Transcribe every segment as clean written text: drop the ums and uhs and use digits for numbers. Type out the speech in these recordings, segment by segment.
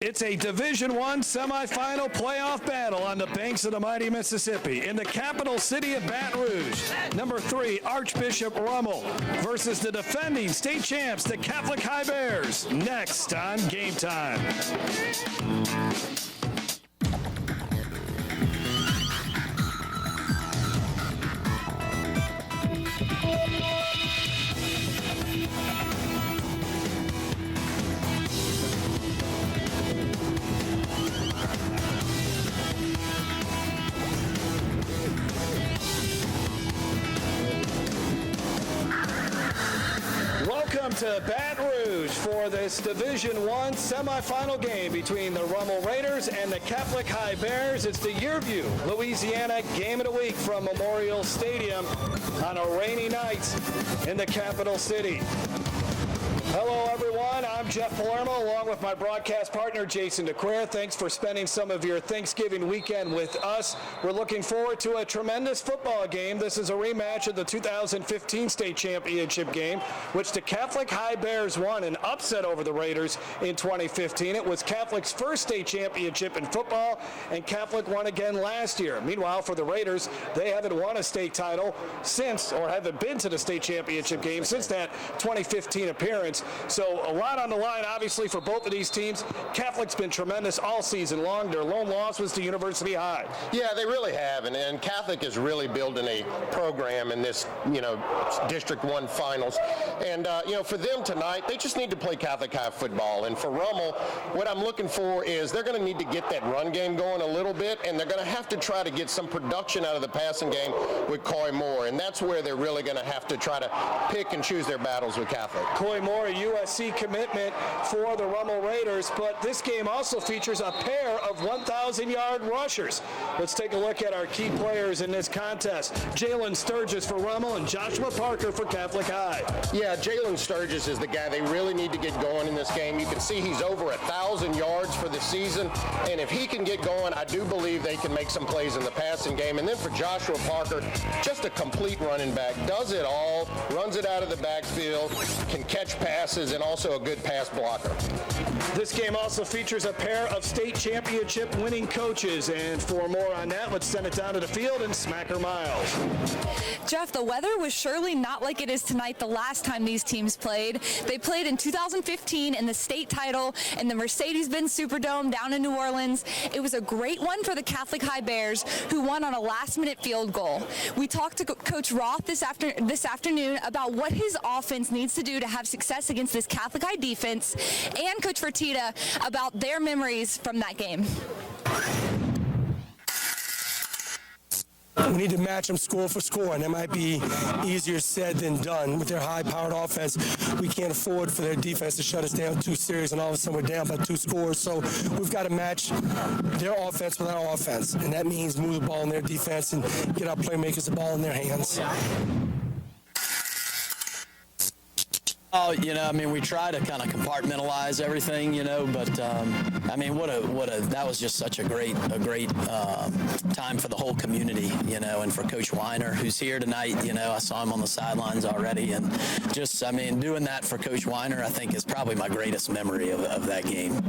It's a Division I semifinal playoff battle on the banks of the mighty Mississippi in the capital city of Baton Rouge. Number 3, Archbishop Rummel versus the defending state champs, the Catholic High Bears. Next on Game Time. Welcome to Baton Rouge for this Division I semifinal game between the Rummel Raiders and the Catholic High Bears. It's the Yearview, Louisiana Game of the Week from Memorial Stadium on a rainy night in the capital city. Hello, everyone. I'm Jeff Palermo, along with my broadcast partner, Jason DeQuare. Thanks for spending some of your Thanksgiving weekend with us. We're looking forward to a tremendous football game. This is a rematch of the 2015 state championship game, which the Catholic High Bears won an upset over the Raiders in 2015. It was Catholic's first state championship in football, and Catholic won again last year. Meanwhile, for the Raiders, they haven't won a state title since, or haven't been to the state championship game since that 2015 appearance. So a lot on the line, obviously, for both of these teams. Catholic's been tremendous all season long. Their lone loss was to University High. Yeah, they really have, and Catholic is really building a program in this, District 1 finals. And, for them tonight, they just need to play Catholic High football. And for Rummel, what I'm looking for is they're going to need to get that run game going a little bit, and they're going to have to try to get some production out of the passing game with Coy Moore. And that's where they're really going to have to try to pick and choose their battles with Catholic. Coy Moore, USC commitment for the Rummel Raiders, but this game also features a pair of 1,000-yard rushers. Let's take a look at our key players in this contest. Jalen Sturgis for Rummel and Joshua Parker for Catholic High. Yeah, Jalen Sturgis is the guy they really need to get going in this game. You can see he's over 1,000 yards for the season, and if he can get going, I do believe they can make some plays in the passing game. And then for Joshua Parker, just a complete running back, does it all, runs it out of the backfield, can catch passes, and also a good pass blocker. This game also features a pair of state championship winning coaches, and for more on that, let's send it down to the field and Smacker Miles. Jeff, the weather was surely not like it is tonight the last time these teams played. They played in 2015 in the state title in the Mercedes-Benz Superdome down in New Orleans. It was a great one for the Catholic High Bears, who won on a last-minute field goal. We talked to Coach Roth this afternoon about what his offense needs to do to have success against this Catholic High defense, and Coach Fertitta about their memories from that game. We need to match them score for score, and that might be easier said than done. With their high-powered offense, we can't afford for their defense to shut us down 2 series, and all of a sudden we're down by 2 scores. So we've got to match their offense with our offense, and that means move the ball in their defense and get our playmakers the ball in their hands. Oh, we try to kind of compartmentalize everything, but that was just such a great time for the whole community, and for Coach Weiner, who's here tonight. I saw him on the sidelines already, and just, doing that for Coach Weiner, I think, is probably my greatest memory of that game.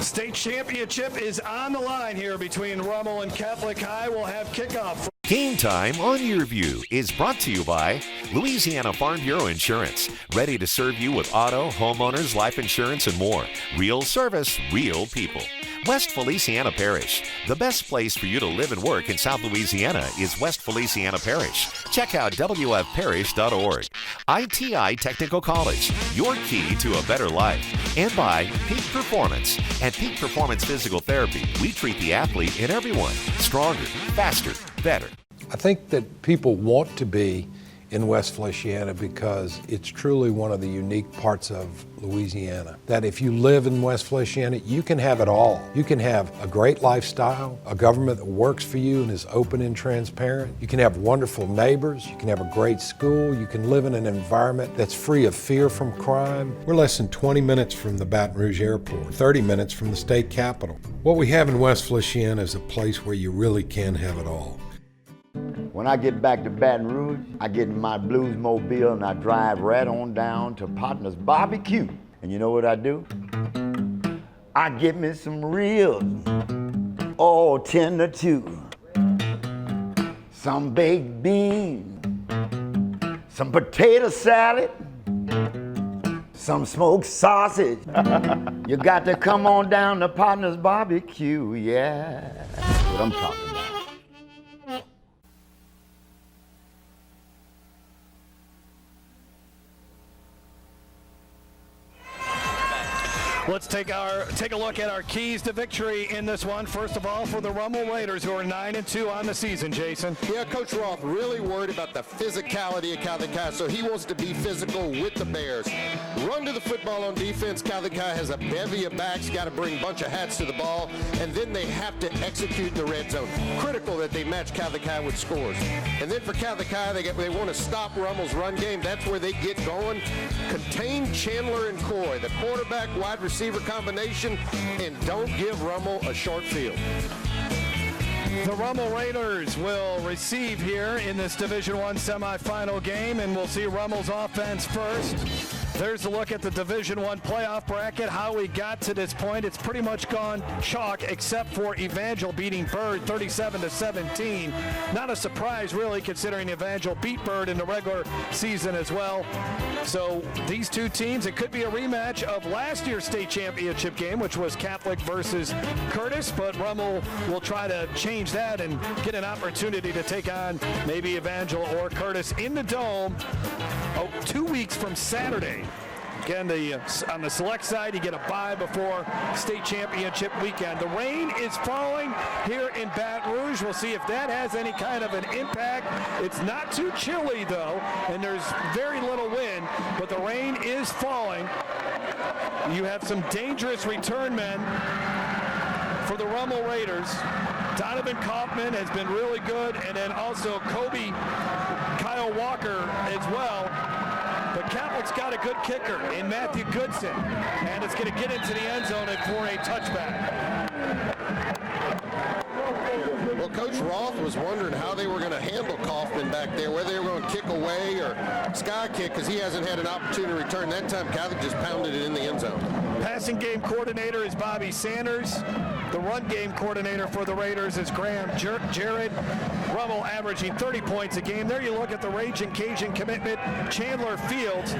State championship is on the line here between Rummel and Catholic High. We'll have kickoff. Game Time on Yearview is brought to you by Louisiana Farm Bureau Insurance, ready to serve you with auto, homeowners, life insurance, and more. Real service, real people. West Feliciana Parish. The best place for you to live and work in South Louisiana is West Feliciana Parish. Check out wfparish.org. ITI Technical College, your key to a better life. And by Peak Performance. At Peak Performance Physical Therapy, we treat the athlete and everyone stronger, faster, better. I think that people want to be in West Feliciana because it's truly one of the unique parts of Louisiana. That if you live in West Feliciana, you can have it all. You can have a great lifestyle, a government that works for you and is open and transparent. You can have wonderful neighbors. You can have a great school. You can live in an environment that's free of fear from crime. We're less than 20 minutes from the Baton Rouge airport, 30 minutes from the state capitol. What we have in West Feliciana is a place where you really can have it all. When I get back to Baton Rouge, I get in my blues mobile and I drive right on down to Partner's Barbecue. And you know what I do? I get me some ribs, all tender too. Some baked beans, some potato salad, some smoked sausage. You got to come on down to Partner's Barbecue, yeah. That's what I'm talking about. Let's take a look at our keys to victory in this one. First of all, for the Rummel Raiders, who are 9-2 on the season, Jason. Yeah, Coach Roth really worried about the physicality of Catholic High, so he wants to be physical with the Bears. Run to the football on defense. Catholic High has a bevy of backs, got to bring a bunch of hats to the ball, and then they have to execute the red zone. Critical that they match Catholic High with scores. And then for Catholic High, they want to stop Rummel's run game. That's where they get going. Contain Chandler and Coy, the quarterback wide receiver combination, and don't give Rummel a short field. The Rummel Raiders will receive here in this Division I semifinal game, and we'll see Rummel's offense first. There's a look at the Division I playoff bracket, how we got to this point. It's pretty much gone chalk, except for Evangel beating Bird 37-17. Not a surprise, really, considering Evangel beat Bird in the regular season as well. So these two teams, it could be a rematch of last year's state championship game, which was Catholic versus Curtis, but Rummel will try to change that and get an opportunity to take on maybe Evangel or Curtis in the Dome 2 weeks from Saturday. Again, on the select side, you get a bye before state championship weekend. The rain is falling here in Baton Rouge. We'll see if that has any kind of an impact. It's not too chilly, though, and there's very little wind, but the rain is falling. You have some dangerous return men for the Rummel Raiders. Donovan Kaufman has been really good, and then also Kyle Walker as well. But Catholic's got a good kicker in Matthew Goodson, and it's going to get into the end zone for a touchback. Well, Coach Roth was wondering how they were going to handle Kaufman back there, whether they were going to kick away or sky kick, because he hasn't had an opportunity to return. That time, Catholic just pounded it in the end zone. Passing game coordinator is Bobby Sanders. The run game coordinator for the Raiders is Graham Jared. Rummel averaging 30 points a game. There you look at the Raging Cajun commitment, Chandler Fields.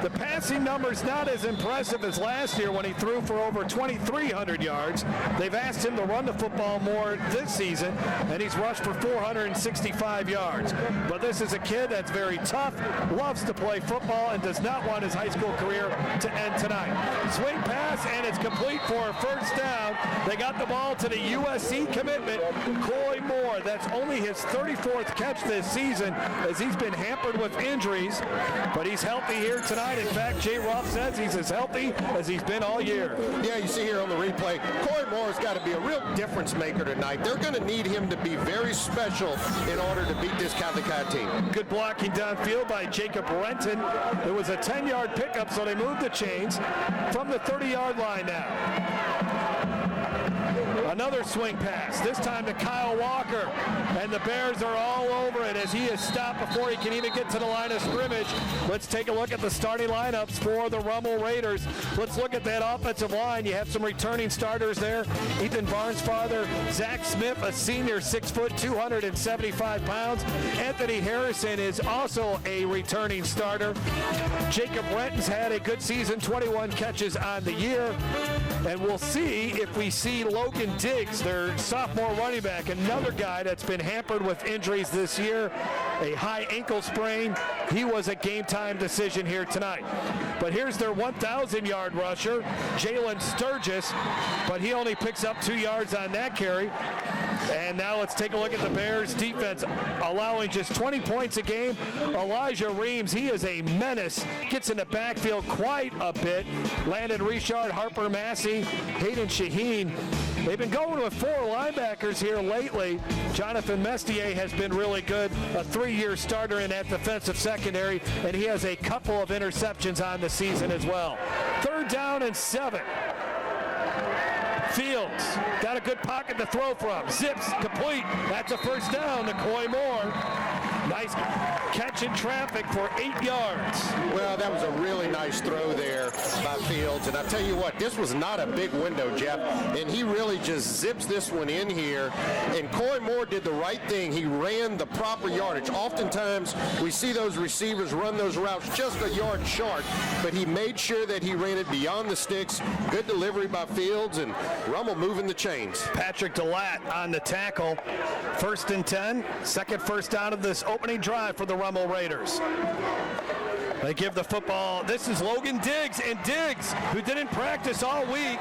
The passing number's not as impressive as last year when he threw for over 2,300 yards. They've asked him to run the football more this season, and he's rushed for 465 yards. But this is a kid that's very tough, loves to play football, and does not want his high school career to end tonight. Swing pass, and it's complete for a first down. They got the ball to the USC commitment, Coy Moore. That's only his 34th catch this season, as he's been hampered with injuries, but he's healthy here tonight. In fact, Jay Roth says he's as healthy as he's been all year. Yeah, you see here on the replay, Coy Moore's got to be a real difference maker tonight. They're going to need him to be very special in order to beat this Catholic High team. Good blocking downfield by Jacob Renton. It was a 10-yard pickup, so they moved the chains from the 30-yard line now. Another swing pass, this time to Kyle Walker, and the Bears are all over it as he is stopped before he can even get to the line of scrimmage. Let's take a look at the starting lineups for the Rummel Raiders. Let's look at that offensive line. You have some returning starters there. Ethan Barnesfather, Zach Smith, a senior, 6 foot, 275 pounds. Anthony Harrison is also a returning starter. Jacob Renton's had a good season, 21 catches on the year. And we'll see if we see Logan Diggs, their sophomore running back, another guy that's been hampered with injuries this year, a high ankle sprain. He was a game-time decision here tonight. But here's their 1,000-yard rusher, Jalen Sturgis, but he only picks up 2 yards on that carry. And now let's take a look at the Bears defense, allowing just 20 points a game. Elijah Reams, he is a menace, gets in the backfield quite a bit. Landon Richard, Harper Massey, Hayden Shaheen. They've been going with 4 linebackers here lately. Jonathan Mestier has been really good, a 3-year starter in that defensive secondary, and he has a couple of interceptions on the season as well. 3rd down and 7. Fields got a good pocket to throw from. Zips, complete. That's a first down to Coy Moore. Nice catch in traffic for 8 yards. Well, that was a really nice throw there by Fields. And I tell you what, this was not a big window, Jeff. And he really just zips this one in here. And Coy Moore did the right thing. He ran the proper yardage. Oftentimes, we see those receivers run those routes just a yard short. But he made sure that he ran it beyond the sticks. Good delivery by Fields, and Rummel moving the chains. Patrick DeLatte on the tackle. 1st and 10. Second first down of this opening drive for the Rummel Raiders. They give the football. This is Logan Diggs, and Diggs, who didn't practice all week,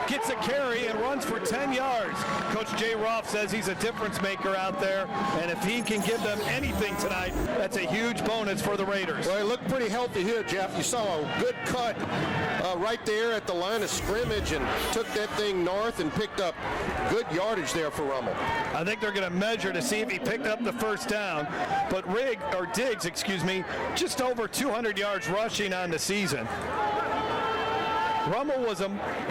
gets a carry and runs for 10 yards. Coach Jay Roth says he's a difference maker out there, and if he can give them anything tonight, that's a huge bonus for the Raiders. Well, he looked pretty healthy here, Jeff. You saw a good cut right there at the line of scrimmage and took that thing north and picked up good yardage there for Rummel. I think they're going to measure to see if he picked up the first down, but Diggs, just over 200 yards rushing on the season. Rummel was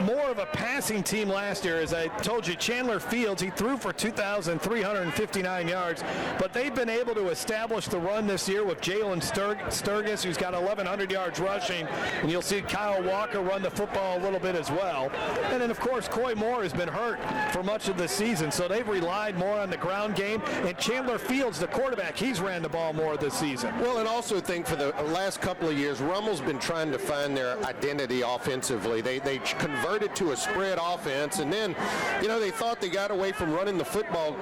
more of a passing team last year. As I told you, Chandler Fields, he threw for 2,359 yards, but they've been able to establish the run this year with Jalen Sturgis, who's got 1,100 yards rushing, and you'll see Kyle Walker run the football a little bit as well. And then, of course, Coy Moore has been hurt for much of the season, so they've relied more on the ground game. And Chandler Fields, the quarterback, he's ran the ball more this season. Well, and also think for the last couple of years, Rummel's been trying to find their identity offensively. They converted to a spread offense, and then, they thought they got away from running the football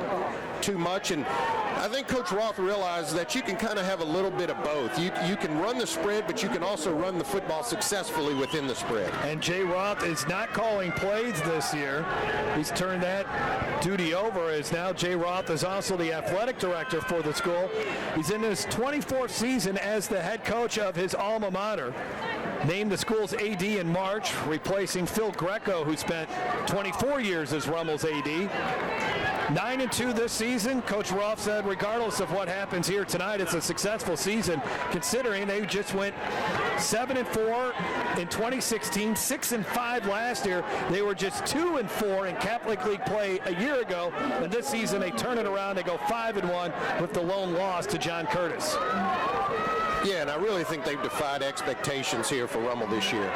too much, and I think Coach Roth realized that you can kind of have a little bit of both. You can run the spread, but you can also run the football successfully within the spread. And Jay Roth is not calling plays this year. He's turned that duty over, as now Jay Roth is also the athletic director for the school. He's in his 24th season as the head coach of his alma mater. Named the school's AD in March, replacing Phil Greco, who spent 24 years as Rummel's AD. 9-2 this season. Coach Roth said regardless of what happens here tonight, it's a successful season, considering they just went 7-4 in 2016, 6-5 last year. They were just 2-4 in Catholic League play a year ago, and this season they turn it around. They go 5-1 with the lone loss to John Curtis. Yeah, and I really think they've defied expectations here for Rummel this year.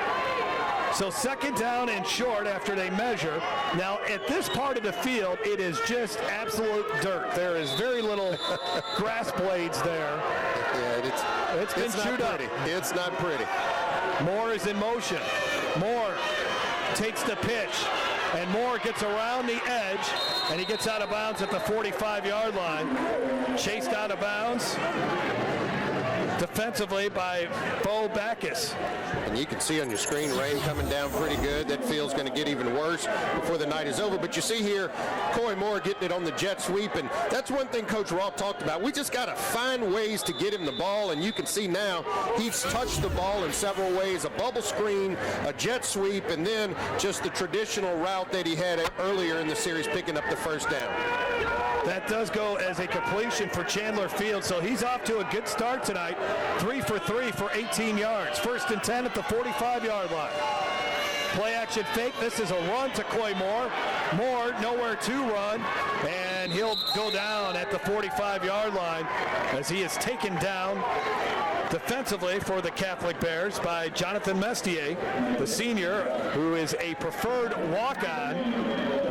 So second down and short after they measure. Now, at this part of the field, it is just absolute dirt. There is very little grass blades there. Yeah, it's been chewed up. It's not pretty. Moore is in motion. Moore takes the pitch, and Moore gets around the edge, and he gets out of bounds at the 45-yard line. Chased out of bounds defensively by Bo Backus. And you can see on your screen rain coming down pretty good. That field's going to get even worse before the night is over. But you see here, Coy Moore getting it on the jet sweep, and that's one thing Coach Roth talked about. We just got to find ways to get him the ball, and you can see now he's touched the ball in several ways. A bubble screen, a jet sweep, and then just the traditional route that he had earlier in the series, picking up the first down. That does go as a completion for Chandler Fields, so he's off to a good start tonight. 3 for 3 for 18 yards. 1st and 10 at the 45-yard line. Play action fake. This is a run to Coy Moore. Moore nowhere to run, and he'll go down at the 45-yard line as he is taken down defensively for the Catholic Bears by Jonathan Mestier, the senior, who is a preferred walk-on.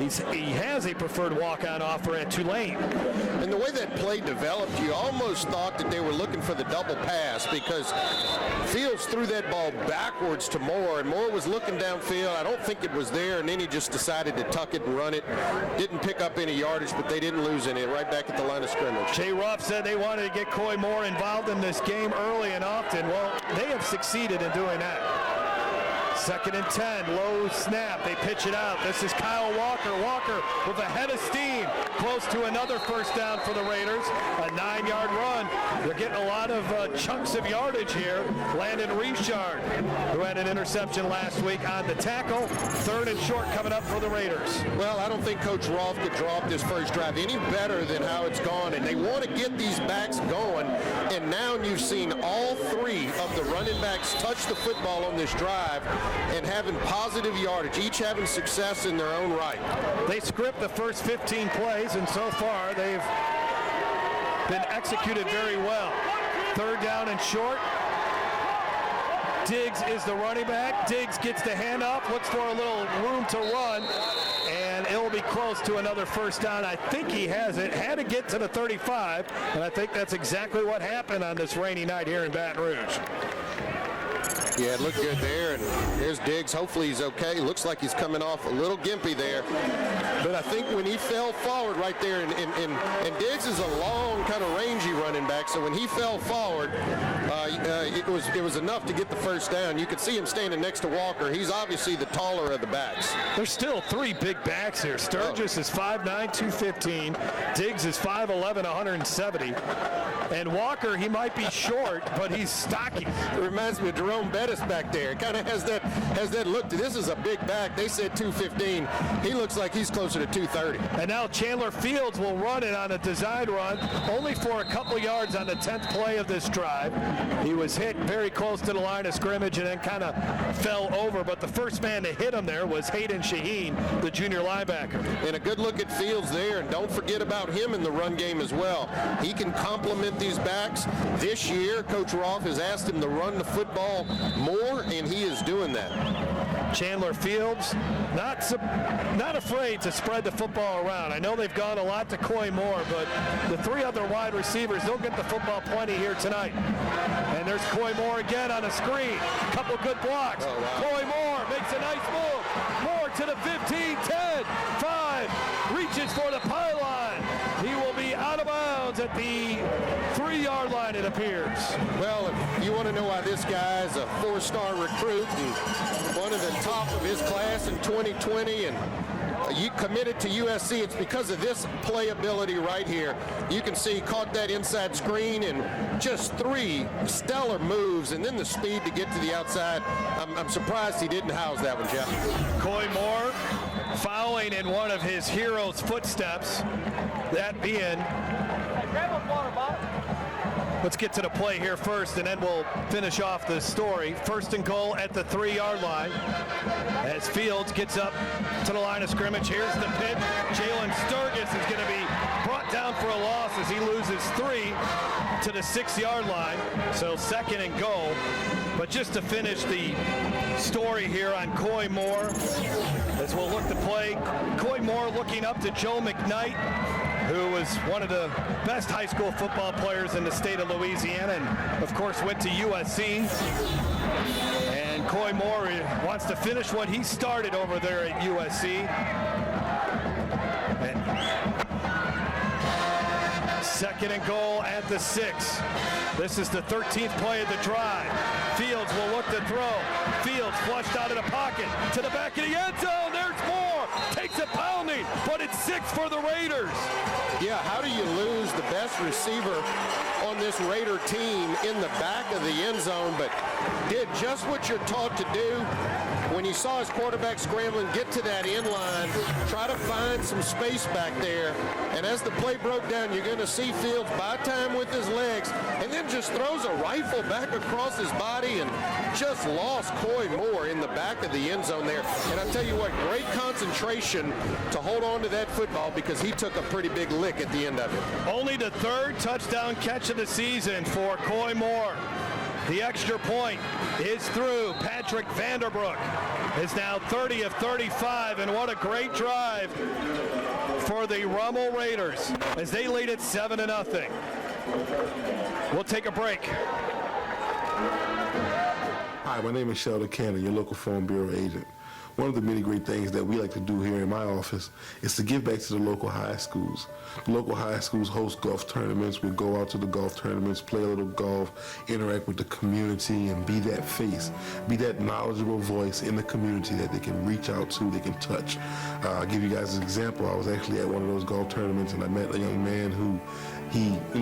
He has a preferred walk-on offer at Tulane. And the way that play developed, you almost thought that they were looking for the double pass, because Fields threw that ball backwards to Moore, and Moore was looking downfield. I don't think it was there, and then he just decided to tuck it and run it. Didn't pick up any yardage, but they didn't lose any. Right back at the line of scrimmage. Jay Ruff said they wanted to get Coy Moore involved in this game early and often. Well, they have succeeded in doing that. 2nd and 10, low snap, they pitch it out. This is Kyle Walker. Walker with a head of steam, close to another first down for the Raiders. A 9-yard run. They're getting a lot of chunks of yardage here. Landon Richard, who had an interception last week on the tackle. 3rd and short coming up for the Raiders. Well, I don't think Coach Roth could draw up this first drive any better than how it's gone, and they want to get these backs going, and now you've seen all 3 of the running backs touch the football on this drive. and having positive yardage, each having success in their own right. They script the first 15 plays, and so far they've been executed very well. Third down and short. Diggs is the running back. Diggs gets the hand up, looks for a little room to run, and it will be close to another first down. I think he has it. Had to get to the 35, and I think that's exactly what happened on this rainy night here in Baton Rouge. Yeah, it looked good there, and there's Diggs. Hopefully he's okay. Looks like he's coming off a little gimpy there. But I think when he fell forward right there, and Diggs is a long, kind of rangy running back, so when he fell forward, it was enough to get the first down. You could see him standing next to Walker. He's obviously the taller of the backs. There's still three big backs here. Sturgis is 5'9", 215. Diggs is 5'11", 170. And Walker, he might be short, but he's stocky. It reminds me of Jerome Bettis back there. It kind of has that look to this is a big back. They said 215. He looks like he's closer to 230. And now Chandler Fields will run it on a design run, only for a couple yards on the 10th play of this drive. He was hit very close to the line of scrimmage and then kind of fell over, but the first man to hit him there was Hayden Shaheen, the junior linebacker. And a good look at Fields there, and don't forget about him in the run game as well. He can complement these backs. This year, Coach Roth has asked him to run the football more, and he is doing that. Chandler Fields, not afraid to spread the football around. I know they've gone a lot to Coy Moore, but the three other wide receivers, they'll get the football plenty here tonight. And there's Coy Moore again on a screen. Couple good blocks. Oh, wow. Coy Moore makes a nice move. Moore to the 15, 10, 5, reaches for the pylon. He will be out of bounds at the 3-yard line, it appears. Well, if you want to know why this guy is a 4-star recruit and one of the top of his class in 2020 and you committed to USC, it's because of this playability right here. You can see he caught that inside screen and just 3 stellar moves, and then the speed to get to the outside. I'm surprised he didn't house that one, Jeff. Coy Moore following in one of his hero's footsteps, that being... Let's get to the play here first, and then we'll finish off the story. First and goal at the 3-yard line. As Fields gets up to the line of scrimmage, here's the pitch. Jalen Sturgis is going to be brought down for a loss as he loses 3 to the 6-yard line. So second and goal. But just to finish the story here on Coy Moore, as we'll look to play, Coy Moore looking up to Joe McKnight, who was one of the best high school football players in the state of Louisiana and, of course, went to USC. And Coy Moore wants to finish what he started over there at USC. And second and goal at the 6. This is the 13th play of the drive. Fields will look to throw. Fields flushed out of the pocket to the back of the end zone. There's Moore. Takes a pounding, but it's 6 for the Raiders. Yeah, how do you lose the best receiver on this Raider team in the back of the end zone, but did just what you're taught to do when you saw his quarterback scrambling, get to that end line, try to find some space back there, and as the play broke down, you're going to see Fields buy time with his legs, and then just throws a rifle back across his body and just lost Coy Moore in the back of the end zone there. And I tell you what, great concentration to hold on to that football because he took a pretty big lick at the end of it. Only the 3rd touchdown catch of the season for Coy Moore. The extra point is through. Patrick Vanderbrook is now 30 of 35, and what a great drive for the Rummel Raiders as they lead it 7-0. We'll take a break. Hi, my name is Sheldon Cannon, your local Phone Bureau agent. One of the many great things that we like to do here in my office is to give back to the local high schools. The local high schools host golf tournaments. We go out to the golf tournaments, play a little golf, interact with the community, and be that face, be that knowledgeable voice in the community that they can reach out to, they can touch. I'll give you guys an example. I was actually at one of those golf tournaments, and I met a young man who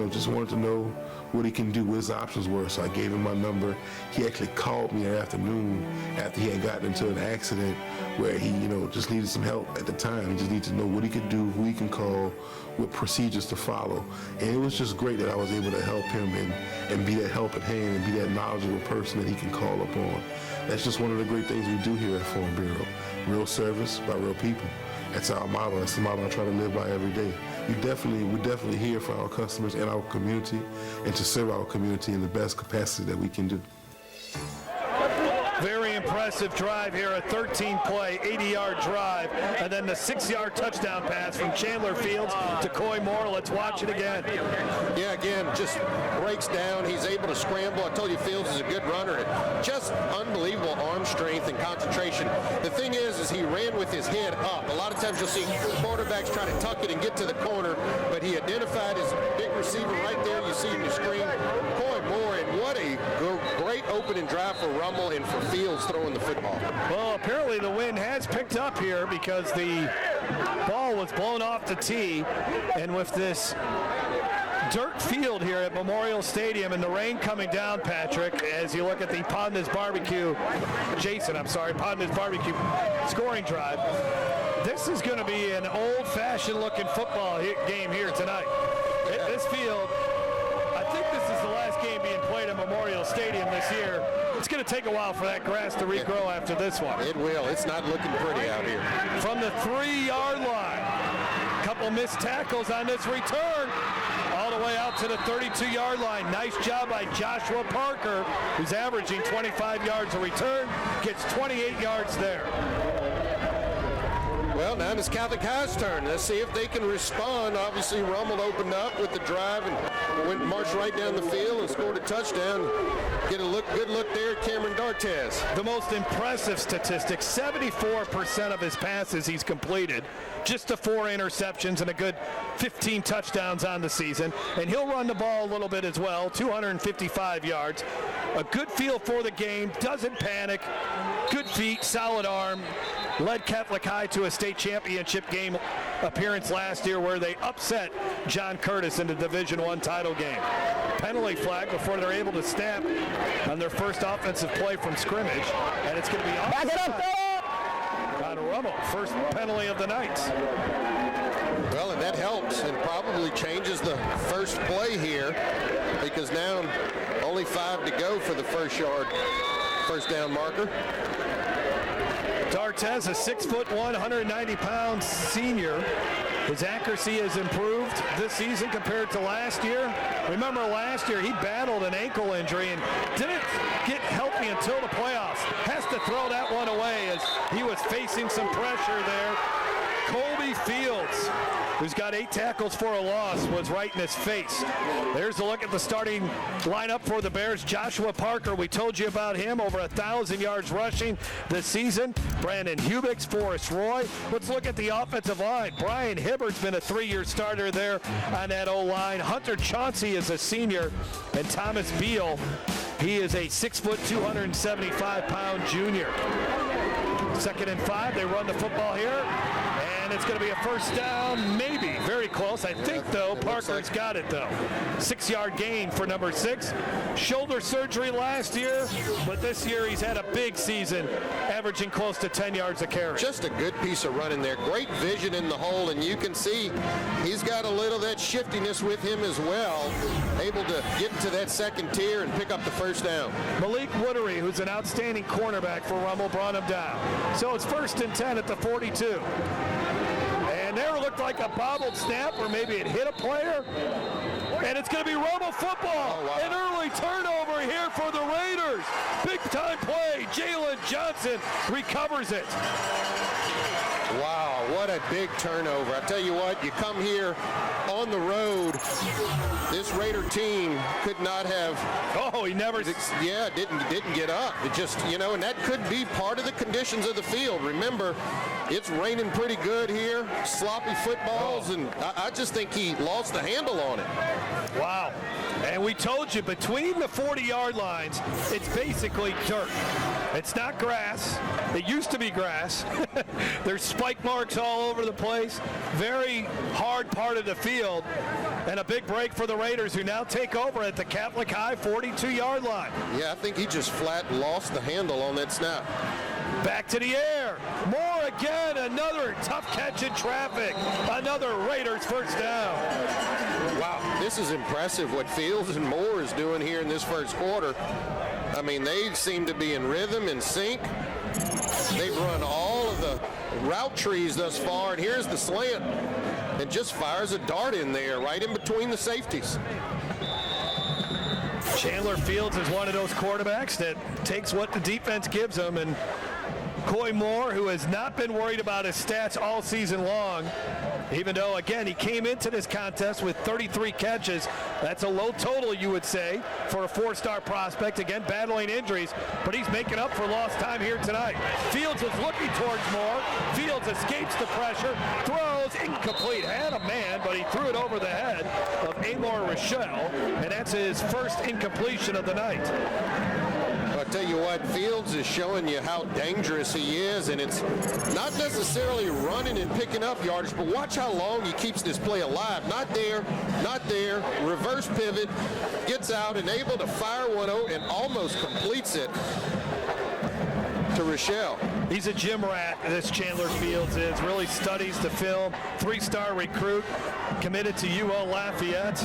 just wanted to know what he can do, what his options were. So I gave him my number. He actually called me that afternoon after he had gotten into an accident where he, just needed some help at the time. He just needed to know what he could do, who he can call, what procedures to follow. And it was just great that I was able to help him and be that helping hand and be that knowledgeable person that he can call upon. That's just one of the great things we do here at Farm Bureau. Real service by real people. That's our motto. That's the motto I try to live by every day. We're definitely here for our customers and our community, and to serve our community in the best capacity that we can do. Very impressive drive here, a 13-play, 80-yard drive, and then the 6-yard touchdown pass from Chandler Fields to Coy Moore. Let's watch it again. Yeah, again, just breaks down. He's able to scramble. I told you Fields is a good runner. Just unbelievable arm strength and concentration. The thing is he ran with his head up. A lot of times you'll see quarterbacks try to tuck it and get to the corner, but he identified his big receiver right there. You see in the screen, Coy Moore, and what a great opening drive for Rummel and for Fields throwing the football. Well, apparently the wind has picked up here because the ball was blown off the tee, and with this dirt field here at Memorial Stadium and the rain coming down, Patrick, as you look at the Podnas Barbecue scoring drive, this is going to be an old-fashioned looking football game here tonight. This field, I think this is the last game being played at Memorial Stadium this year. It's going to take a while for that grass to regrow after this one. It will. It's not looking pretty out here. From the 3-yard line, a couple missed tackles on this return, all the way out to the 32-yard line. Nice job by Joshua Parker, who's averaging 25 yards a return, gets 28 yards there. Well, now it's Catholic High's turn. Let's see if they can respond. Obviously, Rummel opened up with the drive and marched right down the field and scored a touchdown. Get a good look there at Cameron D'Artez. The most impressive statistic, 74% of his passes he's completed. Just the 4 interceptions and a good 15 touchdowns on the season. And he'll run the ball a little bit as well, 255 yards. A good feel for the game, doesn't panic, good feet, solid arm. Led Catholic High to a state championship game appearance last year where they upset John Curtis in the Division I title game. Penalty flag before they're able to snap on their first offensive play from scrimmage, and it's going to be offside. Back it up, on Rummel, first penalty of the night. Well, and that helps and probably changes the first play here because now only 5 to go for the first down marker. D'Artez, a 6'1", 190-pound senior. His accuracy has improved this season compared to last year. Remember last year he battled an ankle injury and didn't get healthy until the playoffs. Has to throw that one away as he was facing some pressure there. Colby Fields, who's got 8 tackles for a loss, was right in his face. There's a look at the starting lineup for the Bears. Joshua Parker, we told you about him, over 1,000 yards rushing this season. Brandon Hubix, Forrest Roy. Let's look at the offensive line. Brian Hibbert's been a 3-year starter there on that O-line. Hunter Chauncey is a senior, and Thomas Beal, he is a 6', 275-pound junior. 2nd and 5, they run the football here. And it's going to be a first down, maybe. Very close. I think, though, Parker's got it, though. 6-yard gain for number 6. Shoulder surgery last year, but this year he's had a big season, averaging close to 10 yards a carry. Just a good piece of running there. Great vision in the hole, and you can see he's got a little of that shiftiness with him as well. Able to get to that second tier and pick up the first down. Malik Woodery, who's an outstanding cornerback for Rummel, brought him down. So it's 1st and 10 at the 42. And there looked like a bobbled snap, or maybe it hit a player. And it's going to be Rummel football. Oh, wow. An early turnover here for the Raiders. Big-time play. Jalen Johnson recovers it. Wow, what a big turnover. I tell you what, you come here on the road, this Raider team could not have... Oh, he never... Yeah, didn't get up. It just, and that could be part of the conditions of the field. Remember, it's raining pretty good here, sloppy footballs, and I just think he lost the handle on it. Wow. And we told you, between the 40-yard lines, it's basically dirt. It's not grass. It used to be grass. There's spike marks all over the place. Very hard part of the field. And a big break for the Raiders, who now take over at the Catholic High 42-yard line. Yeah, I think he just flat lost the handle on that snap. Back to the air. Moore again. Another tough catch in traffic. Another Raiders first down. Wow, this is impressive what Fields and Moore is doing here in this first quarter. I mean, they seem to be in rhythm and sync. They've run all of the route trees thus far, and here's the slant. And just fires a dart in there, right in between the safeties. Chandler Fields is one of those quarterbacks that takes what the defense gives him, and Coy Moore, who has not been worried about his stats all season long, even though, again, he came into this contest with 33 catches. That's a low total, you would say, for a four-star prospect. Again, battling injuries, but he's making up for lost time here tonight. Fields is looking towards Moore. Fields escapes the pressure, throws incomplete. Had a man, but he threw it over the head of Amor Rochelle, and that's his first incompletion of the night. I tell you what, Fields is showing you how dangerous he is, and it's not necessarily running and picking up yardage, but watch how long he keeps this play alive. Not there, reverse pivot, gets out and able to fire one out and almost completes it to Rochelle. He's a gym rat, this Chandler Fields is. Really studies the film. Three-star recruit, committed to UL Lafayette.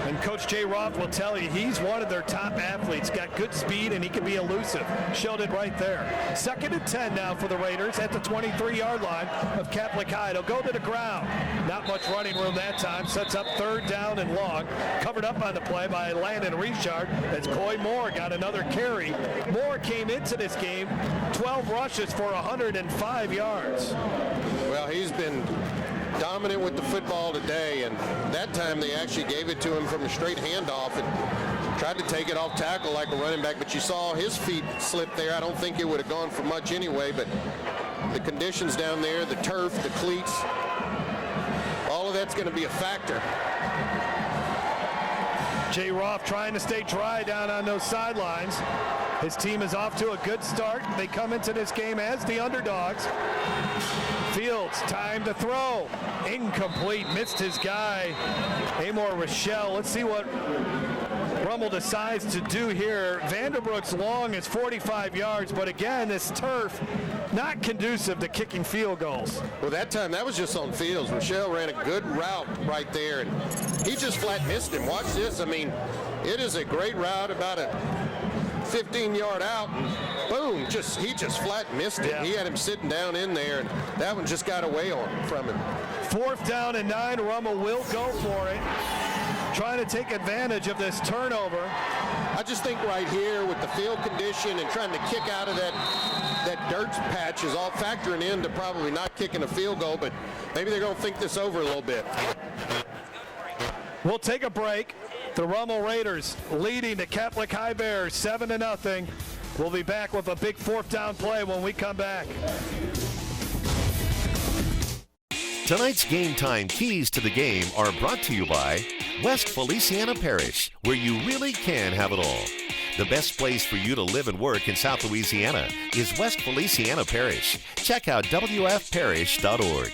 And Coach Jay Roth will tell you he's one of their top athletes. Got good speed, and he can be elusive. Showed it right there. 2nd and 10 now for the Raiders at the 23-yard line of Catholic High. They'll go to the ground. Not much running room that time. Sets up 3rd down and long. Covered up on the play by Landon Richard as Coy Moore got another carry. Moore came into this game 12 rushes for 105 yards. Well, he's been dominant with the football today, and that time they actually gave it to him from a straight handoff and tried to take it off tackle like a running back, but you saw his feet slip there. I don't think it would have gone for much anyway, but the conditions down there, the turf, the cleats, all of that's going to be a factor. Jay Roth trying to stay dry down on those sidelines. His team is off to a good start. They come into this game as the underdogs. Fields, time to throw. Incomplete, missed his guy, Amor Rochelle. Let's see what Rummel decides to do here. Vanderbrook's long is 45 yards, but again, this turf not conducive to kicking field goals. Well, that time, that was just on Fields. Rochelle ran a good route right there, and he just flat missed him. Watch this. I mean, it is a great route, about a 15-yard out, and boom, he just flat missed it. Yeah. He had him sitting down in there, and that one just got away from him. 4th down and 9, Rummel will go for it, trying to take advantage of this turnover. I just think right here with the field condition and trying to kick out of that dirt patch is all factoring into probably not kicking a field goal, but maybe they're going to think this over a little bit. We'll take a break. The Rummel Raiders leading the Catholic High Bears 7-0. We'll be back with a big 4th down play when we come back. Tonight's Game Time keys to the game are brought to you by West Feliciana Parish, where you really can have it all. The best place for you to live and work in South Louisiana is West Feliciana Parish. Check out wfparish.org.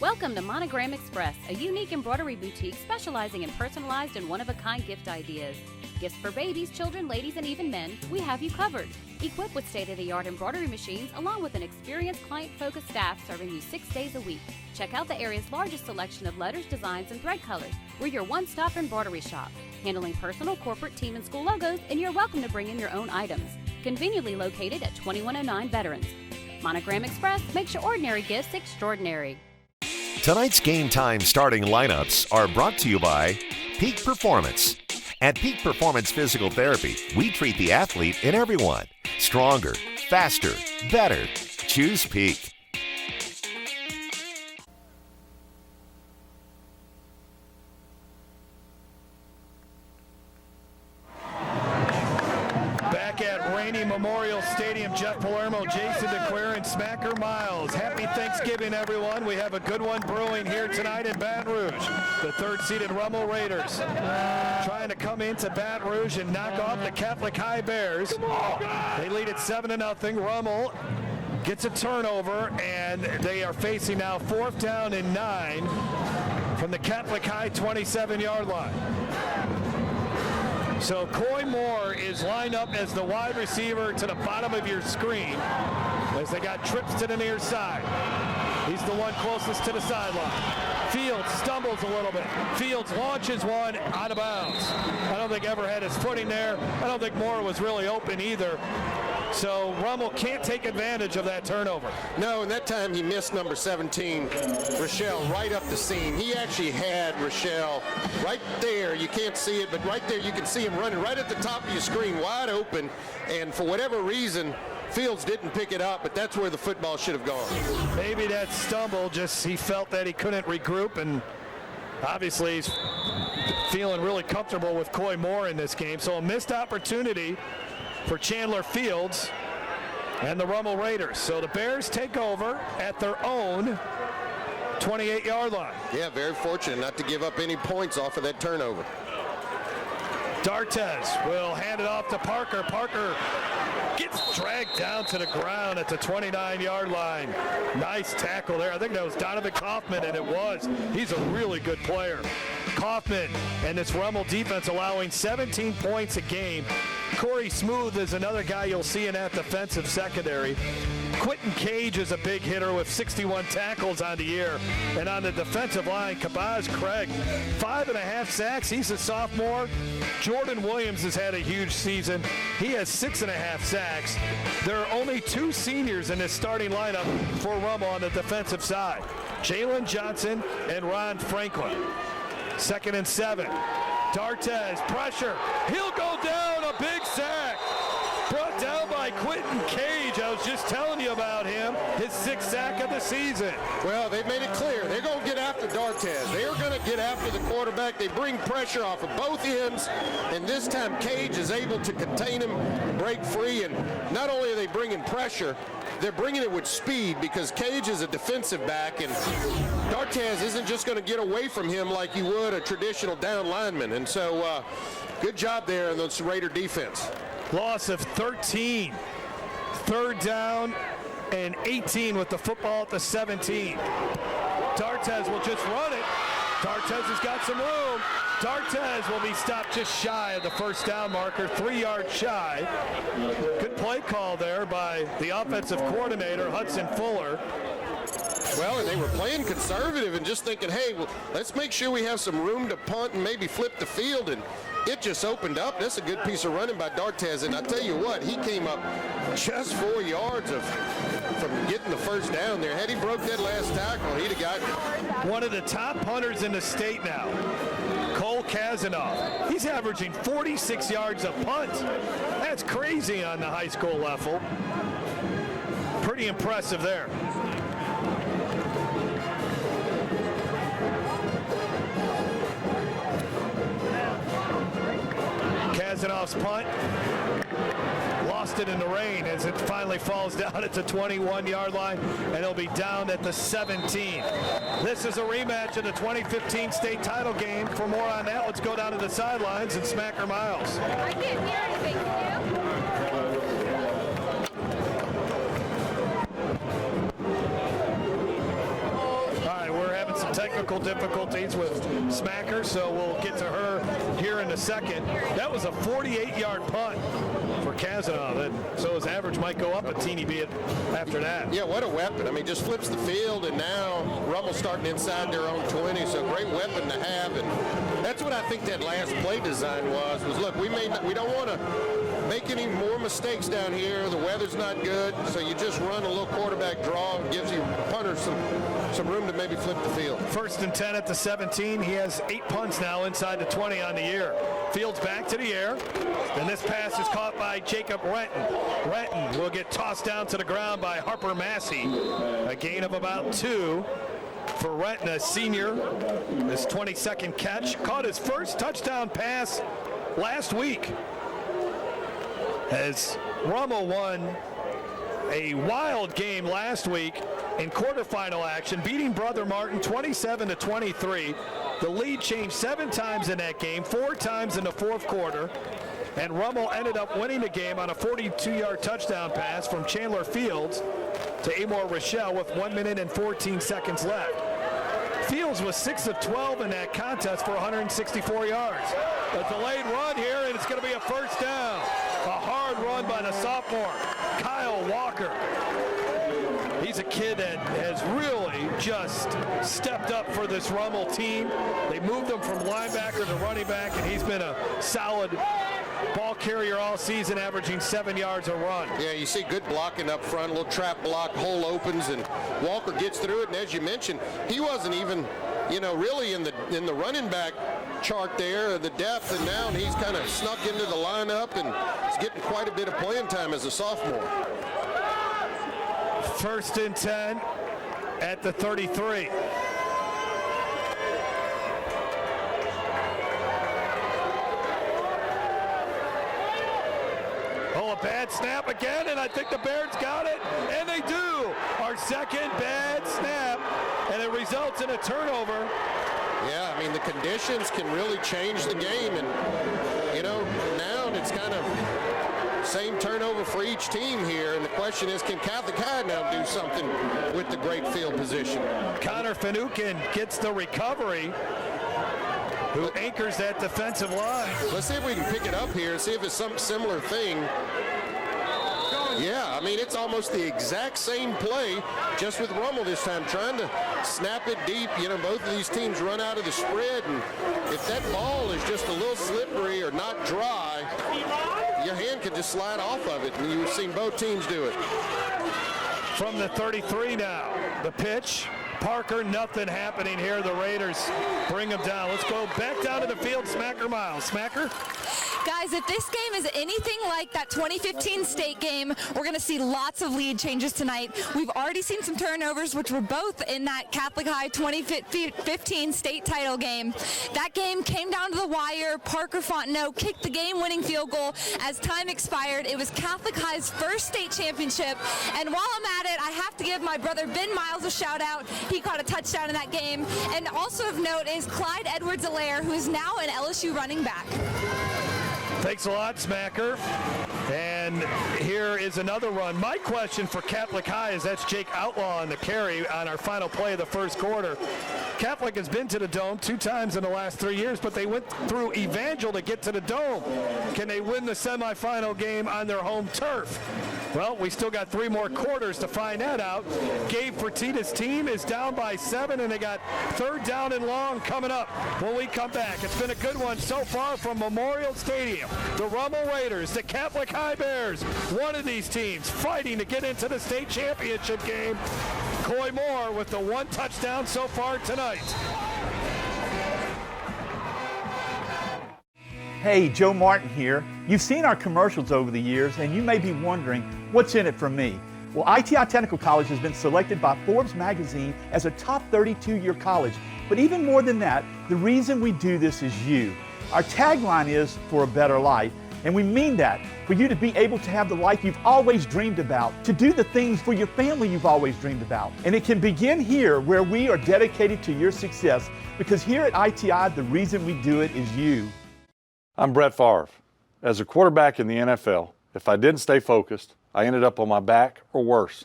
Welcome to Monogram Express, a unique embroidery boutique specializing in personalized and one-of-a-kind gift ideas. Gifts for babies, children, ladies, and even men, we have you covered. Equipped with state-of-the-art embroidery machines along with an experienced client-focused staff serving you 6 days a week. Check out the area's largest selection of letters, designs, and thread colors. We're your one-stop embroidery shop, handling personal, corporate, team, and school logos, and you're welcome to bring in your own items. Conveniently located at 2109 Veterans. Monogram Express makes your ordinary gifts extraordinary. Tonight's Game Time starting lineups are brought to you by Peak Performance. At Peak Performance Physical Therapy, we treat the athlete and everyone. Stronger, faster, better. Choose Peak. Back at Rainey Memorial Stadium, Jeff Palermo, Jason DeQuire, and Smacker Miles. Happy Thanksgiving, everyone. We have a good one brewing here tonight in Baton Rouge. The 3rd-seeded Rummel Raiders trying to come into Baton Rouge and knock off the Catholic High Bears. They lead at 7-0. Rummel gets a turnover, and they are facing now 4th down and 9 from the Catholic High 27-yard line. So Coy Moore is lined up as the wide receiver to the bottom of your screen as they got trips to the near side. He's the one closest to the sideline. Fields stumbles a little bit. Fields launches one out of bounds. I don't think ever had his footing there. I don't think Moore was really open either. So Rummel can't take advantage of that turnover. No, and that time he missed number 17, Rochelle, right up the seam. He actually had Rochelle right there. You can't see it, but right there you can see him running right at the top of your screen, wide open. And for whatever reason, Fields didn't pick it up, but that's where the football should have gone. Maybe that stumble, just he felt that he couldn't regroup, and obviously he's feeling really comfortable with Coy Moore in this game. So a missed opportunity for Chandler Fields and the Rummel Raiders. So the Bears take over at their own 28-yard line. Yeah, very fortunate not to give up any points off of that turnover. D'Artes will hand it off to Parker. Parker gets dragged down to the ground at the 29-yard line. Nice tackle there. I think that was Donovan Kaufman, and it was. He's a really good player. Kaufman and this Rummel defense allowing 17 points a game. Corey Smooth is another guy you'll see in that defensive secondary. Quentin Cage is a big hitter with 61 tackles on the year. And on the defensive line, Kabaz Craig, 5.5 sacks. He's a sophomore. Jordan Williams has had a huge season. He has 6.5 sacks. There are only 2 seniors in this starting lineup for Rummel on the defensive side. Jalen Johnson and Ron Franklin. 2nd and 7. D'Artes, pressure. He'll go down, a big sack. Brought down by Quentin Cage. I was just telling you about him. His 6th sack of the season. Well, they've made it clear. They're going to get after D'Artes. They are going to get after the quarterback. They bring pressure off of both ends, and this time Cage is able to contain him, break free, and not only are they bringing pressure, they're bringing it with speed because Cage is a defensive back, and D'Artes isn't just going to get away from him like you would a traditional down lineman. And so good job there in the Raider defense. Loss of 13. 3rd down and 18 with the football at the 17. D'Artes will just run it. D'Artes has got some room. D'Artes will be stopped just shy of the 1st down marker, 3 yards shy. Good play call there by the offensive coordinator, Hudson Fuller. Well, and they were playing conservative and just thinking, hey, well, let's make sure we have some room to punt and maybe flip the field, and it just opened up. That's a good piece of running by D'Artes, and I tell you what, he came up just 4 yards from getting the 1st down there. Had he broke that last tackle, he'd have gotten it. One of the top punters in the state now, Cole Kazanoff. He's averaging 46 yards a punt. That's crazy on the high school level. Pretty impressive there. Kazanoff's punt. Lost it in the rain as it finally falls down at the 21-yard line, and it'll be down at the 17. This is a rematch of the 2015 state title game. For more on that, let's go down to the sidelines and Smacker Miles. I can't hear anything, can you? Technical difficulties with Smacker, so we'll get to her here in a second. That was a 48-yard punt for Kazanoff, and so his average might go up a teeny bit after that. Yeah, what a weapon. I mean, just flips the field, and now Rummel starting inside their own 20, so great weapon to have. And that's what I think that last play design was look, we don't want to make any more mistakes down here. The weather's not good, so you just run a little quarterback draw. It gives you punters some room to maybe flip the field. 1st and 10 at the 17. He has 8 punts now inside the 20 on the year. Fields back to the air, and this pass is caught by Jacob Renton. Renton will get tossed down to the ground by Harper Massey. A gain of about 2 for Renton, a senior. His 22nd catch. Caught his first touchdown pass last week as Rummel won a wild game last week in quarterfinal action, beating Brother Martin 27-23. The lead changed 7 times in that game, 4 times in the 4th quarter, and Rummel ended up winning the game on a 42-yard touchdown pass from Chandler Fields to Amor Rochelle with 1 minute and 14 seconds left. Fields was 6 of 12 in that contest for 164 yards. A delayed run here, and it's going to be a first down. A hard run by the sophomore, Kyle Walker. He's a kid that has really just stepped up for this Rummel team. They moved him from linebacker to running back, and he's been a solid ball carrier all season, averaging 7 yards a run. Yeah, you see good blocking up front, a little trap block, hole opens, and Walker gets through it. And as you mentioned, he wasn't even, really in the running back chart there, the depth, and now he's kind of snuck into the lineup and he's getting quite a bit of playing time as a sophomore. 1st and 10 at the 33. Oh, a bad snap again, and I think the Bears got it, and they do. Our second bad snap, and it results in a turnover. Yeah, I mean, the conditions can really change the game, and, now it's kind of same turnover for each team here, and the question is, can Catholic High now do something with the great field position? Connor Finucane gets the recovery, who anchors that defensive line. Let's see if we can pick it up here and see if it's some similar thing. Yeah, I mean, it's almost the exact same play, just with Rummel this time, trying to snap it deep. Both of these teams run out of the spread, and if that ball is just a little slippery or not dry, your hand could just slide off of it, and you've seen both teams do it. From the 33 now, the pitch. Parker, nothing happening here. The Raiders bring them down. Let's go back down to the field. Smacker Miles. Smacker? Guys, if this game is anything like that 2015 state game, we're going to see lots of lead changes tonight. We've already seen some turnovers, which were both in that Catholic High 2015 state title game. That game came down to the wire. Parker Fontenot kicked the game-winning field goal as time expired. It was Catholic High's first state championship. And while I'm at it, I have to give my brother Ben Miles a shout-out. He caught a touchdown in that game. And also of note is Clyde Edwards-Alaire, who is now an LSU running back. Thanks a lot, Smacker. And here is another run. My question for Catholic High is that's Jake Outlaw on the carry on our final play of the first quarter. Catholic has been to the Dome 2 times in the last 3 years, but they went through Evangel to get to the Dome. Can they win the semifinal game on their home turf? Well, we still got 3 more quarters to find that out. Gabe Fertitta's team is down by 7, and they got 3rd down and long coming up when we come back. It's been a good one so far from Memorial Stadium. The Rummel Raiders, the Catholic High Bears, one of these teams fighting to get into the state championship game. Coy Moore with the 1 touchdown so far tonight. Hey, Joe Martin here. You've seen our commercials over the years, and you may be wondering, what's in it for me? Well, ITI Technical College has been selected by Forbes magazine as a top 32-year college. But even more than that, the reason we do this is you. Our tagline is, for a better life, and we mean that, for you to be able to have the life you've always dreamed about, to do the things for your family you've always dreamed about. And it can begin here, where we are dedicated to your success, because here at ITI, the reason we do it is you. I'm Brett Favre. As a quarterback in the NFL, if I didn't stay focused, I ended up on my back or worse.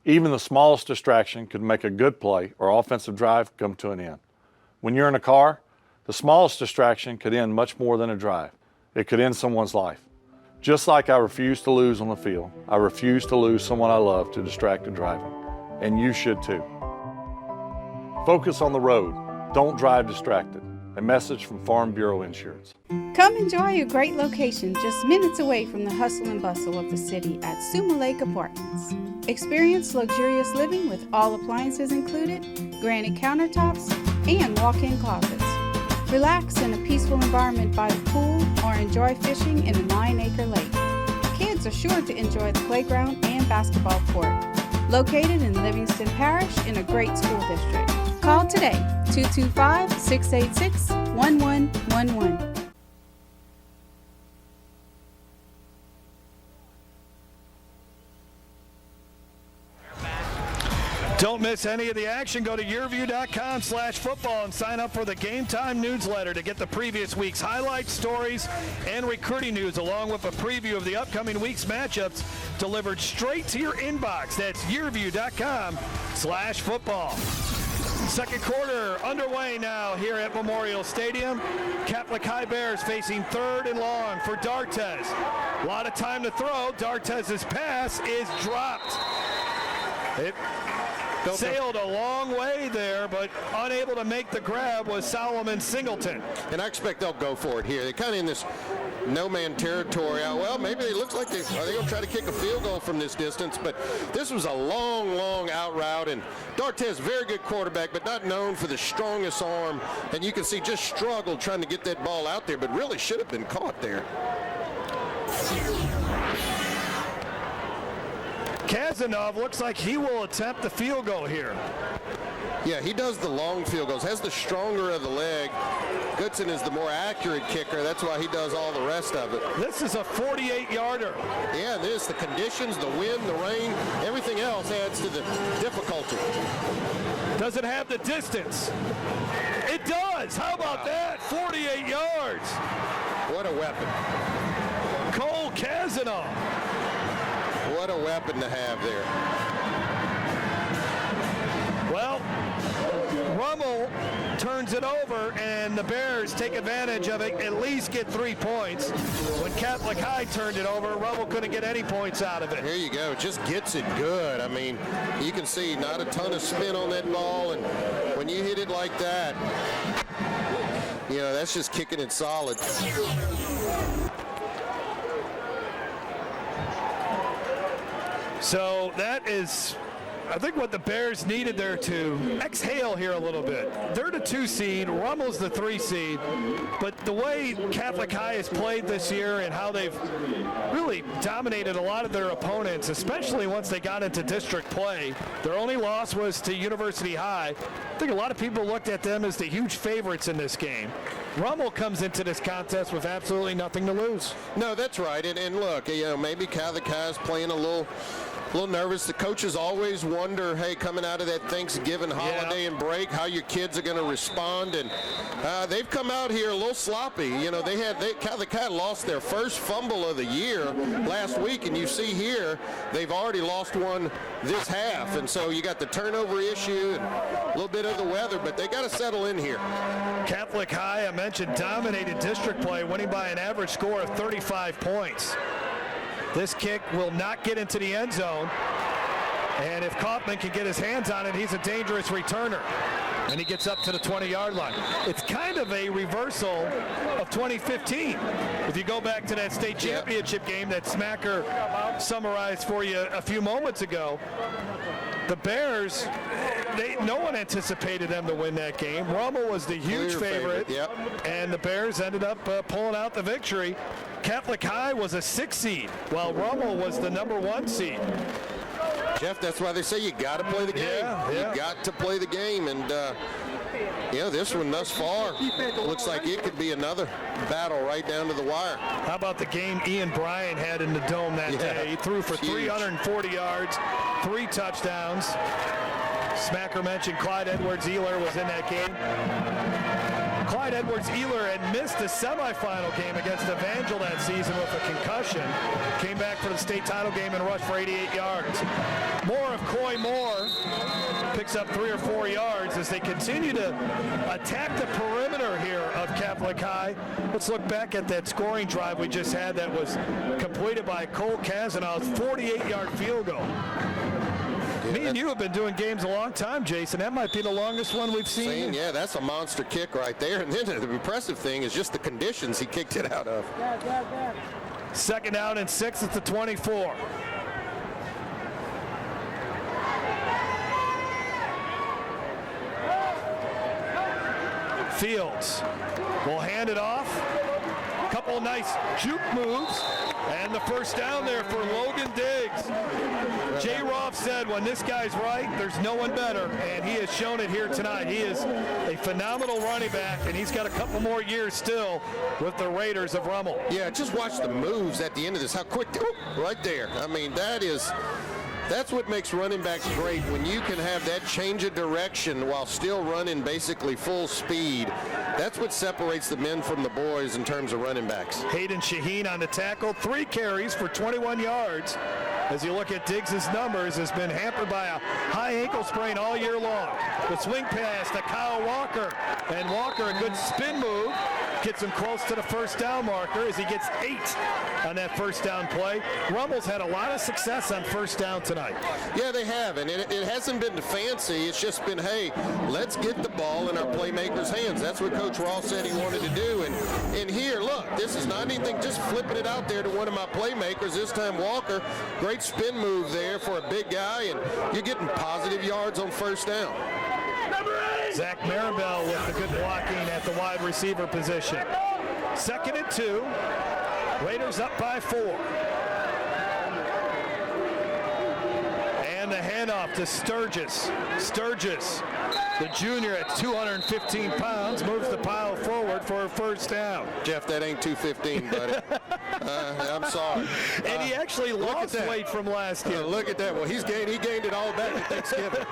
Even the smallest distraction could make a good play or offensive drive come to an end. When you're in a car, the smallest distraction could end much more than a drive. It could end someone's life. Just like I refuse to lose on the field, I refuse to lose someone I love to distracted driving. And you should too. Focus on the road. Don't drive distracted. A message from Farm Bureau Insurance. Come enjoy a great location just minutes away from the hustle and bustle of the city at Summa Lake Apartments. Experience luxurious living with all appliances included, granite countertops, and walk-in closets. Relax in a peaceful environment by the pool or enjoy fishing in a 9-acre lake. Kids are sure to enjoy the playground and basketball court. Located in Livingston Parish in a great school district. Call today, 225-686-1111. Don't miss any of the action. Go to yourview.com/football and sign up for the Game Time newsletter to get the previous week's highlights, stories, and recruiting news, along with a preview of the upcoming week's matchups delivered straight to your inbox. That's yourview.com/football. Second quarter underway now here at Memorial Stadium. Catholic High Bears facing third and long for D'Artes. A lot of time to throw. D'Artes' pass is dropped. It sailed a long way there, but unable to make the grab was Solomon Singleton. And I expect they'll go for it here. They're kind of in this no-man territory. Well, maybe it looks like are they going to try to kick a field goal from this distance? But this was a long, long out route, and D'Artes, very good quarterback, but not known for the strongest arm. And you can see just struggled trying to get that ball out there, but really should have been caught there. Kazanov looks like he will attempt the field goal here. Yeah, he does the long field goals, has the stronger of the leg. Goodson is the more accurate kicker. That's why he does all the rest of it. This is a 48-yarder. Yeah, this, the conditions, the wind, the rain, everything else adds to the difficulty. Does it have the distance? It does. How about that? 48 yards. What a weapon. Cole Kazanov. What a weapon to have there. Well, Rummel turns it over, and the Bears take advantage of it, at least get 3 points. When Catholic High turned it over, Rummel couldn't get any points out of it. Here you go. Just gets it good. I mean, you can see not a ton of spin on that ball, and when you hit it like that, you know, that's just kicking it solid. So that is, I think, what the Bears needed there to exhale here a little bit. They're the 2 seed, Rummel's the 3 seed, but the way Catholic High has played this year and how they've really dominated a lot of their opponents, especially once they got into district play. Their only loss was to University High. I think a lot of people looked at them as the huge favorites in this game. Rummel comes into this contest with absolutely nothing to lose. No, that's right. And look, you know, maybe Catholic High is playing a little nervous. The coaches always wonder, hey, coming out of that Thanksgiving holiday and break, how your kids are going to respond. And they've come out here a little sloppy. You know, Catholic High lost their first fumble of the year last week, and you see here they've already lost one this half. And so you got the turnover issue and a little bit of the weather, but they got to settle in here. Catholic High, I mentioned, dominated district play, winning by an average score of 35 points. This kick will not get into the end zone, and if Kaufman can get his hands on it, he's a dangerous returner. And he gets up to the 20-yard line. It's kind of a reversal of 2015. If you go back to that state championship game that Smacker summarized for you a few moments ago, the Bears, no one anticipated them to win that game. Rummel was the huge favorite, and the Bears ended up pulling out the victory. Catholic High was a 6 seed, while Rummel was the number 1 seed. Jeff, that's why they say you got to play the game. You got to play the game, and this one thus far looks like it could be another battle right down to the wire. How about the game Ian Bryan had in the Dome that day? He threw for 340 yards, 3 touchdowns. Smacker mentioned Clyde Edwards-Ealer was in that game. Clyde Edwards-Ealer had missed the semifinal game against Evangel that season with a concussion. Came back for the state title game and rushed for 88 yards. More of Coy Moore picks up 3 or 4 yards as they continue to attack the perimeter here of Catholic High. Let's look back at that scoring drive we just had that was completed by Cole Kazanov's 48-yard field goal. Me and you have been doing games a long time, Jason. That might be the longest one we've seen. Yeah, that's a monster kick right there. And then the impressive thing is just the conditions he kicked it out of. Second down and 6 at the 24. Fields will hand it off. Couple nice juke moves. And the first down there for Logan Diggs. Jay Roth said when this guy's right, there's no one better, and he has shown it here tonight. He is a phenomenal running back, and he's got a couple more years still with the Raiders of Rummel. Yeah, just watch the moves at the end of this. How quick, right there. I mean, that's what makes running backs great, when you can have that change of direction while still running basically full speed. That's what separates the men from the boys in terms of running backs. Hayden Shaheen on the tackle, 3 carries for 21 yards. as you look at Diggs' numbers, has been hampered by a high ankle sprain all year long. The swing pass to Kyle Walker, and Walker, a good spin move, gets him close to the first down marker as he gets 8 on that first down play. Rummel's had a lot of success on first down tonight. Yeah, they have, and it hasn't been fancy. It's just been, hey, let's get the ball in our playmakers' hands. That's what Coach Ross said he wanted to do. And here, look, this is not anything, just flipping it out there to one of my playmakers. This time Walker, great spin move there for a big guy, and you're getting positive yards on first down. Zach Maribel with the good blocking at the wide receiver position. 2nd and 2. Raiders up by 4. And the handoff to Sturgis. Sturgis, the junior at 215 pounds, moves the pile forward for a first down. Jeff, that ain't 215, buddy. I'm sorry. And he actually lost weight from last year. Look at that. Well, he gained it all back at Thanksgiving.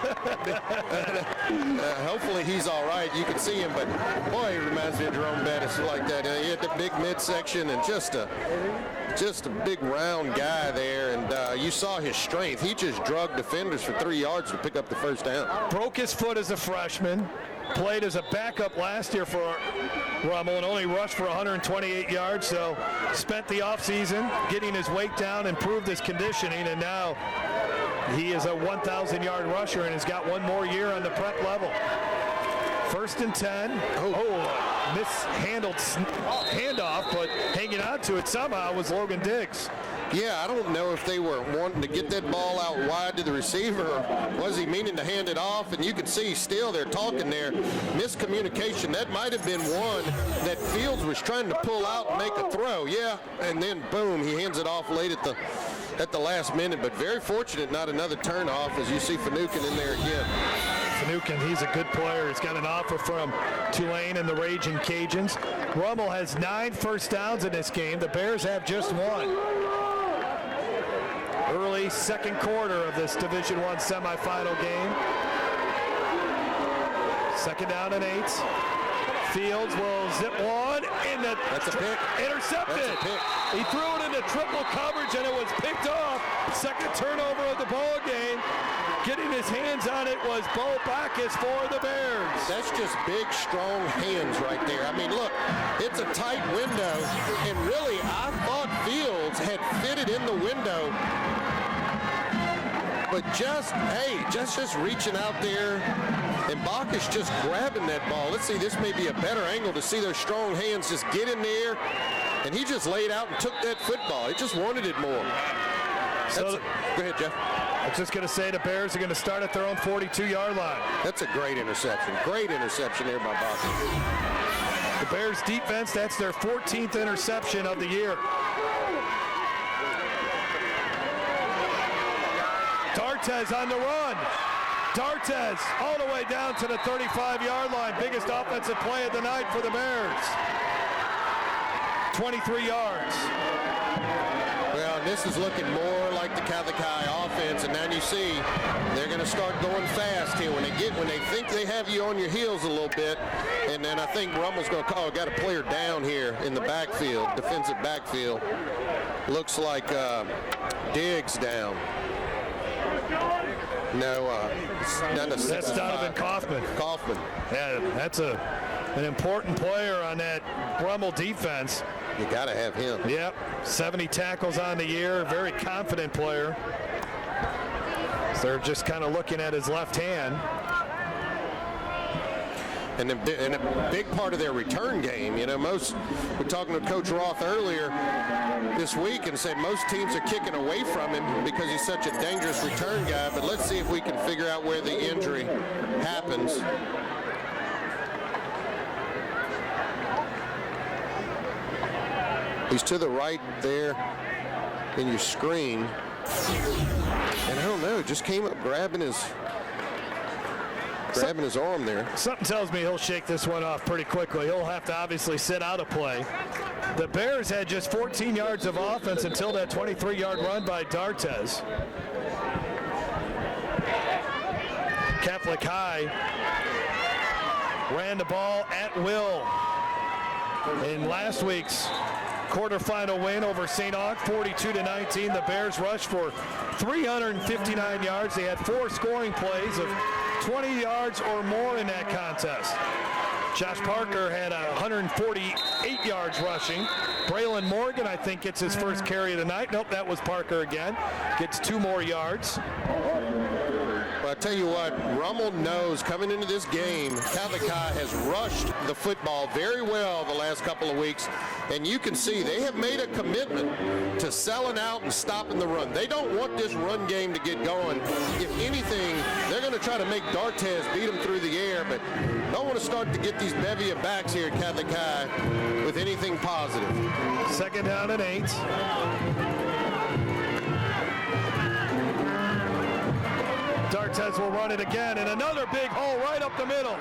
Hopefully he's all right. You can see him, but boy, he reminds me of Jerome Bettis like that. He had the big midsection and just a big round guy there, and you saw his strength. He just drugged defenders for 3 yards to pick up the first down. Broke his foot as a freshman, played as a backup last year for Rummel and only rushed for 128 yards, so spent the offseason getting his weight down, improved his conditioning, and now he is a 1,000-yard rusher and has got one more year on the prep level. 1st and 10. Mishandled handoff, but hanging on to it somehow was Logan Diggs. Yeah, I don't know if they were wanting to get that ball out wide to the receiver, or was he meaning to hand it off? And you can see still they're talking there. Miscommunication. That might have been one that Fields was trying to pull out and make a throw. Yeah, and then boom, he hands it off late at the last minute. But very fortunate, not another turnoff, as you see Finucane in there again. Finucane, he's a good player. He's got an offer from Tulane and the Raging Cajuns. Rummel has 9 first downs in this game. The Bears have just 1. Early second quarter of this Division I semifinal game. 2nd down and 8. Fields will zip one, and that's a pick. Intercepted. That's a pick. He threw it into triple coverage, and it was picked off. 2nd turnover of the ball game. Getting his hands on it was Bo Backus for the Bears. That's just big, strong hands right there. I mean, look, it's a tight window, and really, I thought Fields had fitted in the window, but just reaching out there, and Backus just grabbing that ball. Let's see, this may be a better angle to see those strong hands just get in there, and he just laid out and took that football. He just wanted it more. Go ahead, Jeff. I was just going to say the Bears are going to start at their own 42-yard line. That's a great interception. Great interception there by Backus. The Bears defense, that's their 14th interception of the year. D'Artes on the run. D'Artes all the way down to the 35-yard line. Biggest offensive play of the night for the Bears. 23 yards. Well, this is looking more like the Catholic High offense, and now you see they're going to start going fast here when they think they have you on your heels a little bit, and then I think Rummel's going to call. Got a player down here in the backfield, defensive backfield. Looks like Diggs down. No, that's Donovan Kaufman. Yeah, that's an important player on that Rummel defense. You got to have him. Yep, 70 tackles on the year, very confident player. So they're just kind of looking at his left hand. And a big part of their return game, we're talking to Coach Roth earlier this week and said most teams are kicking away from him because he's such a dangerous return guy. But let's see if we can figure out where the injury happens. He's to the right there in your screen. And I don't know, just came up grabbing his arm there. Something tells me he'll shake this one off pretty quickly. He'll have to obviously sit out a play. The Bears had just 14 yards of offense until that 23-yard run by D'Artes. Catholic High ran the ball at will in last week's quarterfinal win over St. Aug, 42-19. The Bears rushed for 359 yards. They had 4 scoring plays of 20 yards or more in that contest. Josh Parker had 148 yards rushing. Braylon Morgan, I think, gets his first carry of the night. Nope, that was Parker again. Gets 2 more yards. Well, I tell you what, Rummel knows coming into this game, Catholic High has rushed the football very well the last couple of weeks, and you can see they have made a commitment to selling out and stopping the run. They don't want this run game to get going. If anything, they're going to try to make D'Artez beat them through the air, but don't want to start to get these bevy of backs here at Catholic High with anything positive. 2nd down and 8. D'Artez will run it again, and another big hole right up the middle.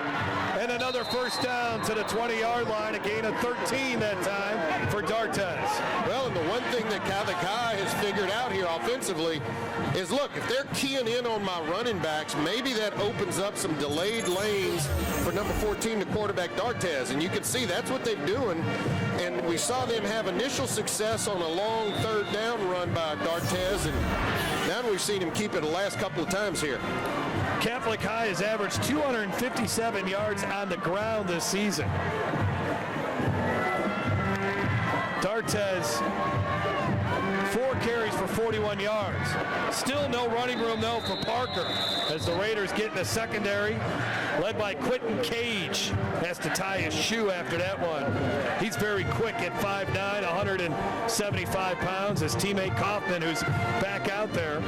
And another first down to the 20-yard line, a gain of 13 that time for D'Artez. Well, and the one thing that Catholic High has figured out here offensively is, look, if they're keying in on my running backs, maybe that opens up some delayed lanes for number 14, the quarterback D'Artez. And you can see that's what they're doing. And we saw them have initial success on a long 3rd down run by D'Artez, and now we've seen him keep it the last couple of times here. Catholic High has averaged 257 yards on the ground this season. D'Artez, 4 carries for 41 yards. Still no running room, though, for Parker as the Raiders get in the secondary, led by Quentin Cage. Has to tie his shoe after that one. He's very quick at 5'9", 175 pounds. His teammate Kaufman, who's back out there,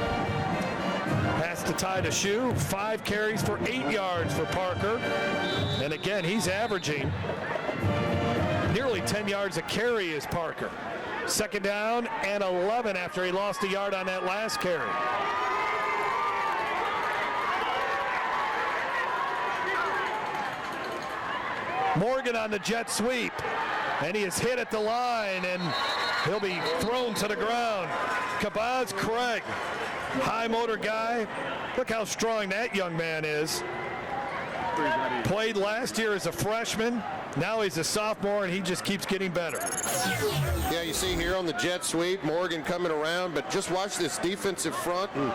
has to tie the shoe. 5 carries for 8 yards for Parker. And again, he's averaging nearly 10 yards a carry is Parker. 2nd down and 11 after he lost a yard on that last carry. Morgan on the jet sweep, and he is hit at the line, and he'll be thrown to the ground. Kabaz Craig, high motor guy. Look how strong that young man is. Played last year as a freshman. Now he's a sophomore, and he just keeps getting better. Yeah, you see here on the jet sweep, Morgan coming around, but just watch this defensive front and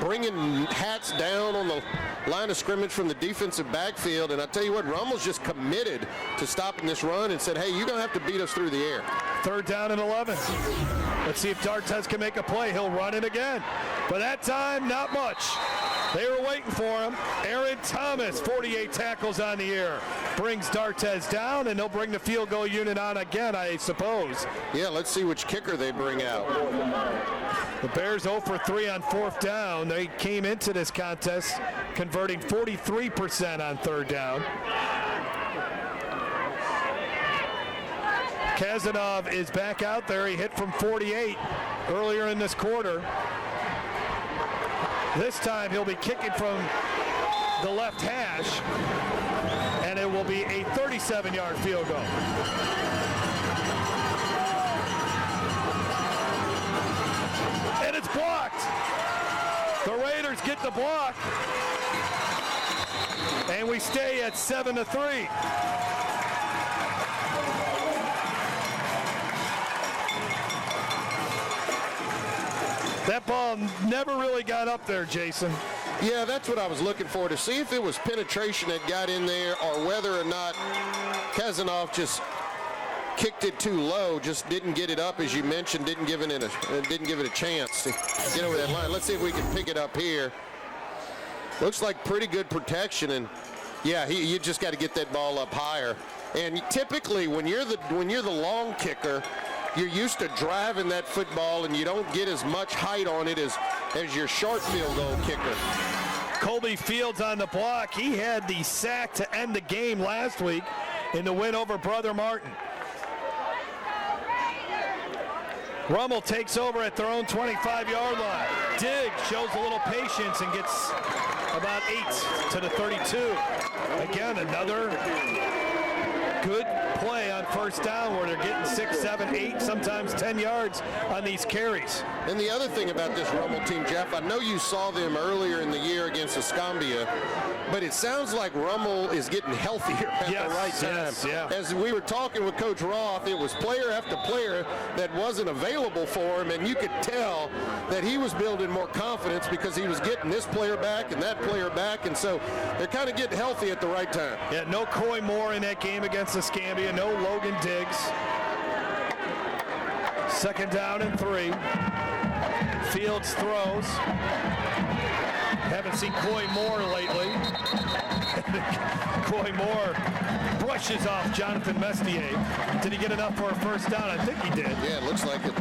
bringing hats down on the line of scrimmage from the defensive backfield. And I tell you what, Rummel's just committed to stopping this run and said, hey, you're going to have to beat us through the air. 3rd down and 11. Let's see if D'Artez can make a play. He'll run it again. But that time, not much. They were waiting for him. Aaron Thomas, 48 tackles on the year, brings D'Artez down, and they'll bring the field goal unit on again, I suppose. Yeah, let's see which kicker they bring out. The Bears 0 for 3 on 4th down. They came into this contest converting 43% on 3rd down. Kazanov is back out there. He hit from 48 earlier in this quarter. This time he'll be kicking from the left hash, and it will be a 37-yard field goal. And it's blocked. The Raiders get the block, and we stay at 7-3. That ball never really got up there, Jason. Yeah, that's what I was looking for, to see if it was penetration that got in there or whether or not Kazanov just kicked it too low, just didn't get it up, as you mentioned, didn't give it a chance to get over that line. Let's see if we can pick it up here. Looks like pretty good protection, and yeah, you just got to get that ball up higher. And typically, when you're the long kicker, you're used to driving that football, and you don't get as much height on it as your short field goal kicker. Colby Fields on the block. He had the sack to end the game last week in the win over Brother Martin. Rummel takes over at their own 25-yard line. Diggs shows a little patience and gets about 8 to the 32. Again, another good play on 1st down where they're getting 6, 7, 8, sometimes 10 yards on these carries. And the other thing about this Rummel team, Jeff, I know you saw them earlier in the year against against Escambia, but it sounds like Rummel is getting healthier at the right time. Yeah. As we were talking with Coach Roth, it was player after player that wasn't available for him, and you could tell that he was building more confidence because he was getting this player back and that player back, and so they're kind of getting healthy at the right time. Yeah, no Coy Moore in that game against Escambia, no Logan Diggs. 2nd down and 3. Fields throws. Haven't seen Coy Moore lately. Coy Moore brushes off Jonathan Mestier. Did he get enough for a 1st down? I think he did. Yeah, it looks like it.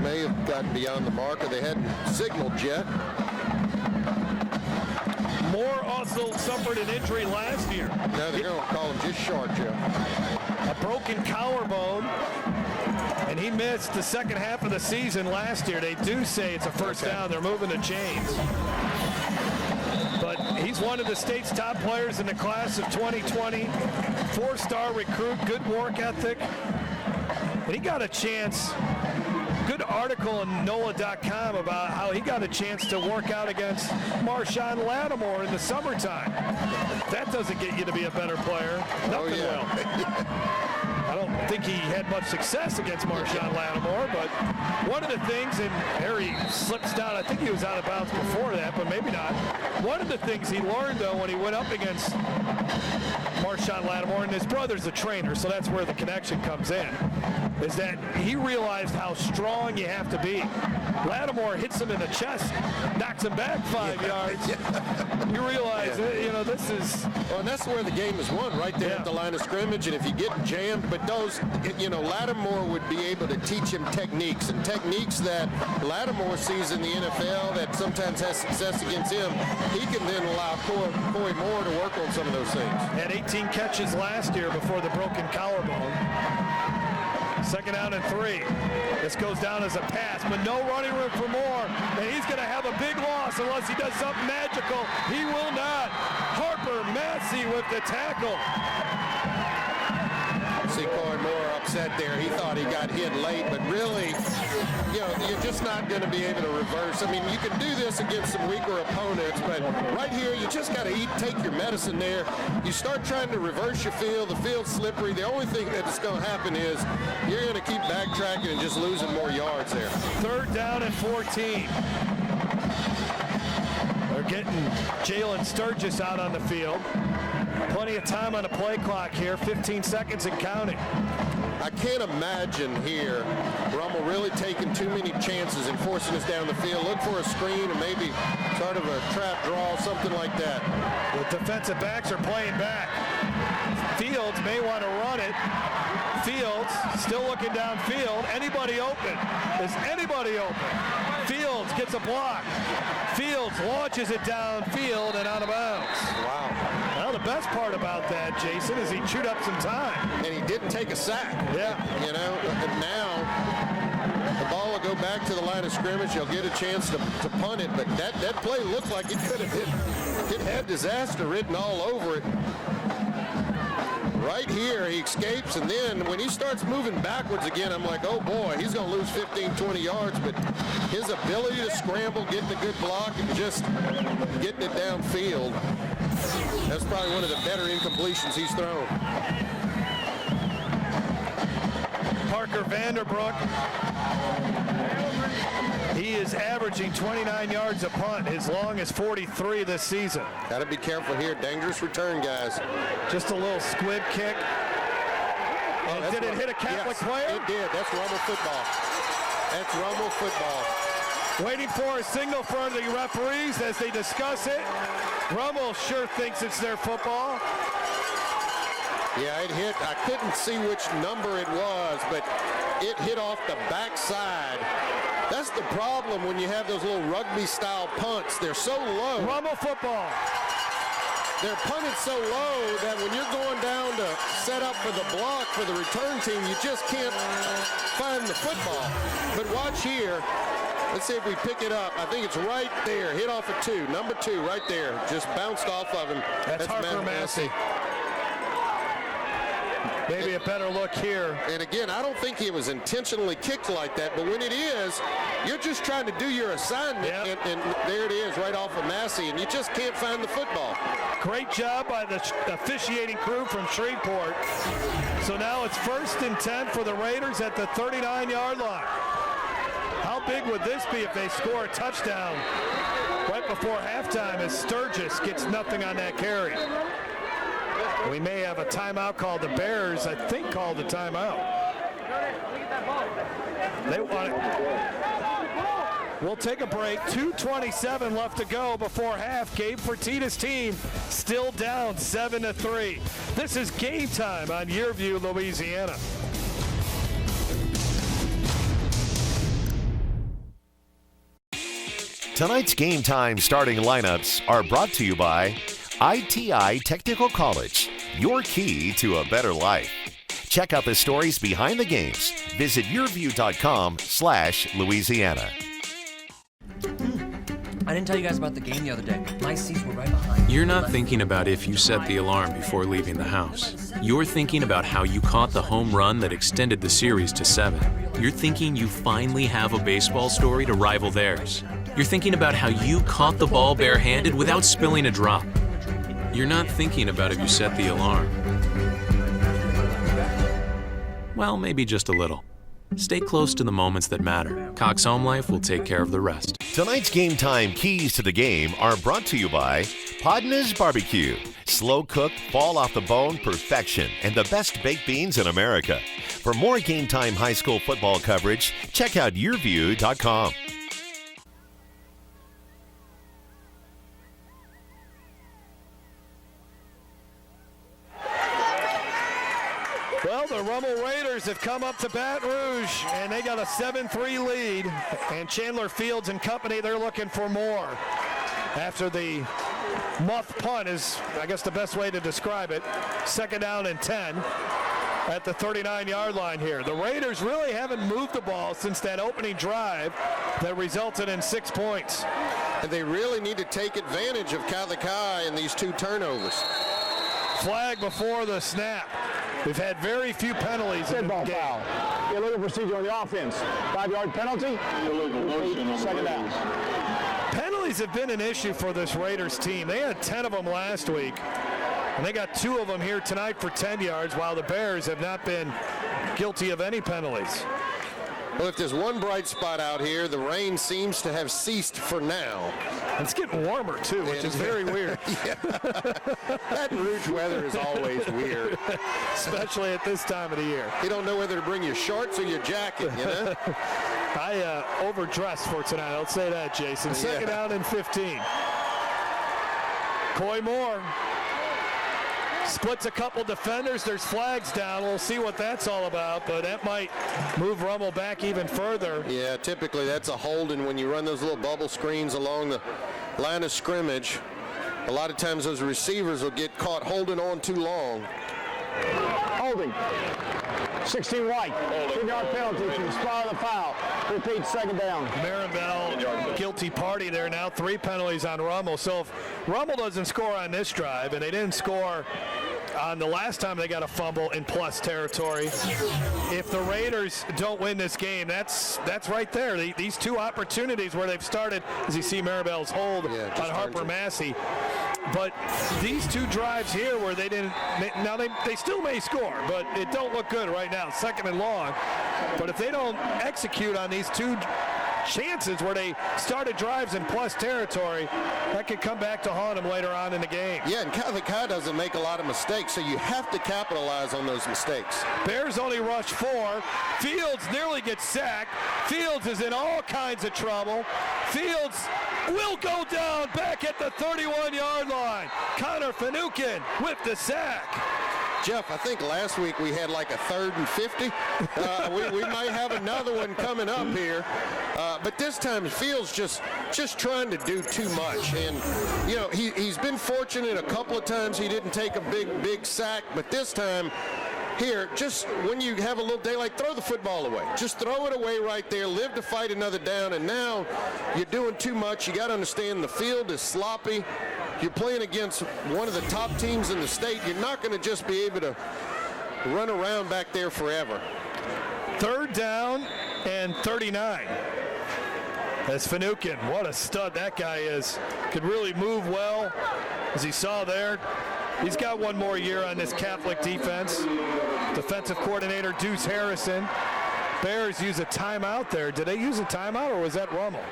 May have gotten beyond the mark, or they hadn't signaled yet. Moore also suffered an injury last year. No, they're going to call him just short, Joe. A broken collarbone, and he missed the 2nd half of the season last year. They do say it's a 1st down. They're moving the chains. But he's one of the state's top players in the class of 2020. 4-star recruit, good work ethic. And he got a chance. Good article on NOLA.com about how he got a chance to work out against Marshawn Lattimore in the summertime. That doesn't get you to be a better player. Nothing will. I don't think he had much success against Marshawn Lattimore, but one of the things, and Harry slips down, I think he was out of bounds before that, but maybe not. One of the things he learned, though, when he went up against Marshawn Lattimore, and his brother's a trainer, so that's where the connection comes in, is that he realized how strong you have to be. Lattimore hits him in the chest, knocks him back 5 yards. You realize, this is... Well, and that's where the game is won, right there at the line of scrimmage, and if you get jammed, but those, Lattimore would be able to teach him techniques, and techniques that Lattimore sees in the NFL that sometimes has success against him. He can then allow Coy Moore to work on some of those things. Had 18 catches last year before the broken collarbone. 2nd down and 3. This goes down as a pass, but no running room for Moore. And he's going to have a big loss unless he does something magical. He will not. Harper Massey with the tackle. See Coy Moore upset there. He thought he got hit late, but really, you're just not going to be able to reverse. I mean, you can do this against some weaker opponents, but right here, you just got to take your medicine there. You start trying to reverse your field. The field's slippery. The only thing that's going to happen is you're going to keep backtracking and just losing more yards there. 3rd down and 14. They're getting Jalen Sturgis out on the field. Plenty of time on the play clock here, 15 seconds and counting. I can't imagine here Rummel really taking too many chances and forcing us down the field. Look for a screen or maybe sort of a trap draw, something like that. The defensive backs are playing back. Fields may want to run it. Fields still looking downfield. Anybody open? Is anybody open? Fields gets a block. Fields launches it downfield and out of bounds. Wow. Well, the best part about that, Jason, is he chewed up some time. And he didn't take a sack. Yeah. And now the ball will go back to the line of scrimmage. He'll get a chance to punt it, but that play looked like it could have been. It had disaster written all over it. Right here, he escapes, and then when he starts moving backwards again, I'm like, oh boy, he's going to lose 15, 20 yards, but his ability to scramble, getting a good block, and just getting it downfield, that's probably one of the better incompletions he's thrown. Parker Vanderbrook, he is averaging 29 yards a punt, his long as 43 this season. Got to be careful here. Dangerous return, guys. Just a little squib kick. Oh, did it hit a Catholic player? It did. That's Rummel football. That's Rummel football. Waiting for a signal from the referees as they discuss it. Rummel sure thinks it's their football. Yeah, it hit. I couldn't see which number it was, but it hit off the backside. That's the problem when you have those little rugby-style punts. They're so low. Rummel football. They're punted so low that when you're going down to set up for the block for the return team, you just can't find the football. But watch here. Let's see if we pick it up. I think it's right there. Hit off of 2. Number 2 right there. Just bounced off of him. That's Harper Massey. Maybe a better look here. And again, I don't think it was intentionally kicked like that, but when it is, you're just trying to do your assignment, and there it is right off of Massey, and you just can't find the football. Great job by the officiating crew from Shreveport. So now it's 1st and 10 for the Raiders at the 39-yard line. How big would this be if they score a touchdown right before halftime as Sturgis gets nothing on that carry? We may have a timeout called. The Bears, I think, called the timeout. They want it. We'll take a break. 2:27 left to go before half. Gabe Fertitta's team still down 7-3. This is Game Time on Yearview, Louisiana. Tonight's Game Time starting lineups are brought to you by ITI Technical College, your key to a better life. Check out the stories behind the games. Visit yourview.com/Louisiana. I didn't tell you guys about the game the other day. My seats were right behind. You're not thinking about if you set the alarm before leaving the house. You're thinking about how you caught the home run that extended the series to 7. You're thinking you finally have a baseball story to rival theirs. You're thinking about how you caught the ball barehanded without spilling a drop. You're not thinking about if you set the alarm. Well, maybe just a little. Stay close to the moments that matter. Cox Home Life will take care of the rest. Tonight's Game Time keys to the game are brought to you by Podna's Barbecue. Slow cook, fall off the bone perfection, and the best baked beans in America. For more Game Time high school football coverage, check out yourview.com. Well, the Rummel Raiders have come up to Baton Rouge, and they got a 7-3 lead. And Chandler Fields and company, they're looking for more. After the muff punt is, I guess, the best way to describe it. 2nd down and 10 at the 39-yard line here. The Raiders really haven't moved the ball since that opening drive that resulted in 6 points. And they really need to take advantage of Catholic High and these 2 turnovers. Flag before the snap. We've had very few penalties in the game. Foul. Illegal procedure on the offense. 5-yard penalty. Illegal motion on 2nd down. Penalties have been an issue for this Raiders team. They had 10 of them last week, and they got 2 of them here tonight for 10 yards, while the Bears have not been guilty of any penalties. Well, if there's one bright spot out here, the rain seems to have ceased for now. It's getting warmer, too, which is very weird. Baton Rouge weather is always weird. Especially at this time of the year. You don't know whether to bring your shorts or your jacket, you know? I overdressed for tonight. I'll say that, Jason. 2nd down and 15. Coy Moore splits a couple defenders. There's flags down. We'll see what that's all about, but that might move Rummel back even further. Yeah, typically that's a holding when you run those little bubble screens along the line of scrimmage. A lot of times those receivers will get caught holding on too long. Holding. 16 white. 2-yard penalty for the spot of the foul. Repeat, 2nd down. Maribel, guilty party there now. 3 penalties on Rummel. So if Rummel doesn't score on this drive, and they didn't score on the last time they got a fumble in plus territory, if the Raiders don't win this game, that's right there. These 2 opportunities where they've started, as you see Maribel's hold on Harper Massey. But these 2 drives here where they didn't, now they still may score, but it don't look good right now, 2nd and long. But if they don't execute on these 2 chances where they started drives in plus territory, that could come back to haunt them later on in the game. Yeah, and Catholic High doesn't make a lot of mistakes, so you have to capitalize on those mistakes. Bears only rush 4. Fields nearly gets sacked. Fields is in all kinds of trouble. Fields will go down back at the 31-yard line. Connor Finucane with the sack. Jeff, I think last week we had like a 3rd and 50. We might have another one coming up here. But this time Fields just trying to do too much. And, you know, he's been fortunate a couple of times he didn't take a big sack. But this time here, just when you have a little daylight, throw the football away. Just throw it away right there. Live to fight another down. And now you're doing too much. You got to understand the field is sloppy. You're playing against one of the top teams in the state. You're not going to just be able to run around back there forever. 3rd down and 39. As Finucane, what a stud that guy is. Could really move well, as he saw there. He's got one more year on this Catholic defense. Defensive coordinator Deuce Harrison. Bears use a timeout there. Did they use a timeout, or was that Rummel?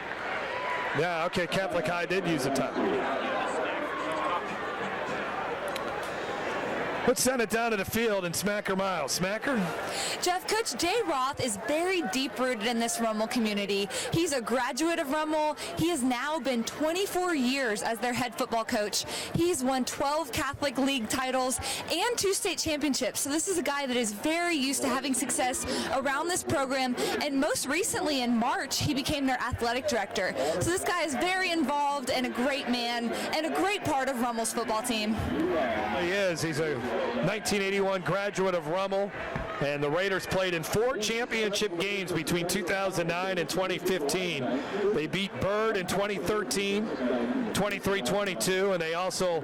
Yeah, okay, Catholic High did use a timeout. Let's send it down to the field and Smacker Miles. Smacker? Jeff, Coach Jay Roth is very deep-rooted in this Rummel community. He's a graduate of Rummel. He has now been 24 years as their head football coach. He's won 12 Catholic League titles and 2 state championships. So this is a guy that is very used to having success around this program. And most recently in March, he became their athletic director. So this guy is very involved and a great man and a great part of Rummel's football team. He is. He's a 1981 graduate of Rummel, and the Raiders played in 4 championship games between 2009 and 2015. They beat Byrd in 2013, 23-22, and they also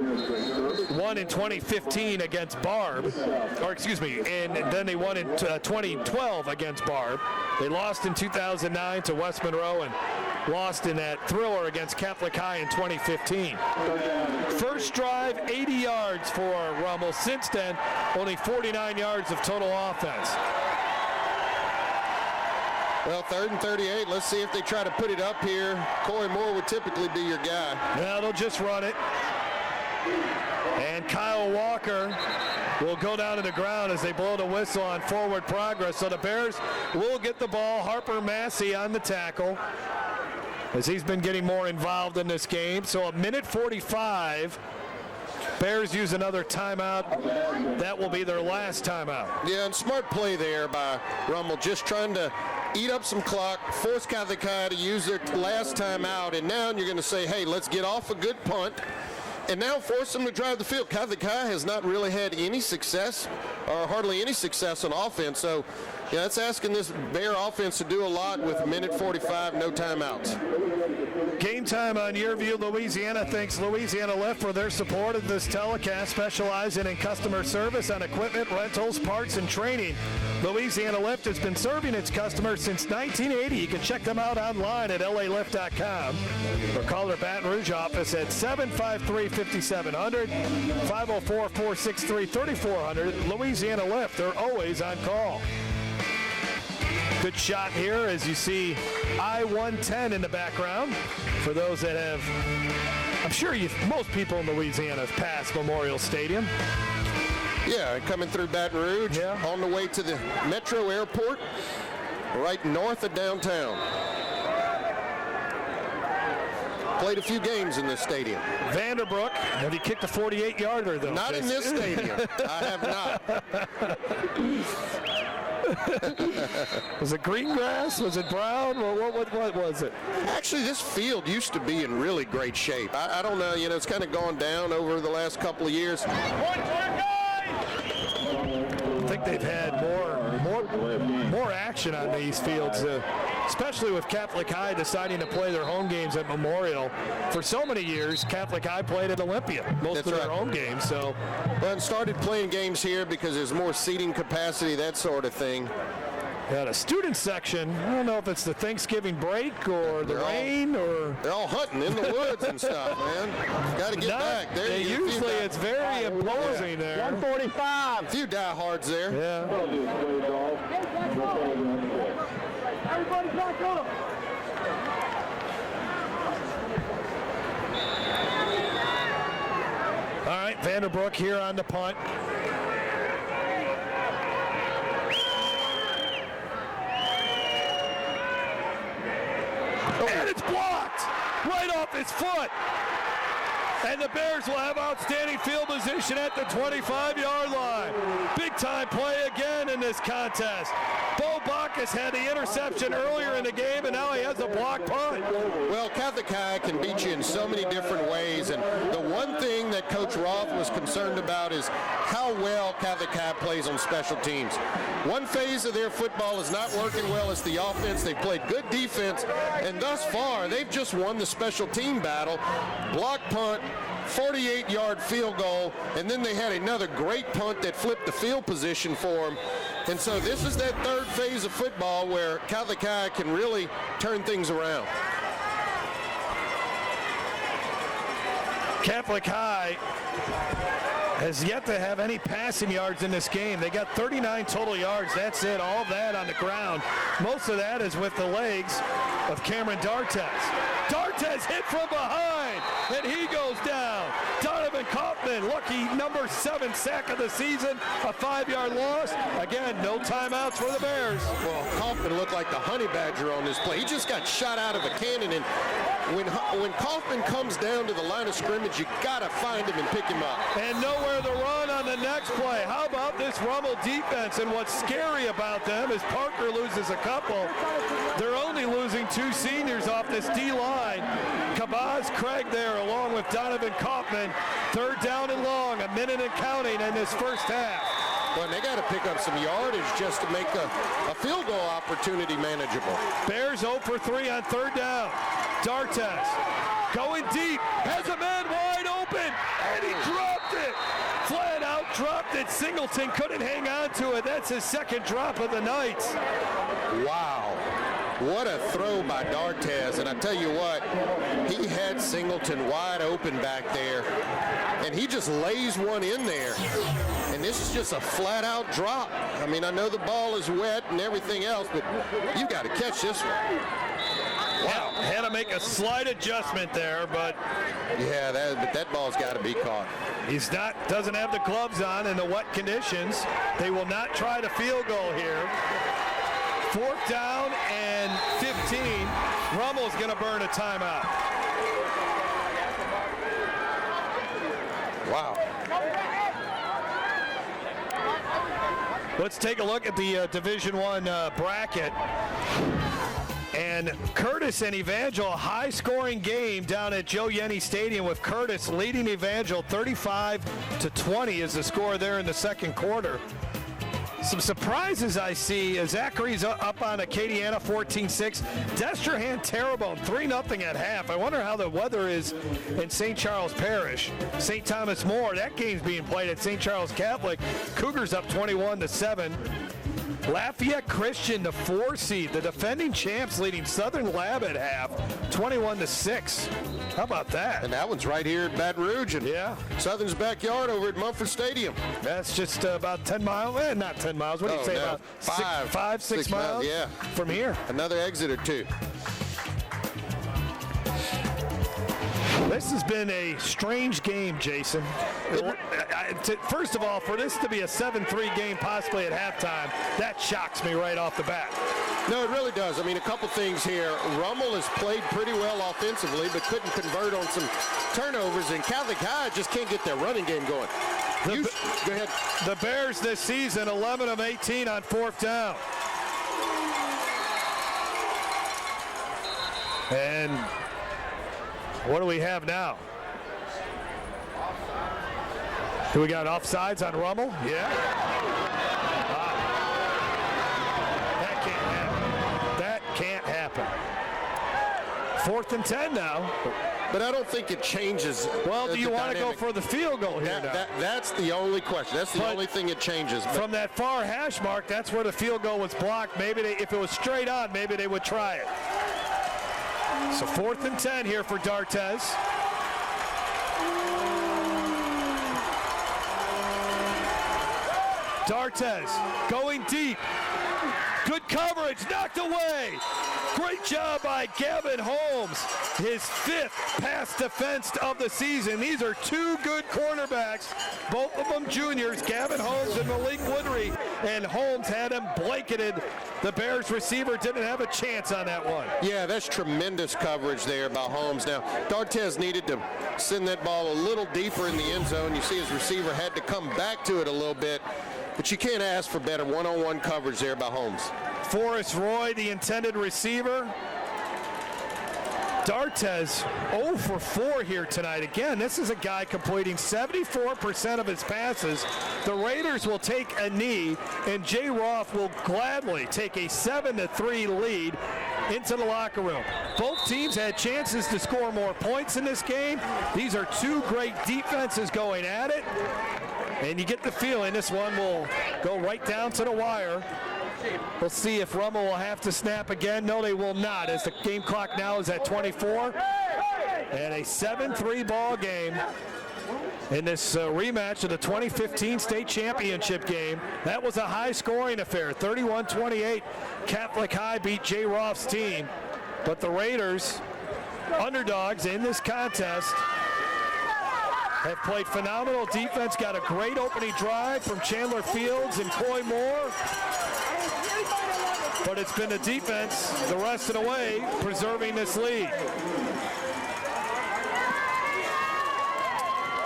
won in 2015 against Barb, and then they won in 2012 against Barb. They lost in 2009 to West Monroe and lost in that thriller against Catholic High in 2015. First drive, 80 yards for Rummel. Since then, only 49 yards of total offense. Well, 3rd and 38. Let's see if they try to put it up here. Corey Moore would typically be your guy. Yeah, they'll just run it. And Kyle Walker will go down to the ground as they blow the whistle on forward progress. So the Bears will get the ball. Harper Massey on the tackle, as he's been getting more involved in this game. So 1:45. Bears use another timeout. That will be their last timeout. Yeah, and smart play there by Rummel, just trying to eat up some clock, force Catholic High to use their last timeout, and now you're going to say, hey, let's get off a good punt, and now force them to drive the field. Catholic High has not really had any success, or hardly any success on offense, so yeah, that's asking this Bear offense to do a lot with 1:45, no timeouts. Game time on Your View Louisiana. Thanks Louisiana Lift for their support of this telecast, specializing in customer service on equipment, rentals, parts, and training. Louisiana Lift has been serving its customers since 1980. You can check them out online at lalift.com or call their Baton Rouge office at 753-5700, 504-463-3400. Louisiana Lift, they're always on call. Good shot here as you see I-110 in the background. For those that have, I'm sure most people in Louisiana have passed Memorial Stadium. Yeah, coming through Baton Rouge, on the way to the Metro Airport, right north of downtown. Played a few games in this stadium. Vanderbrook, have you kicked a 48-yarder though? Not in this stadium. I have not. Was it green grass? Was it brown? What was it? Actually, this field used to be in really great shape. I don't know, it's kind of gone down over the last couple of years. I think they've had more action on these fields, especially with Catholic High deciding to play their home games at Memorial. For so many years, Catholic High played at Olympia, most of their home games. So, and started playing games here because there's more seating capacity, that sort of thing. Yeah, the student section, I don't know if it's the Thanksgiving break or the rain or... They're all hunting in the woods and stuff, man. Got to get back. There usually it's very imposing there. 145. A few diehards there. Yeah. Everybody back up. All right, Vanderbrook here on the punt. And it's blocked right off his foot. And the Bears will have outstanding field position at the 25-yard line. Big-time play again in this contest. Bo Bacchus had the interception earlier in the game, and now he has a block punt. Well, Catholic High can beat you in so many different ways, and the one thing that Coach Roth was concerned about is how well Catholic High plays on special teams. One phase of their football is not working well. It's the offense. They've played good defense, and thus far, they've just won the special team battle. Block punt, 48-yard field goal, and then they had another great punt that flipped the field position for them. And so this is that third phase of football where Catholic High can really turn things around. Catholic High has yet to have any passing yards in this game. They got 39 total yards. That's it. All that on the ground. Most of that is with the legs of Cameron D'Artes. D'Artes hit from behind, and he goes down. Donovan Kaufman, lucky number 7 sack of the season, a 5-yard loss. Again, no timeouts for the Bears. Well, Kaufman looked like the honey badger on this play. He just got shot out of a cannon, and when Kaufman comes down to the line of scrimmage, you got to find him and pick him up. And nowhere to run on the next play. How about this Rummel defense? And what's scary about them is Parker loses a couple. They're only losing 2 seniors off this D-line. Kabaz Craig there along with Donovan Kaufman. 3rd down and long, a minute and counting in this first half. Well, they got to pick up some yardage just to make a field goal opportunity manageable. Bears 0 for 3 on 3rd down. D'Artes going deep, has a man wide open, and he dropped it. Flat out dropped it. Singleton couldn't hang on to it. That's his 2nd drop of the night. Wow. What a throw by D'Artes, and I tell you what, he had Singleton wide open back there, and he just lays one in there, and this is just a flat-out drop. I mean, I know the ball is wet and everything else, but you got to catch this one. Wow. Had to make a slight adjustment there, but yeah, that ball's got to be caught. Doesn't have the gloves on in the wet conditions. They will not try the field goal here. 4th down and 15. Rummel's going to burn a timeout. Wow. Let's take a look at the Division I bracket. And Curtis and Evangel, a high-scoring game down at Joe Yenny Stadium with Curtis leading Evangel 35-20 is the score there in the 2nd quarter. Some surprises I see. Zachary's up on Acadiana 14-6. Destrehan Terrebonne 3-0 at half. I wonder how the weather is in St. Charles Parish. St. Thomas More, that game's being played at St. Charles Catholic. Cougars up 21-7. Lafayette Christian, the 4 seed, the defending champs, leading Southern Lab at half, 21-6. How about that? And that one's right here at Baton Rouge, and yeah, Southern's backyard over at Mumford Stadium. That's just about 10 miles. Not 10 miles. What do you say? No. About 6 miles? Yeah, from here. Another exit or 2. This has been a strange game, Jason. First of all, for this to be a 7-3 game possibly at halftime, that shocks me right off the bat. No, it really does. I mean, a couple things here. Rummel has played pretty well offensively, but couldn't convert on some turnovers, and Catholic High just can't get their running game going. Go ahead. The Bears this season, 11 of 18 on 4th down. And what do we have now? Do we got offsides on Rummel? Yeah. That can't happen. That can't happen. 4th and 10 now. But I don't think it changes. Well, do you want to go for the field goal here now? That's the only question. That's the only thing it changes. From that far hash mark, that's where the field goal was blocked. Maybe if it was straight on, maybe they would try it. So 4th and 10 here for D'Artes. D'Artes going deep. Good coverage, knocked away. Great job by Gavin Holmes. His 5th pass defense of the season. These are 2 good cornerbacks, both of them juniors, Gavin Holmes and Malik Woodry. And Holmes had him blanketed. The Bears receiver didn't have a chance on that one. Yeah, that's tremendous coverage there by Holmes. Now, D'Artes needed to send that ball a little deeper in the end zone. You see his receiver had to come back to it a little bit. But you can't ask for better one-on-one coverage there by Holmes. Forrest Roy, the intended receiver. D'Artes 0 for 4 here tonight. Again, this is a guy completing 74% of his passes. The Raiders will take a knee, and Jay Roth will gladly take a 7-3 lead into the locker room. both teams had chances to score more points in this game. These are two great defenses going at it. And you get the feeling this one will go right down to the wire. We'll see if Rummel will have to snap again. No, they will not, as the game clock now is at 24. And a 7-3 ball game in this rematch of the 2015 state championship game. That was a high-scoring affair. 31-28, Catholic High beat Jay Roth's team. But the Raiders, underdogs in this contest, have played phenomenal defense, got a great opening drive from Chandler Fields and Coy Moore. But it's been the defense the rest of the way preserving this lead.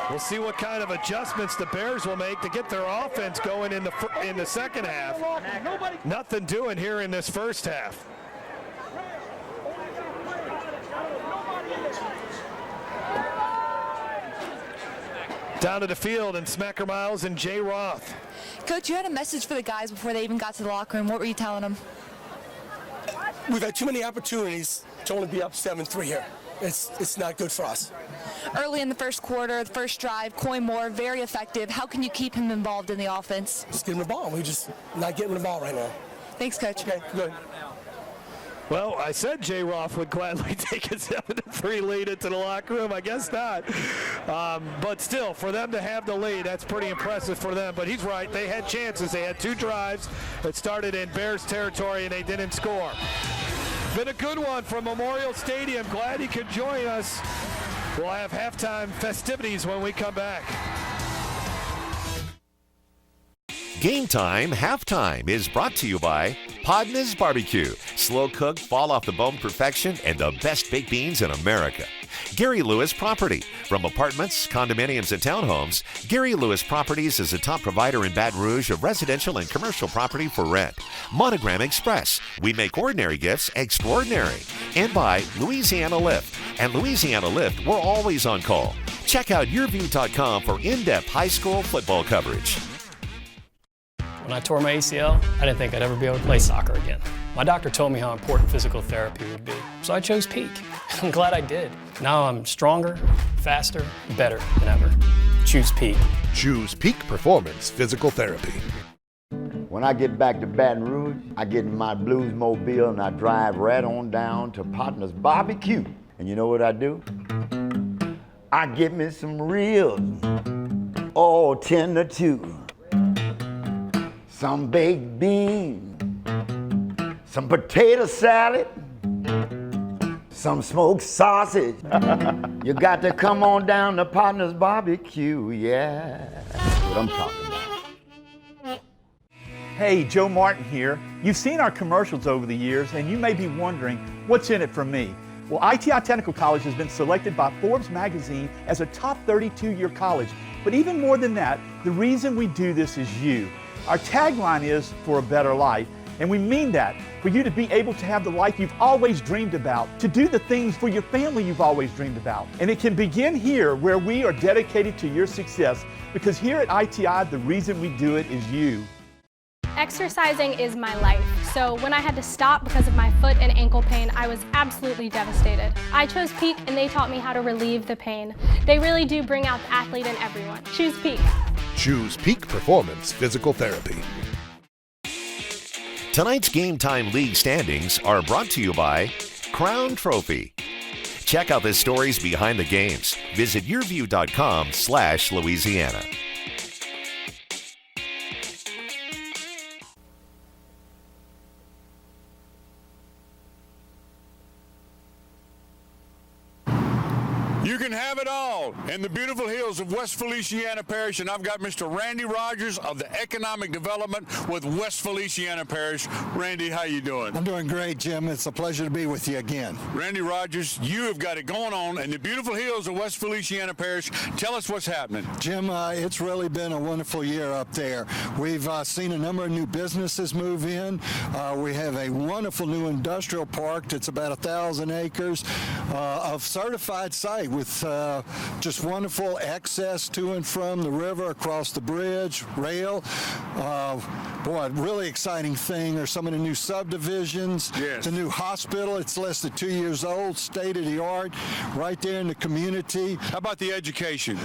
We'll see what kind of adjustments the Bears will make to get their offense going in the second half. Nothing doing here in this first half. Down to the field, and Smacker Miles and Jay Roth. Coach, you had a message for the guys before they even got to the locker room. What were you telling them? We've had too many opportunities to only be up 7-3 here. It's not good for us. Early in the first quarter, the first drive, Coy Moore, very effective. How can you keep him involved in the offense? Just get him the ball. We're just not getting the ball right now. Thanks, Coach. Okay, good. Well, I said Jay Roth would gladly take a 7-3 lead into the locker room. I guess not. But still, for them to have the lead, that's pretty impressive for them. But he's right. They had chances. They had two drives that started in Bears territory, and they didn't score. Been a good one from Memorial Stadium. Glad you could join us. We'll have halftime festivities when we come back. Game Time Halftime is brought to you by Podna's Barbecue. Slow cooked, fall off the bone perfection, and the best baked beans in America. Gary Lewis Property. From apartments, condominiums, and townhomes, Gary Lewis Properties is a top provider in Baton Rouge of residential and commercial property for rent. Monogram Express. We make ordinary gifts extraordinary. And by Louisiana Lift. And Louisiana Lift, we're always on call. Check out yourview.com for in-depth high school football coverage. When I tore my ACL, I didn't think I'd ever be able to play soccer again. My doctor told me how important physical therapy would be, so I chose Peak. I'm glad I did. Now I'm stronger, faster, better than ever. Choose Peak. Choose Peak Performance Physical Therapy. When I get back to Baton Rouge, I get in my Blues Mobile and I drive right on down to Partner's Barbecue. And you know what I do? I get me some ribs, all 10 to 2. Some baked beans, some potato salad, some smoked sausage. You got to come on down to Partner's Barbecue, yeah. That's what I'm talking about. Hey, Joe Martin here. You've seen our commercials over the years, and you may be wondering, what's in it for me? Well, ITI Technical College has been selected by Forbes magazine as a top 32-year college. But even more than that, the reason we do this is you. Our tagline is for a better life, and we mean that, for you to be able to have the life you've always dreamed about, to do the things for your family you've always dreamed about. And it can begin here, where we are dedicated to your success, because here at ITI, the reason we do it is you. Exercising is my life, so when I had to stop because of my foot and ankle pain, I was absolutely devastated. I chose Peak, and they taught me how to relieve the pain. They really do bring out the athlete in everyone. Choose Peak. Choose Peak Performance Physical Therapy. Tonight's Game Time League standings are brought to you by Crown Trophy. Check out the stories behind the games. Visit yourview.com/Louisiana. You can have it all in the beautiful hills of West Feliciana Parish, and I've got Mr. Randy Rogers of the Economic Development with West Feliciana Parish. Randy, how you doing? I'm doing great, Jim. It's a pleasure to be with you again. Randy Rogers, you have got it going on in the beautiful hills of West Feliciana Parish. Tell us what's happening. Jim, it's really been a wonderful year up there. We've seen a number of new businesses move in. We have a wonderful new industrial park that's about 1,000 acres of certified site with just wonderful access to and from the river, across the bridge, rail. Boy, a really exciting thing are some of the new subdivisions. Yes. The new hospital, it's less than 2 years old, state of the art, right there in the community. How about the education?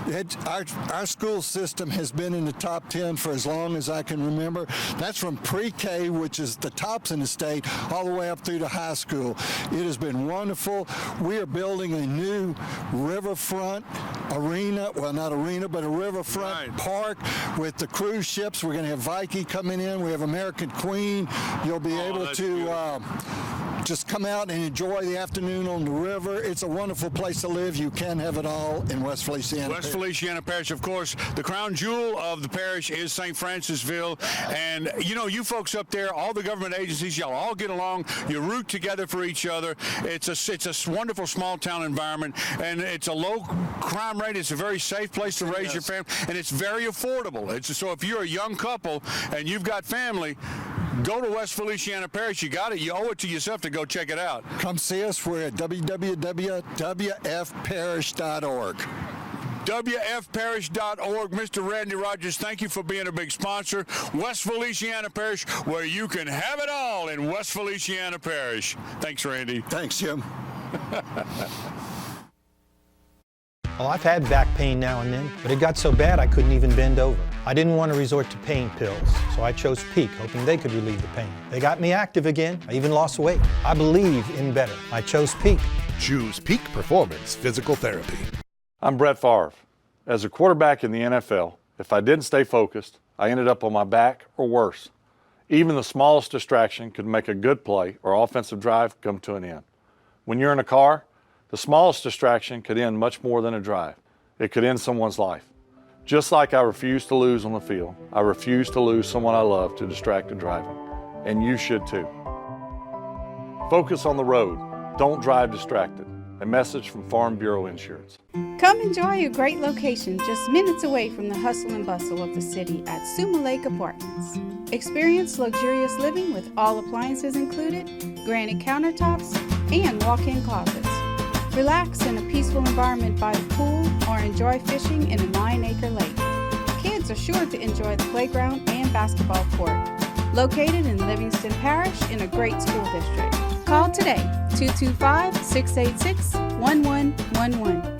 Our school system has been in the top 10 for as long as I can remember. That's from pre-K, which is the tops in the state, all the way up through to high school. It has been wonderful. We are building a new riverfront arena, well, not arena, but a riverfront park with the cruise ships. We're going to have Viking coming in. We have American Queen. You'll be able to just come out and enjoy the afternoon on the river. It's a wonderful place to live. You can have it all in West Feliciana. West Feliciana Parish, of course, the crown jewel of the parish is St. Francisville. And, you know, you folks up there, all the government agencies, y'all all get along. You root together for each other. It's a wonderful small town environment, and it's a low crime rate. It's a very safe place to raise your family, and it's very affordable. So if you're a young couple and you've got family, go to West Feliciana Parish. You got it. You owe it to yourself to go check it out. Come see us. We're at www.wfparish.org. WFParish.org. Mr. Randy Rogers, thank you for being a big sponsor. West Feliciana Parish, where you can have it all in West Feliciana Parish. Thanks, Randy. Thanks, Jim. Well, I've had back pain now and then, but it got so bad I couldn't even bend over. I didn't want to resort to pain pills, so I chose Peak, hoping they could relieve the pain. They got me active again. I even lost weight. I believe in better. I chose Peak. Choose Peak Performance Physical Therapy. I'm Brett Favre. As a quarterback in the NFL, if I didn't stay focused, I ended up on my back or worse. Even the smallest distraction could make a good play or offensive drive come to an end. When you're in a car, the smallest distraction could end much more than a drive. It could end someone's life. Just like I refuse to lose on the field, I refuse to lose someone I love to distracted driving. And you should too. Focus on the road. Don't drive distracted. A message from Farm Bureau Insurance. Come enjoy a great location just minutes away from the hustle and bustle of the city at Summa Lake Apartments. Experience luxurious living with all appliances included, granite countertops, and walk-in closets. Relax in a peaceful environment by the pool or enjoy fishing in a 9-acre lake. Kids are sure to enjoy the playground and basketball court. Located in Livingston Parish in a great school district. Call today, 225-686-1111.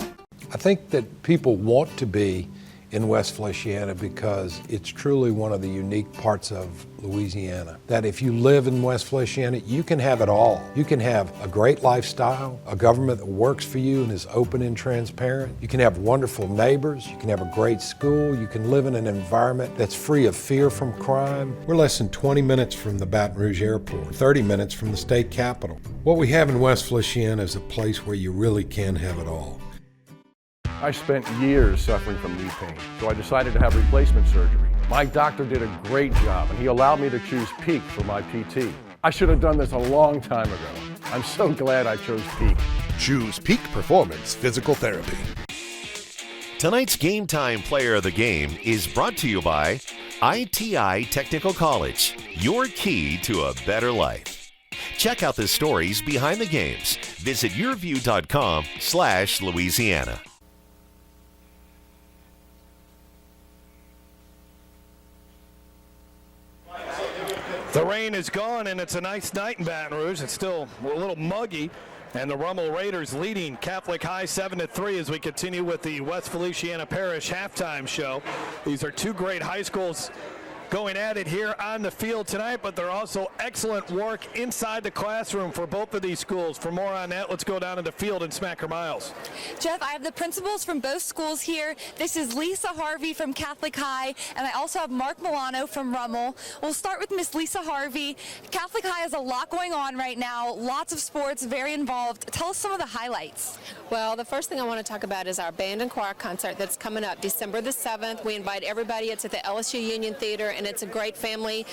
I think that people want to be in West Feliciana because it's truly one of the unique parts of Louisiana. That if you live in West Feliciana, you can have it all. You can have a great lifestyle, a government that works for you and is open and transparent. You can have wonderful neighbors. You can have a great school. You can live in an environment that's free of fear from crime. We're less than 20 minutes from the Baton Rouge airport, 30 minutes from the state capitol. What we have in West Feliciana is a place where you really can have it all. I spent years suffering from knee pain, so I decided to have replacement surgery. My doctor did a great job, and he allowed me to choose Peak for my PT. I should have done this a long time ago. I'm so glad I chose Peak. Choose Peak Performance Physical Therapy. Tonight's Game Time Player of the Game is brought to you by ITI Technical College, your key to a better life. Check out the stories behind the games. Visit yourview.com/Louisiana. The rain is gone, and it's a nice night in Baton Rouge. It's still a little muggy, and the Rummel Raiders leading Catholic High 7-3 as we continue with the West Feliciana Parish halftime show. These are two great high schools going at it here on the field tonight, but they're also excellent work inside the classroom for both of these schools. For more on that, let's go down to the field and Smacker Miles. Jeff, I have the principals from both schools here. This is Lisa Harvey from Catholic High, and I also have Mark Milano from Rummel. We'll start with Miss Lisa Harvey. Catholic High has a lot going on right now, lots of sports, very involved. Tell us some of the highlights. Well, the first thing I want to talk about is our band and choir concert that's coming up December the 7th. We invite everybody. It's at the LSU Union Theater and it's a great family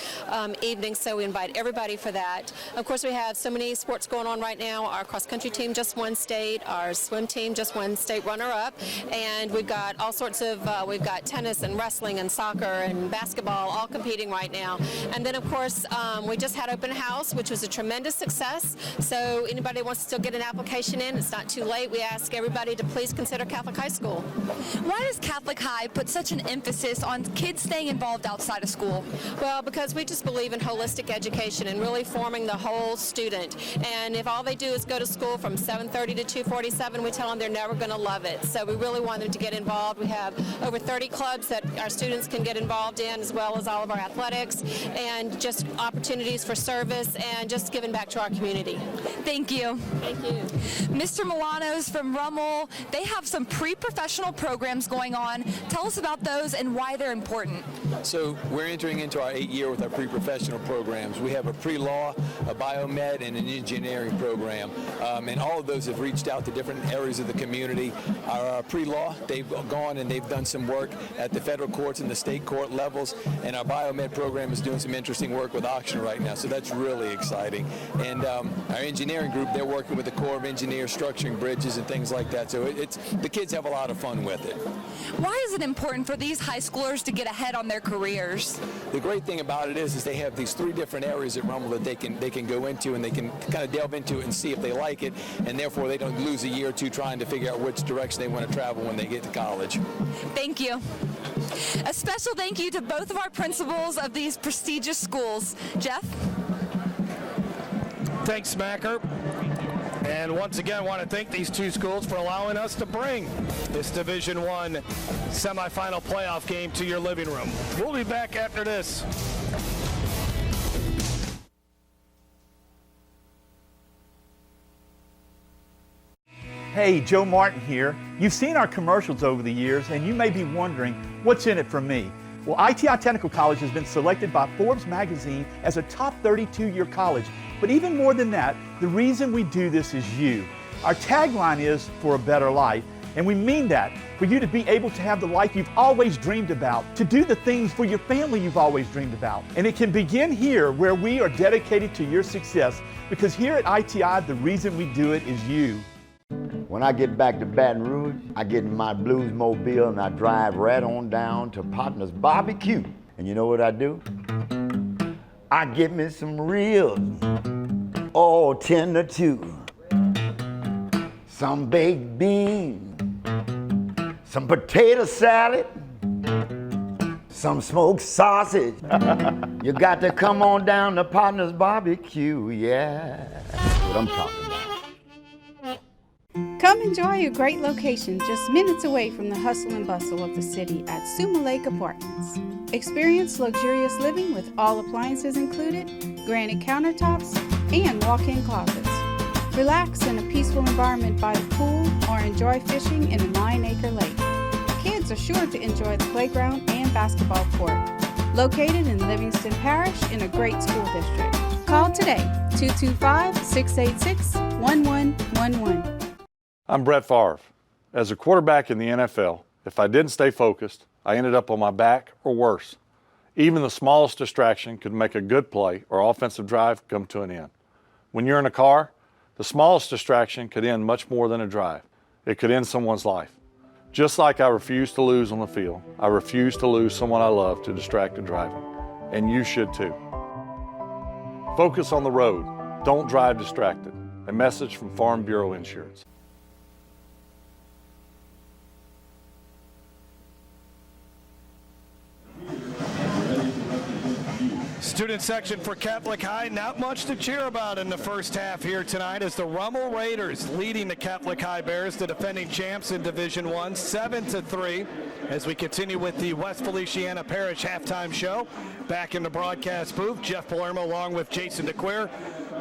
evening, so we invite everybody for that. Of course, we have so many sports going on right now. Our cross-country team just won state, our swim team just won state runner-up, and we've got all sorts of, we've got tennis and wrestling and soccer and basketball all competing right now. And then, of course, we just had open house, which was a tremendous success, so anybody wants to still get an application in, it's not too late. We ask everybody to please consider Catholic High School. Why does Catholic High put such an emphasis on kids staying involved outside of school? Well, because we just believe in holistic education and really forming the whole student. And if all they do is go to school from 7:30 to 2:47, we tell them they're never going to love it. So we really want them to get involved. We have over 30 clubs that our students can get involved in, as well as all of our athletics, and just opportunities for service and just giving back to our community. Thank you. Thank you. Mr. Milano's from Rummel, they have some pre-professional programs going on. Tell us about those and why they're important. So we're entering into our 8th year with our pre-professional programs. We have a pre-law, a biomed, and an engineering program. And all of those have reached out to different areas of the community. Our pre-law, they've gone and they've done some work at the federal courts and the state court levels. And our biomed program is doing some interesting work with auction right now. So that's really exciting. And our engineering group, they're working with the Corps of Engineers, structuring bridges and things like that. So the kids have a lot of fun with it. Why is it important for these high schoolers to get ahead on their careers? The great thing about it is they have these 3 different areas at Rummel that they can go into, and they can kind of delve into it and see if they like it, and therefore they don't lose a year or two trying to figure out which direction they want to travel when they get to college. Thank you. A special thank you to both of our principals of these prestigious schools. Jeff? Thanks, Smacker. And once again, I want to thank these 2 schools for allowing us to bring this Division I semifinal playoff game to your living room. We'll be back after this. Hey, Joe Martin here. You've seen our commercials over the years, and you may be wondering, what's in it for me? Well, ITI Technical College has been selected by Forbes magazine as a top 32-year college. But even more than that, the reason we do this is you. Our tagline is for a better life, and we mean that, for you to be able to have the life you've always dreamed about, to do the things for your family you've always dreamed about. And it can begin here, where we are dedicated to your success, because here at ITI, the reason we do it is you. When I get back to Baton Rouge, I get in my blues mobile and I drive right on down to Partner's Barbecue. And you know what I do? I get me some ribs, all tender too. Some baked beans, some potato salad, some smoked sausage. You got to come on down to Partner's Barbecue, yeah. That's what I'm talking about. Come enjoy a great location just minutes away from the hustle and bustle of the city at Summa Lake Apartments. Experience luxurious living with all appliances included, granite countertops, and walk-in closets. Relax in a peaceful environment by the pool or enjoy fishing in a 9-acre lake. Kids are sure to enjoy the playground and basketball court. Located in Livingston Parish in a great school district. Call today, 225-686-1111. I'm Brett Favre. As a quarterback in the NFL, if I didn't stay focused, I ended up on my back or worse. Even the smallest distraction could make a good play or offensive drive come to an end. When you're in a car, the smallest distraction could end much more than a drive. It could end someone's life. Just like I refuse to lose on the field, I refuse to lose someone I love to distracted driving. And you should too. Focus on the road. Don't drive distracted. A message from Farm Bureau Insurance. Student section for Catholic High, not much to cheer about in the first half here tonight as the Rummel Raiders leading the Catholic High Bears, the defending champs in Division I, 7-3. As we continue with the West Feliciana Parish halftime show, back in the broadcast booth, Jeff Palermo along with Jason DeQueer.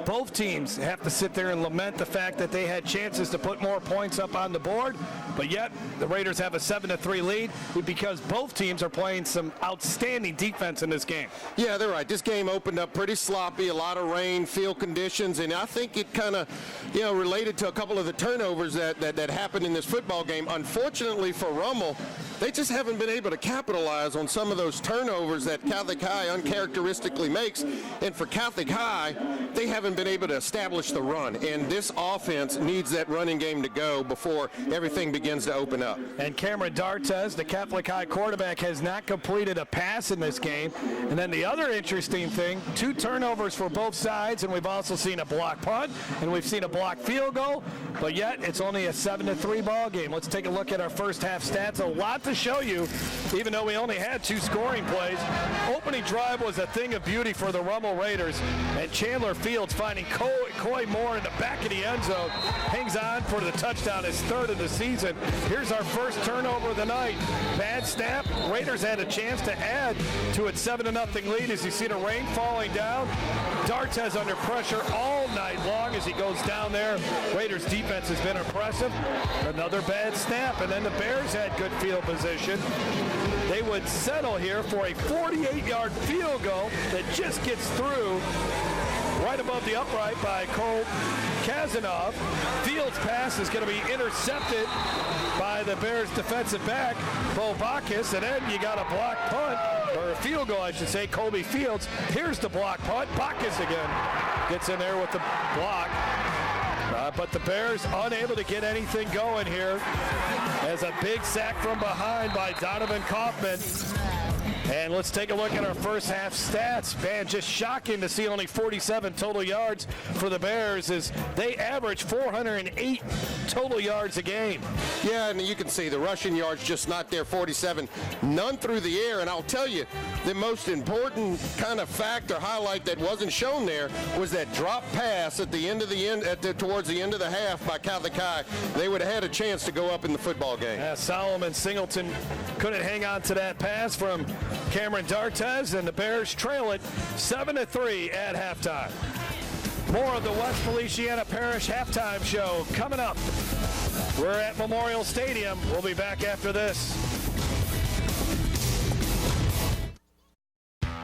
Both teams have to sit there and lament the fact that they had chances to put more points up on the board, but yet the Raiders have a 7-3 lead because both teams are playing some outstanding defense in this game. Yeah, they're right. This game opened up pretty sloppy, a lot of rain, field conditions, and I think it kind of, related to a couple of the turnovers that happened in this football game. Unfortunately for Rummel, they just haven't been able to capitalize on some of those turnovers that Catholic High uncharacteristically makes. And for Catholic High, they haven't been able to establish the run. And this offense needs that running game to go before everything begins to open up. And Cameron D'Artes, the Catholic High quarterback, has not completed a pass in this game. And then the other interesting thing, 2 turnovers for both sides, and we've also seen a block punt, and we've seen a block field goal, but yet it's only a 7-3 ball game. Let's take a look at our first half stats. A lot to show you, even though we only had 2 scoring plays. Opening drive was a thing of beauty for the Rummel Raiders, and Chandler Fields finding Coy Moore in the back of the end zone, hangs on for the touchdown, his 3rd of the season. Here's our first turnover of the night. Bad snap. Raiders had a chance to add to its 7-0 lead as you see the rain falling down. D'Artes under pressure all night long as he goes down there. Raiders defense has been impressive. Another bad snap, and then the Bears had good field position. They would settle here for a 48-yard field goal that just gets through right above the upright by Cole Kazanov. Fields' pass is going to be intercepted by the Bears defensive back, Bo Bacchus, and then you got a block punt, or a field goal, I should say, Colby Fields. Here's the block punt. Bacchus again gets in there with the block. But the Bears unable to get anything going here as a big sack from behind by Donovan Kaufman. And let's take a look at our first half stats. Man, just shocking to see only 47 total yards for the Bears as they average 408 total yards a game. Yeah, and you can see the rushing yards just not there, 47, none through the air. And I'll tell you, the most important kind of fact or highlight that wasn't shown there was that drop pass at the end of towards the end of the half by Catholic High. They would have had a chance to go up in the football game. Yeah, Solomon Singleton couldn't hang on to that pass from Cameron D'Artes, and the Bears trail it 7-3 at halftime. More of the West Feliciana Parish halftime show coming up. We're at Memorial Stadium. We'll be back after this.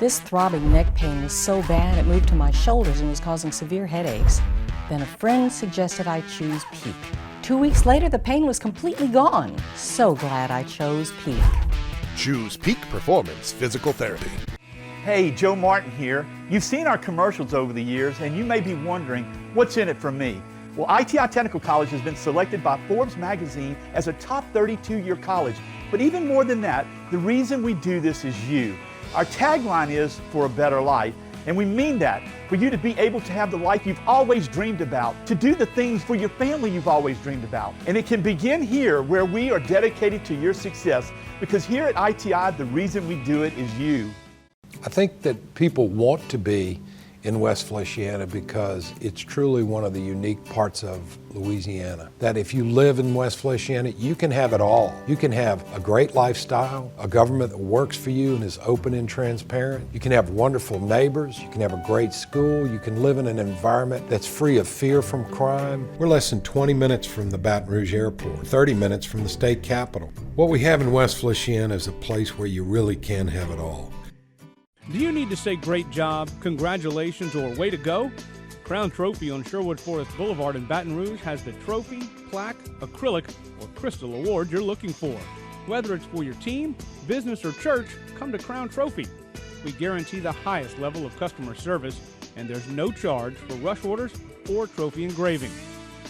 This throbbing neck pain was so bad it moved to my shoulders and was causing severe headaches. Then a friend suggested I choose Peak. 2 weeks later, the pain was completely gone. So glad I chose Peak. Choose Peak Performance Physical Therapy. Hey, Joe Martin here. You've seen our commercials over the years, and you may be wondering, what's in it for me? Well, ITI Technical College has been selected by Forbes magazine as a top 32-year college. But even more than that, the reason we do this is you. Our tagline is for a better life, and we mean that. For you to be able to have the life you've always dreamed about, to do the things for your family you've always dreamed about. And it can begin here, where we are dedicated to your success, because here at ITI, the reason we do it is you. I think that people want to be in West Feliciana because it's truly one of the unique parts of Louisiana. That if you live in West Feliciana, you can have it all. You can have a great lifestyle, a government that works for you and is open and transparent. You can have wonderful neighbors. You can have a great school. You can live in an environment that's free of fear from crime. We're less than 20 minutes from the Baton Rouge airport, 30 minutes from the state capitol. What we have in West Feliciana is a place where you really can have it all. Do you need to say great job, congratulations, or way to go? Crown Trophy on Sherwood Forest Boulevard in Baton Rouge has the trophy, plaque, acrylic, or crystal award you're looking for. Whether it's for your team, business, or church, come to Crown Trophy. We guarantee the highest level of customer service, and there's no charge for rush orders or trophy engraving.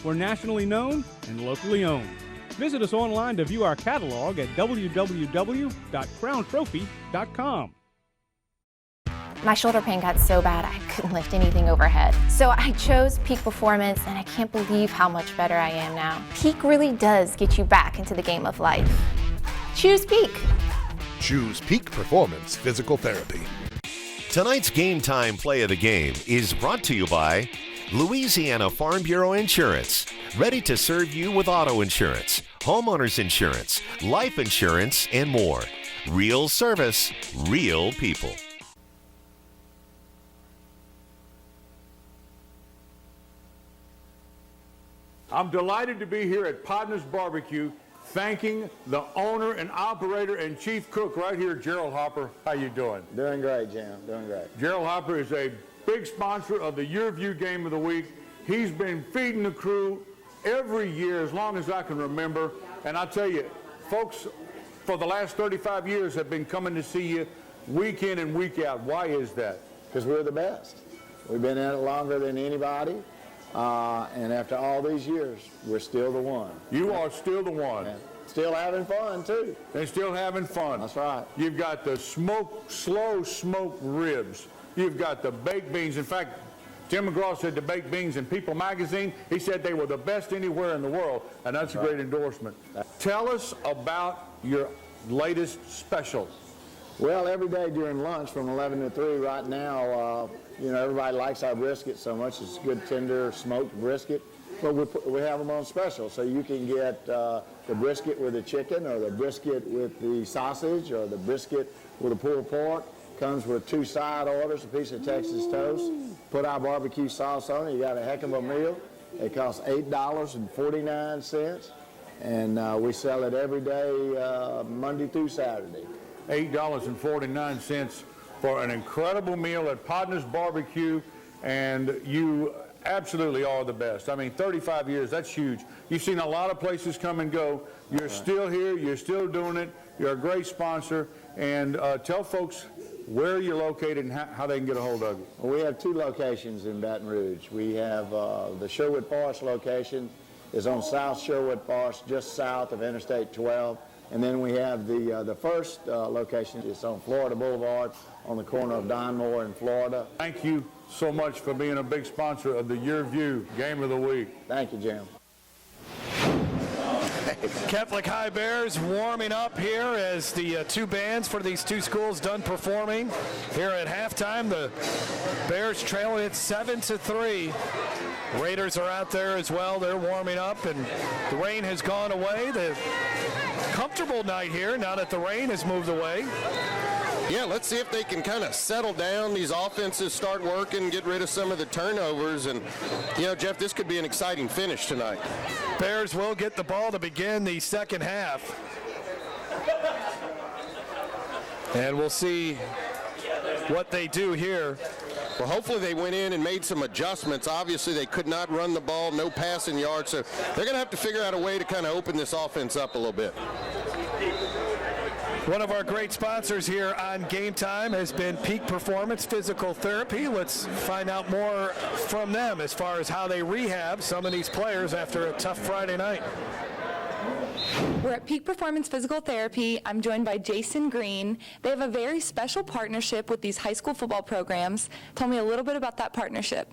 We're nationally known and locally owned. Visit us online to view our catalog at www.crowntrophy.com. My shoulder pain got so bad I couldn't lift anything overhead. So I chose Peak Performance, and I can't believe how much better I am now. Peak really does get you back into the game of life. Choose Peak. Choose Peak Performance Physical Therapy. Tonight's Game Time Play of the Game is brought to you by Louisiana Farm Bureau Insurance, ready to serve you with auto insurance, homeowners insurance, life insurance, and more. Real service, real people. I'm delighted to be here at Podner's Barbecue, thanking the owner and operator and chief cook right here, Gerald Hopper. How you doing? Doing great, Jim. Doing great. Gerald Hopper is a big sponsor of the Your View Game of the Week. He's been feeding the crew every year as long as I can remember. And I tell you, folks, for the last 35 years have been coming to see you week in and week out. Why is that? Because we're the best. We've been in it longer than anybody, and after all these years, we're still the one. You are still the one. And still having fun, too. And still having fun. That's right. You've got the slow smoked ribs. You've got the baked beans. In fact, Tim McGraw said the baked beans in People magazine, he said they were the best anywhere in the world, and that's a great endorsement. Tell us about your latest special. Well, every day during lunch from 11 to 3 right now, you know, everybody likes our brisket so much. It's good, tender, smoked brisket. But we have them on special, so you can get the brisket with the chicken, or the brisket with the sausage, or the brisket with the pulled pork. Comes with 2 side orders, a piece of Texas toast. Put our barbecue sauce on it. You got a heck of a meal. It costs $8.49, and we sell it every day, Monday through Saturday. $8.49 for an incredible meal at Podner's Barbecue, and you absolutely are the best. I mean, 35 years, that's huge. You've seen a lot of places come and go. You're still here. You're still doing it. You're a great sponsor. And tell folks where you're located and how they can get a hold of you. Well, we have 2 locations in Baton Rouge. We have the Sherwood Forest location is on South Sherwood Forest, just south of Interstate 12. And then we have the first location. It's on Florida Boulevard on the corner of Donmore and Florida. Thank you so much for being a big sponsor of the Your View Game of the Week. Thank you, Jim. Catholic High Bears warming up here as the 2 bands for these 2 schools done performing. Here at halftime, the Bears trailing it 7-3. Raiders are out there as well. They're warming up, and the rain has gone away. The comfortable night here now that the rain has moved away. Yeah, let's see if they can kind of settle down. These offenses start working, get rid of some of the turnovers. And, you know, Jeff, this could be an exciting finish tonight. Bears will get the ball to begin the second half. And we'll see what they do here. Well, hopefully they went in and made some adjustments. Obviously, they could not run the ball, no passing yards. So they're going to have to figure out a way to kind of open this offense up a little bit. One of our great sponsors here on Game Time has been Peak Performance Physical Therapy. Let's find out more from them as far as how they rehab some of these players after a tough Friday night. We're at Peak Performance Physical Therapy. I'm joined by Jason Green. They have a very special partnership with these high school football programs. Tell me a little bit about that partnership.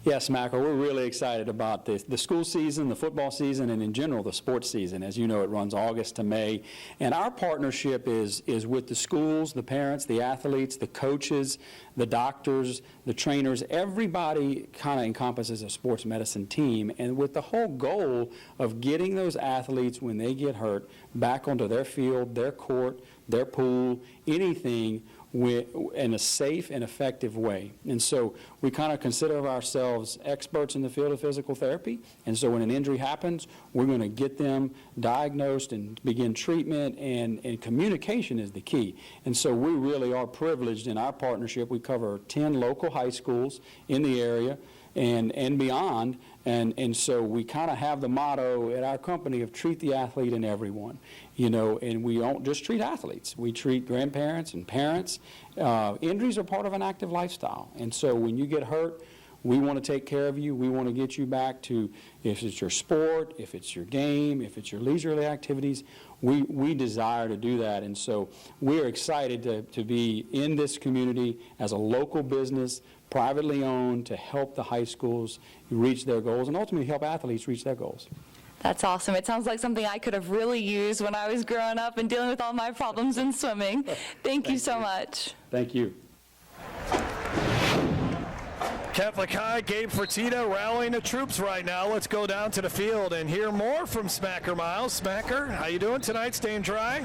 Yes, Macker, we're really excited about the school season, the football season, and in general the sports season. As you know, it runs August to May. And our partnership is with the schools, the parents, the athletes, the coaches, the doctors, the trainers. Everybody kind of encompasses a sports medicine team, and with the whole goal of getting those athletes, when they get hurt, back onto their field, their court, their pool, anything, in a safe and effective way. And so we kind of consider ourselves experts in the field of physical therapy. And so when an injury happens, we're going to get them diagnosed and begin treatment, and communication is the key. And so we really are privileged in our partnership. We cover 10 local high schools in the area and beyond. And so we kind of have the motto at our company of treat the athlete and everyone, you know, and we don't just treat athletes. We treat grandparents and parents. Injuries are part of an active lifestyle. And so when you get hurt, we want to take care of you. We want to get you back to, if it's your sport, if it's your game, if it's your leisurely activities, we desire to do that. And so we're excited to be in this community as a local business, privately owned, to help the high schools reach their goals and ultimately help athletes reach their goals. That's awesome. It sounds like something I could have really used when I was growing up and dealing with all my problems in swimming. Thank you so much. Thank you. Catholic High, Gabe Fertitta rallying the troops right now. Let's go down to the field and hear more from Smacker Miles. Smacker, how you doing tonight? Staying dry?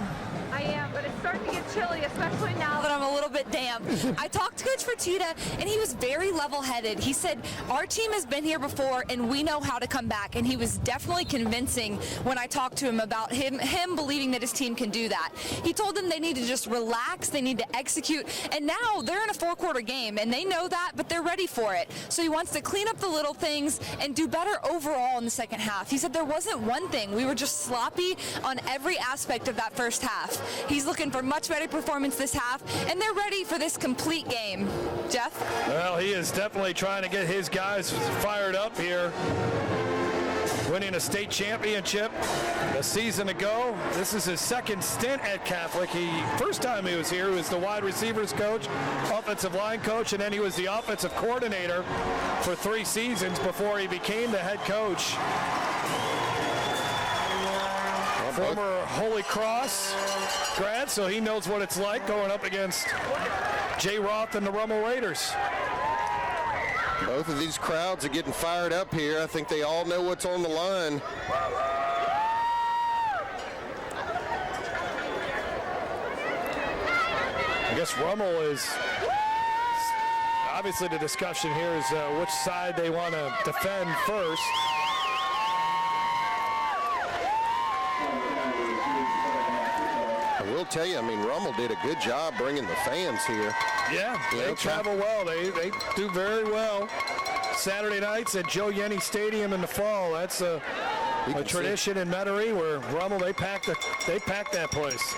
I am, but it's starting to get chilly, especially now that I'm a little bit damp. I talked to Coach Fertitta, and he was very level-headed. He said, our team has been here before, and we know how to come back. And he was definitely convincing when I talked to him about him believing that his team can do that. He told them they need to just relax, they need to execute, and now they're in a 4-quarter game, and they know that, but they're ready for it. it. So he wants to clean up the little things and do better overall in the second half. He said there wasn't one thing. We were just sloppy on every aspect of that first half. He's looking for much better performance this half, and they're ready for this complete game. Jeff? Well, he is definitely trying to get his guys fired up here. Winning a state championship a season ago. This is his second stint at Catholic. First time he was here, he was the wide receivers coach, offensive line coach, and then he was the offensive coordinator for 3 seasons before he became the head coach. Former Holy Cross grad, so he knows what it's like going up against Jay Roth and the Rummel Raiders. Both of these crowds are getting fired up here. I think they all know what's on the line. I guess Rummel is, obviously the discussion here is which side they want to defend first. I will tell you, I mean, Rummel did a good job bringing the fans here. Yeah, they travel well. They do very well. Saturday nights at Joe Yenny Stadium in the fall. That's a tradition in Metairie where Rummel, they pack that place.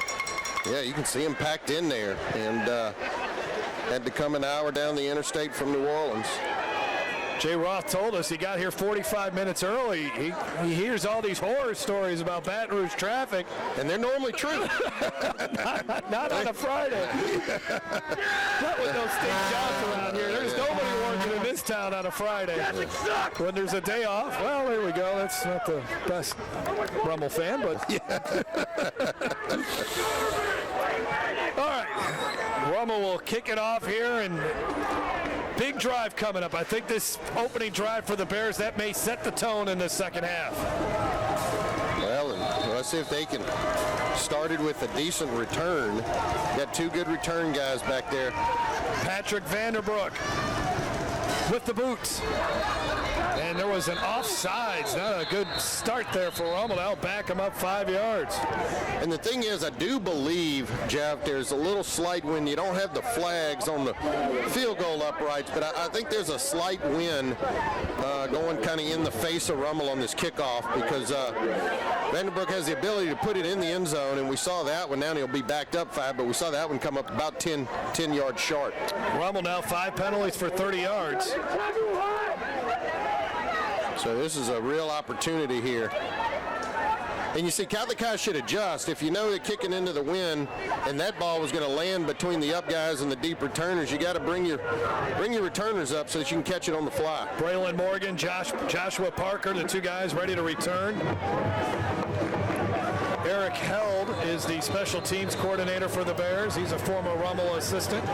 Yeah, you can see them packed in there, and had to come an hour down the interstate from New Orleans. Jay Roth told us he got here 45 minutes early. He hears all these horror stories about Baton Rouge traffic. And they're normally true. not on a Friday. Not with no state jobs around here. There's nobody working in this town on a Friday. When there's a day off, well, there we go. That's not the best Rummel fan, but all right. Rummel will kick it off here, and big drive coming up. I think this opening drive for the Bears, that may set the tone in the second half. Well, and let's see if they can start it with a decent return. Got 2 good return guys back there. Patrick Vanderbrook with the boots. And there was an offsides. Not a good start there for Rummel. That'll back him up 5 yards. And the thing is, I do believe, Jeff, there's a little slight when you don't have the flags on the field goal uprights, but I think there's a slight wind going kind of in the face of Rummel on this kickoff, because Vanderbrook has the ability to put it in the end zone, and we saw that one. Now he'll be backed up 5, but we saw that one come up about 10 yards short. Rummel now 5 penalties for 30 yards. So this is a real opportunity here. And you see, Catholic High should adjust. If you know they're kicking into the wind and that ball was going to land between the up guys and the deep returners, you got to bring your returners up so that you can catch it on the fly. Braylon Morgan, Joshua Parker, the 2 guys ready to return. Eric Held is the special teams coordinator for the Bears. He's a former Rummel assistant.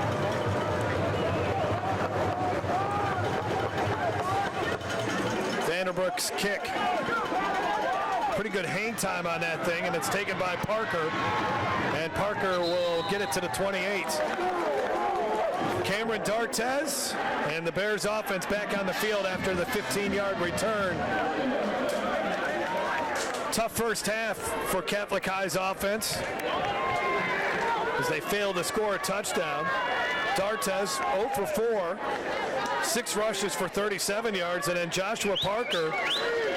Vanderbrook's kick. Pretty good hang time on that thing, and it's taken by Parker. And Parker will get it to the 28. Cameron D'Artez and the Bears offense back on the field after the 15-yard return. Tough first half for Catholic High's offense as they failed to score a touchdown. D'Artez 0 for 4, 6 rushes for 37 yards, and then Joshua Parker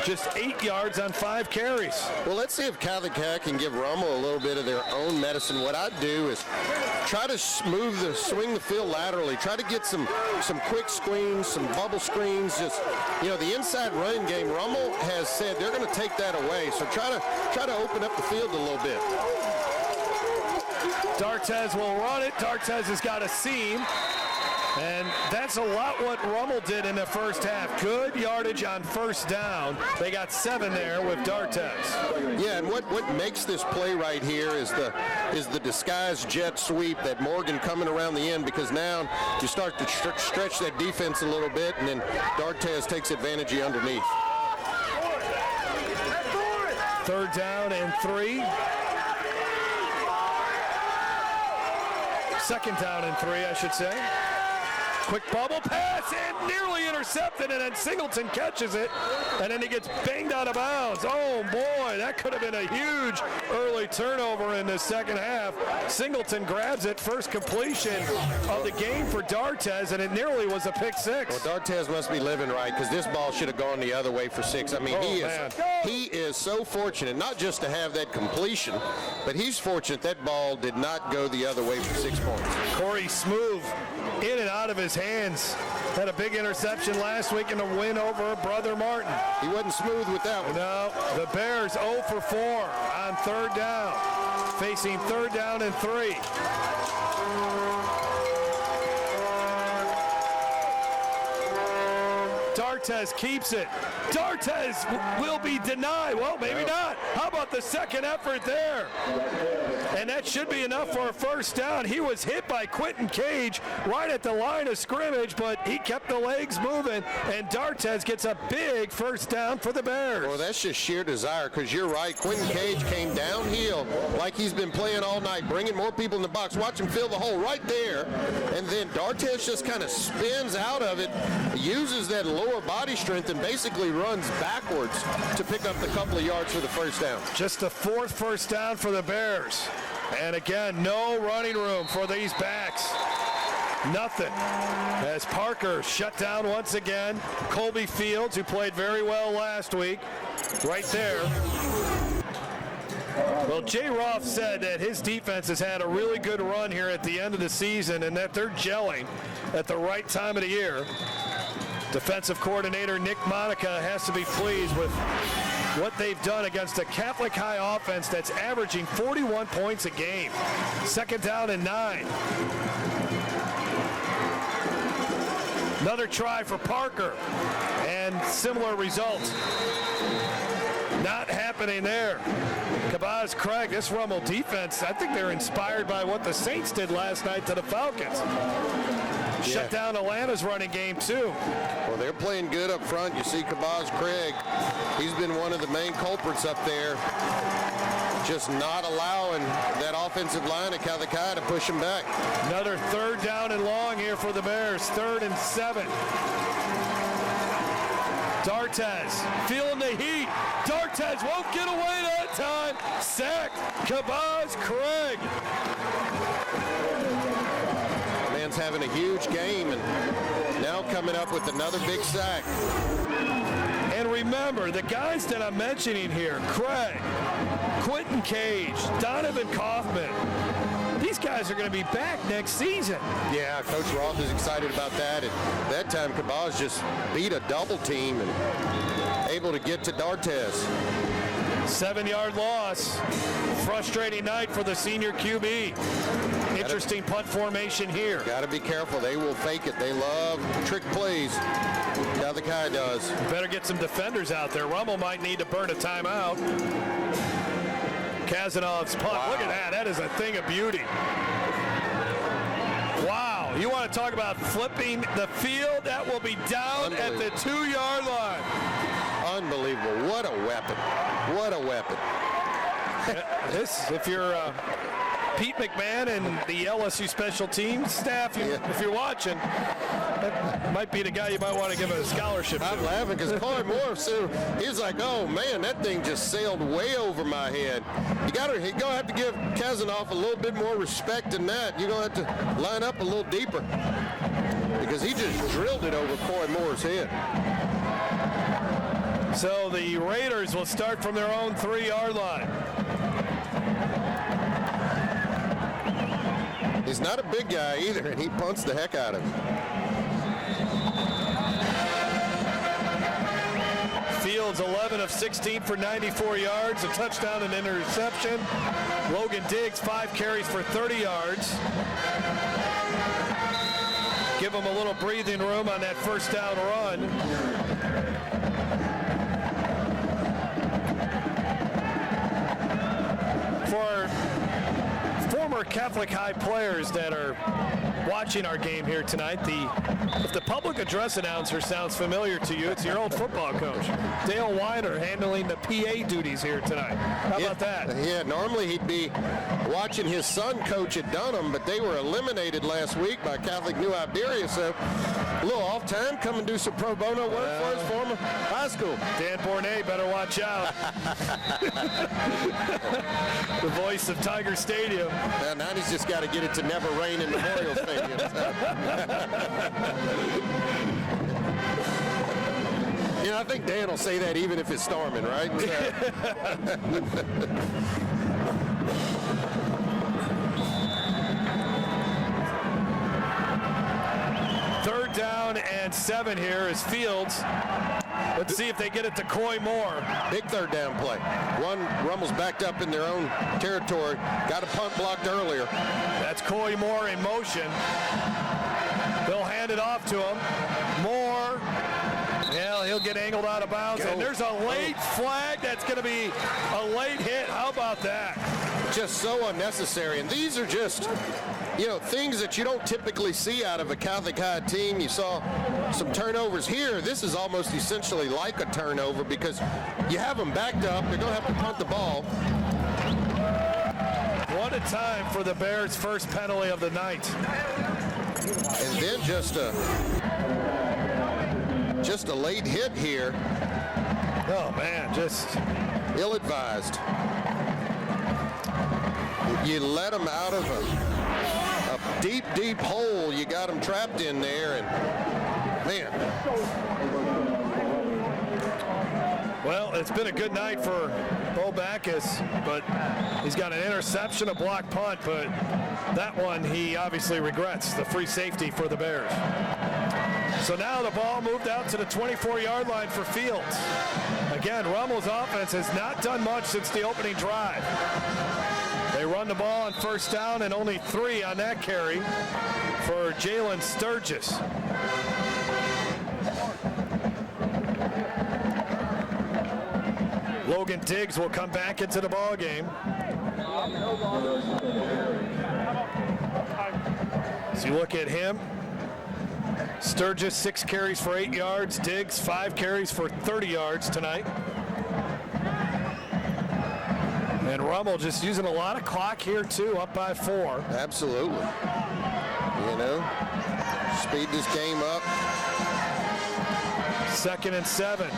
just 8 yards on 5 carries. Well, let's see if Catholic High can give Rummel a little bit of their own medicine. What I'd do is try to swing the field laterally, try to get some quick screens, some bubble screens, just, you know, the inside running game. Rummel has said they're going to take that away, so try to open up the field a little bit. D'Artez will run it. D'Artez has got a seam. And that's a lot what Rummel did in the first half. Good yardage on first down. They got 7 there with D'Artez. Yeah, and what makes this play right here is the disguised jet sweep, that Morgan coming around the end, because now you start to stretch that defense a little bit, and then D'Artez takes advantage of underneath. 3rd down and 3. 2nd down and 3, I should say. Quick bubble pass and nearly intercepted, and then Singleton catches it, and then he gets banged out of bounds. Oh boy, that could have been a huge early turnover in the second half. Singleton grabs it, first completion of the game for D'Artes, and it nearly was a pick six. Well, D'Artes must be living right, because this ball should have gone the other way for 6. I mean, he is so fortunate, not just to have that completion, but he's fortunate that ball did not go the other way for 6 points. Corey Smooth in and out of his hands. Had a big interception last week in a win over Brother Martin. He wasn't smooth with that one. No, the Bears 0 for 4 on third down, facing third down and 3. D'Artes keeps it. D'Artes will be denied. Well, maybe not. How about the second effort there? And that should be enough for a first down. He was hit by Quentin Cage right at the line of scrimmage, but he kept the legs moving, and D'Artes gets a big first down for the Bears. Well, that's just sheer desire, because you're right. Quentin Cage came downhill like he's been playing all night, bringing more people in the box. Watch him fill the hole right there, and then D'Artes just kind of spins out of it, uses that lower body strength, and basically runs backwards to pick up the couple of yards for the first down. Just the 4th first down for the Bears. And again, no running room for these backs. Nothing. As Parker shut down once again. Colby Fields, who played very well last week, right there. Well, Jay Roth said that his defense has had a really good run here at the end of the season and that they're gelling at the right time of the year. Defensive coordinator Nick Monica has to be pleased with what they've done against a Catholic High offense that's averaging 41 points a game. Second down and 9. Another try for Parker, and similar results. Not happening there. Kabaz Craig, this Rummel defense, I think they're inspired by what the Saints did last night to the Falcons. Shut down Atlanta's running game, too. Well, they're playing good up front. You see Kabaz Craig. He's been one of the main culprits up there. Just not allowing that offensive line of Catholic High to push him back. Another third down and long here for the Bears. 3rd and 7. D'Artes feeling the heat. D'Artes won't get away that time. Sacked. Kabaz Craig. Man's having a huge game, and now coming up with another big sack. And remember, the guys that I'm mentioning here, Craig, Quentin Cage, Donovan Kaufman, these guys are going to be back next season. Yeah, Coach Roth is excited about that. And that time, Kabaz just beat a double team and able to get to D'Artes. 7-yard loss. Frustrating night for the senior QB. Interesting punt formation here. Got to be careful. They will fake it. They love trick plays. Catholic High does. Better get some defenders out there. Rummel might need to burn a timeout. Kazanov's punt. Wow. Look at that. That is a thing of beauty. Wow. You want to talk about flipping the field? That will be down at the 2-yard line. Unbelievable. What a weapon. What a weapon. This, if you're Pete McMahon and the LSU special teams staff, if you're watching, that might be the guy you might want to give a scholarship to. I'm laughing because Corey Moore, he's like, oh man, that thing just sailed way over my head. You're going to have to give Kazanov a little bit more respect than that. You're going to have to line up a little deeper because he just drilled it over Corey Moore's head. So the Raiders will start from their own 3-yard line. He's not a big guy either, and he punts the heck out of him. Fields 11 of 16 for 94 yards, a touchdown and interception. Logan Diggs 5 carries for 30 yards. Give him a little breathing room on that first down run. For former Catholic High players that are watching our game here tonight. If the public address announcer sounds familiar to you, it's your old football coach, Dale Weiner, handling the PA duties here tonight. How about that? Yeah, normally he'd be watching his son coach at Dunham, but they were eliminated last week by Catholic New Iberia, so a little off time. Come and do some pro bono work for his former high school. Dan Bournet better watch out. The voice of Tiger Stadium. Now he's just got to get it to never rain in Memorial Stadium. You know, I think Dan will say that even if it's storming, right? Third down and 7 here is Fields. Let's see if they get it to Coy Moore. Big third down play. Rummel's backed up in their own territory. Got a punt blocked earlier. That's Coy Moore in motion. They'll hand it off to him. Moore. Yeah, he'll get angled out of bounds. And there's a late flag. That's going to be a late hit. How about that? Just so unnecessary. And these are just, things that you don't typically see out of a Catholic High team. You saw some turnovers here. This is almost essentially like a turnover because you have them backed up. They're going to have to punt the ball. What a time for the Bears' first penalty of the night. And then just a late hit here. Oh, man, just ill-advised. You let them out of a deep, deep hole. You got them trapped in there, and man. Well, it's been a good night for Bo Backus, but he's got an interception, a blocked punt, but that one he obviously regrets, the free safety for the Bears. So now the ball moved out to the 24-yard line for Fields. Again, Rummel's offense has not done much since the opening drive. They run the ball on first down and only 3 on that carry for Jalen Sturgis. Logan Diggs will come back into the ball game. So you look at him. Sturgis 6 carries for 8 yards. Diggs 5 carries for 30 yards tonight. And Rummel just using a lot of clock here too, up by 4. Absolutely. Speed this game up. 2nd and 7.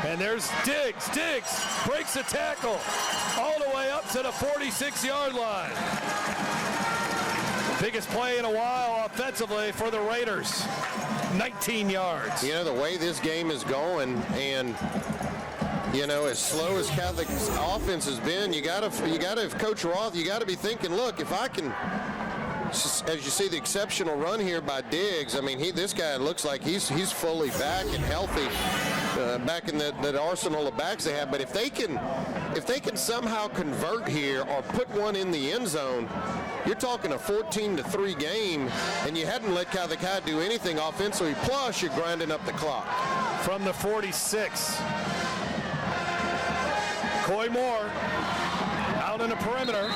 And there's Diggs. Diggs breaks the tackle all the way up to the 46-yard line. Biggest play in a while offensively for the Raiders. 19 yards. The way this game is going, and as slow as Catholic's offense has been, you got to Coach Roth, you got to be thinking, look, if I can, as you see the exceptional run here by Diggs, I mean, this guy looks like he's fully back and healthy, back in that arsenal of backs they have. But if they can somehow convert here or put one in the end zone, you're talking a 14-3 game, and you hadn't let Catholic High do anything offensively. Plus, you're grinding up the clock. From the 46. Coy Moore out in the perimeter,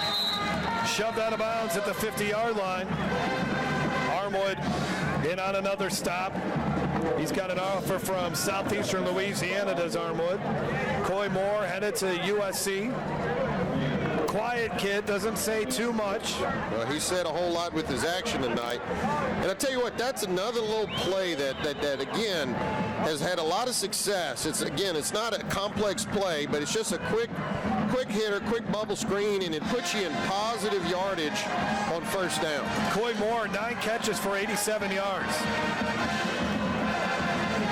shoved out of bounds at the 50-yard line. Armwood in on another stop. He's got an offer from southeastern Louisiana, does Armwood. Coy Moore headed to USC. Quiet kid, doesn't say too much. Well, he said a whole lot with his action tonight. And I tell you what, that's another little play that again has had a lot of success. It's not a complex play, but it's just a quick hitter, quick bubble screen, and it puts you in positive yardage on first down. Coy Moore, 9 catches for 87 yards.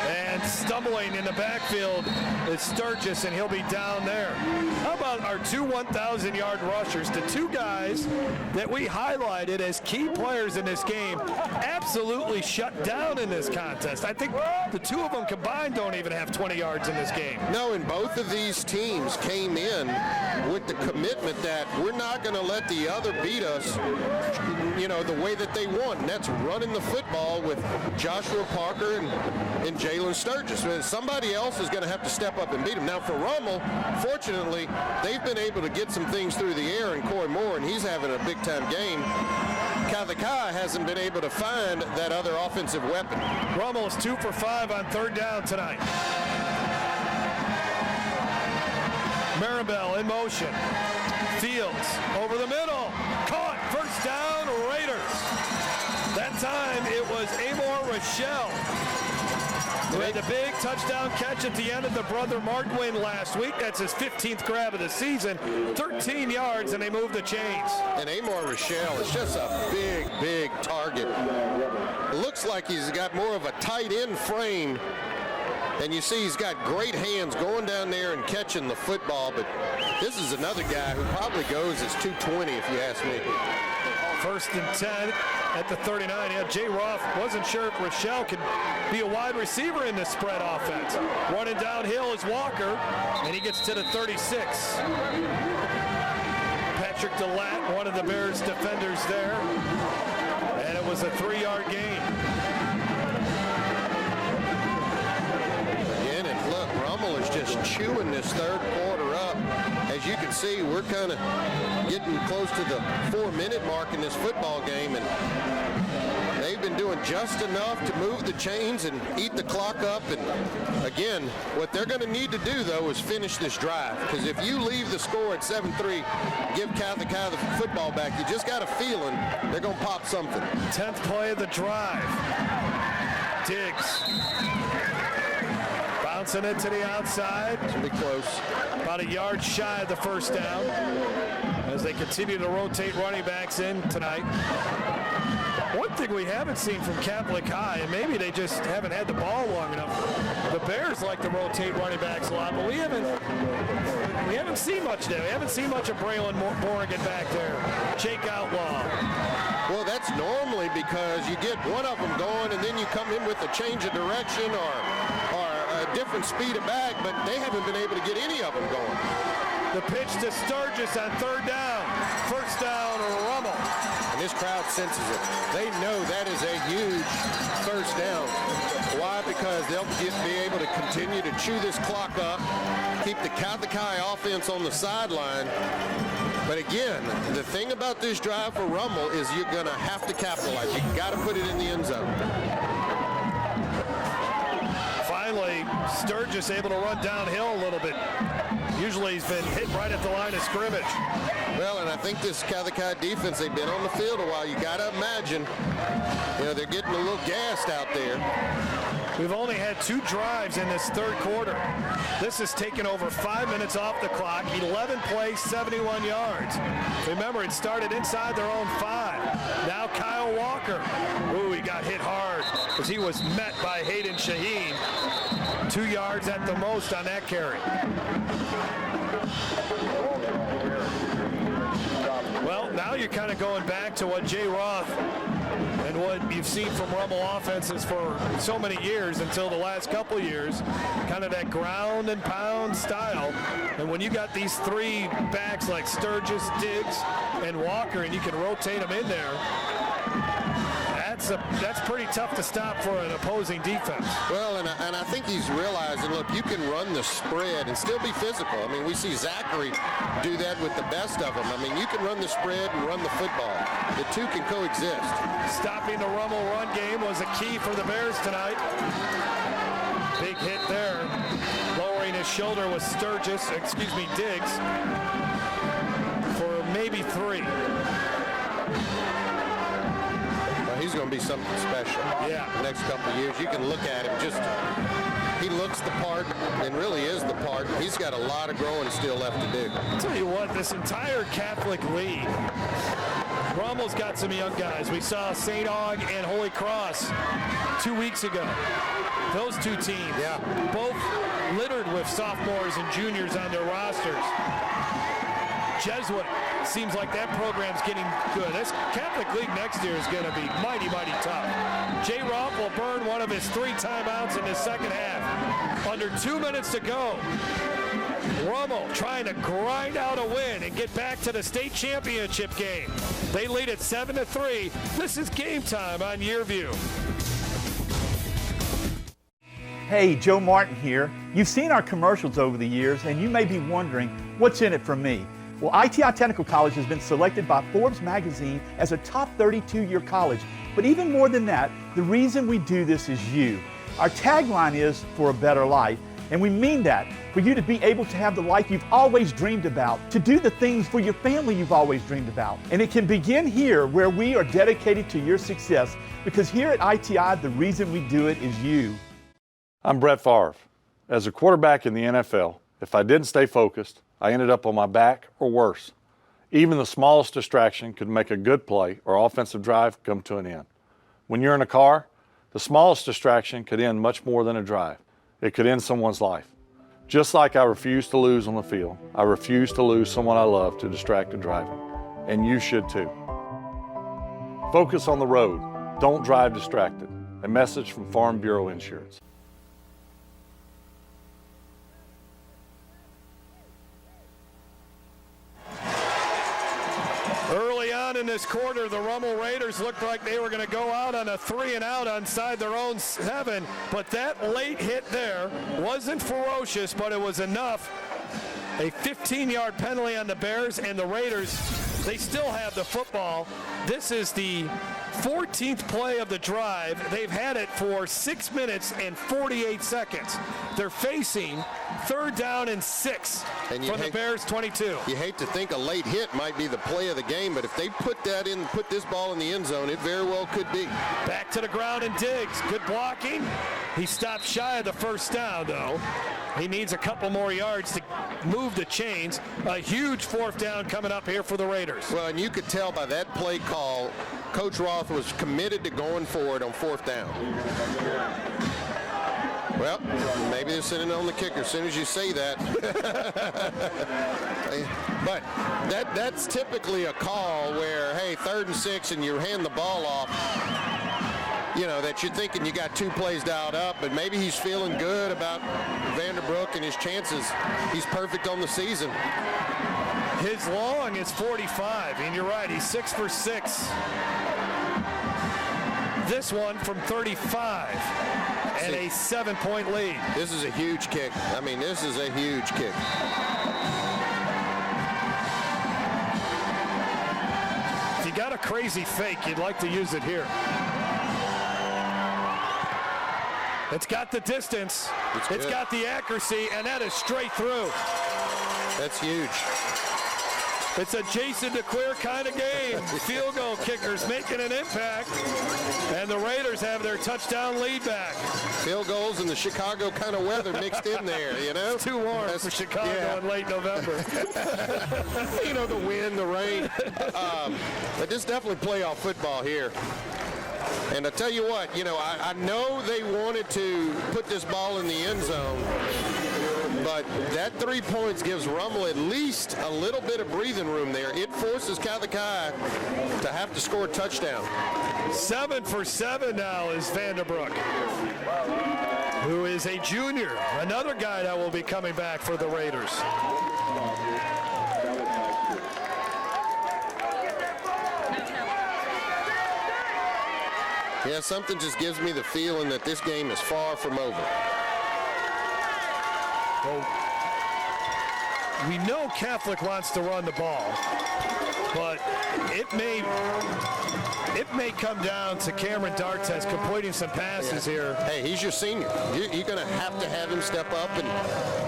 And stumbling in the backfield is Sturgis, and he'll be down there. How about our 2 1,000-yard rushers? The 2 guys that we highlighted as key players in this game absolutely shut down in this contest. I think the 2 of them combined don't even have 20 yards in this game. No, and both of these teams came in with the commitment that we're not going to let the other beat us, the way that they want. And that's running the football with Joshua Parker and Jalen Sturgis. Somebody else is going to have to step up and beat him. Now, for Rummel, fortunately, they've been able to get some things through the air in Coy Moore, and he's having a big-time game. Catholic High hasn't been able to find that other offensive weapon. Rummel is 2 for 5 on third down tonight. Maribel in motion. Fields over the middle. Caught. First down, Raiders. That time it was Amor Rochelle who had the big touchdown catch at the end of the Brother Martin win last week. That's his 15th grab of the season. 13 yards, and they moved the chains. And Amor Rochelle is just a big, big target. It looks like he's got more of a tight end frame. And you see he's got great hands going down there and catching the football. But this is another guy who probably goes as 220 if you ask me. 1st and 10 at the 39. Yeah, Jay Roth wasn't sure if Rochelle could be a wide receiver in this spread offense. Running downhill is Walker, and he gets to the 36. Patrick DeLatte, one of the Bears defenders there. And it was a 3-yard gain. Again, and look, Rummel is just chewing this third quarter up. As you can see, we're kind of getting close to the 4-minute mark in this football game, and they've been doing just enough to move the chains and eat the clock up. And again, what they're going to need to do, though, is finish this drive, because if you leave the score at 7-3, give Catholic High the football back, you just got a feeling they're going to pop something. 10th play of the drive. Diggs. Bouncing it to the outside. It's going to be close. About a yard shy of the first down as they continue to rotate running backs in tonight. One thing we haven't seen from Catholic High, and maybe they just haven't had the ball long enough, the Bears like to rotate running backs a lot, but we haven't seen much there. We haven't seen much of Braylon Morgan back there. Jake Outlaw. Well, that's normally because you get one of them going and then you come in with a change of direction or a different speed of bag, but they haven't been able to get any of them going. The pitch to Sturgis on third down. First down, Rummel. And this crowd senses it. They know that is a huge first down. Why? Because they'll be able to continue to chew this clock up, keep the Catholic High offense on the sideline. But again, the thing about this drive for Rummel is you're going to have to capitalize. You got to put it in the end zone. Finally, Sturgis able to run downhill a little bit. Usually he's been hit right at the line of scrimmage. Well, and I think this Catholic High defense, they've been on the field a while. You got to imagine, they're getting a little gassed out there. We've only had 2 drives in this third quarter. This has taken over 5 minutes off the clock, 11 plays, 71 yards. Remember, it started inside their own 5. Now Kyle Walker. Ooh, he got hit hard because he was met by Hayden Shaheen. 2 yards at the most on that carry. Well, now you're kind of going back to what Jay Roth and what you've seen from Rummel offenses for so many years until the last couple years, kind of that ground and pound style. And when you got these 3 backs like Sturgis, Diggs, and Walker, and you can rotate them in there, that's pretty tough to stop for an opposing defense. Well, and I think he's realizing, look, you can run the spread and still be physical. I mean, we see Zachary do that with the best of them. I mean, you can run the spread and run the football. The two can coexist. Stopping the Rummel run game was a key for the Bears tonight. Big hit there. Lowering his shoulder was Diggs, for maybe 3. He's going to be something special. Yeah. The next couple of years, you can look at him. He looks the part and really is the part. He's got a lot of growing still left to do. I'll tell you what, this entire Catholic League, Rummel's got some young guys. We saw St. Aug and Holy Cross 2 weeks ago. Those 2 teams, both littered with sophomores and juniors on their rosters. Jesuit seems like that program's getting good. This Catholic League next year is going to be mighty, mighty tough. Jay Roth will burn one of his 3 timeouts in the second half. Under 2 minutes to go. Rummel trying to grind out a win and get back to the state championship game. They lead at 7-3. This is Game Time on Yearview. Hey, Joe Martin here. You've seen our commercials over the years, and you may be wondering, what's in it for me? Well, ITI Technical College has been selected by Forbes magazine as a top 32-year college. But even more than that, the reason we do this is you. Our tagline is for a better life, and we mean that, for you to be able to have the life you've always dreamed about, to do the things for your family you've always dreamed about. And it can begin here, where we are dedicated to your success, because here at ITI, the reason we do it is you. I'm Brett Favre. As a quarterback in the NFL, if I didn't stay focused, I ended up on my back or worse. Even the smallest distraction could make a good play or offensive drive come to an end. When you're in a car, the smallest distraction could end much more than a drive. It could end someone's life. Just like I refuse to lose on the field, I refuse to lose someone I love to distracted driving. And you should too. Focus on the road. Don't drive distracted. A message from Farm Bureau Insurance. Early on in this quarter, the Rummel Raiders looked like they were going to go out on a 3-and-out inside their own 7, but that late hit there wasn't ferocious, but it was enough. A 15-yard penalty on the Bears, and the Raiders, they still have the football. This is the 14th play of the drive. They've had it for 6 minutes and 48 seconds. They're facing 3rd down and 6 from the Bears 22. You hate to think a late hit might be the play of the game, but if they put this ball in the end zone, it very well could be. Back to the ground and Diggs. Good blocking. He stopped shy of the 1st down, though. He needs a couple more yards to move the chains. A huge 4th down coming up here for the Raiders. Well, and you could tell by that play call, Coach Roth was committed to going for it on 4th down. Well, maybe they're sitting on the kicker as soon as you say that. But that's typically a call where, hey, 3rd and 6 and you hand the ball off, you know, that you're thinking you got 2 plays dialed up, but maybe he's feeling good about Vanderbrook and his chances. He's perfect on the season. His long is 45, and you're right, he's 6 for 6. This one from 35, and a 7-point lead. This is a huge kick. I mean, this is a huge kick. If you got a crazy fake, you'd like to use it here. It's got the distance, it's got the accuracy, and that is straight through. That's huge. It's a Jason DeClaire kind of game. Field goal kickers making an impact, and the Raiders have their touchdown lead back. Field goals and the Chicago kind of weather mixed in there, you know? It's too warm for Chicago in late November. You know, the wind, the rain. But this is definitely playoff football here. And I tell you what, you know, I know they wanted to put this ball in the end zone, but that 3 points gives Rummel at least a little bit of breathing room there. It forces Catholic High to have to score a touchdown. 7 for 7 now is Vanderbrook, who is a junior, another guy that will be coming back for the Raiders. Yeah, something just gives me the feeling that this game is far from over. Well, we know Catholic wants to run the ball, but it may come down to Cameron Dartez completing some passes here. Hey, he's your senior. You're going to have him step up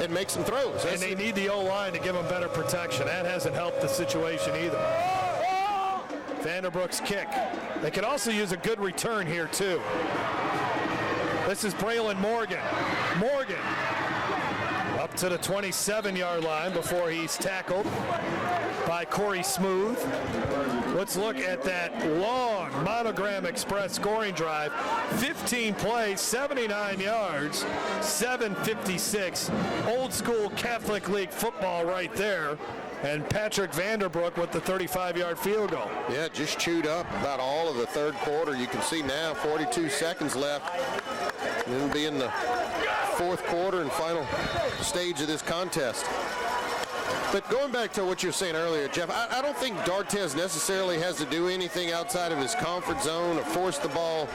and make some throws. And they need the O-line to give him better protection. That hasn't helped the situation either. Vanderbrook's kick. They could also use a good return here, too. This is Braylon Morgan. Morgan up to the 27-yard line before he's tackled by Corey Smooth. Let's look at that long Monogram Express scoring drive. 15 plays, 79 yards, 756. Old school Catholic League football right there. And Patrick Vanderbrook with the 35-yard field goal. Yeah, just chewed up about all of the 3rd quarter. You can see now 42 seconds left. And then be in the 4th quarter and final stage of this contest. But going back to what you were saying earlier, Jeff, I don't think D'Artes necessarily has to do anything outside of his comfort zone or force the ball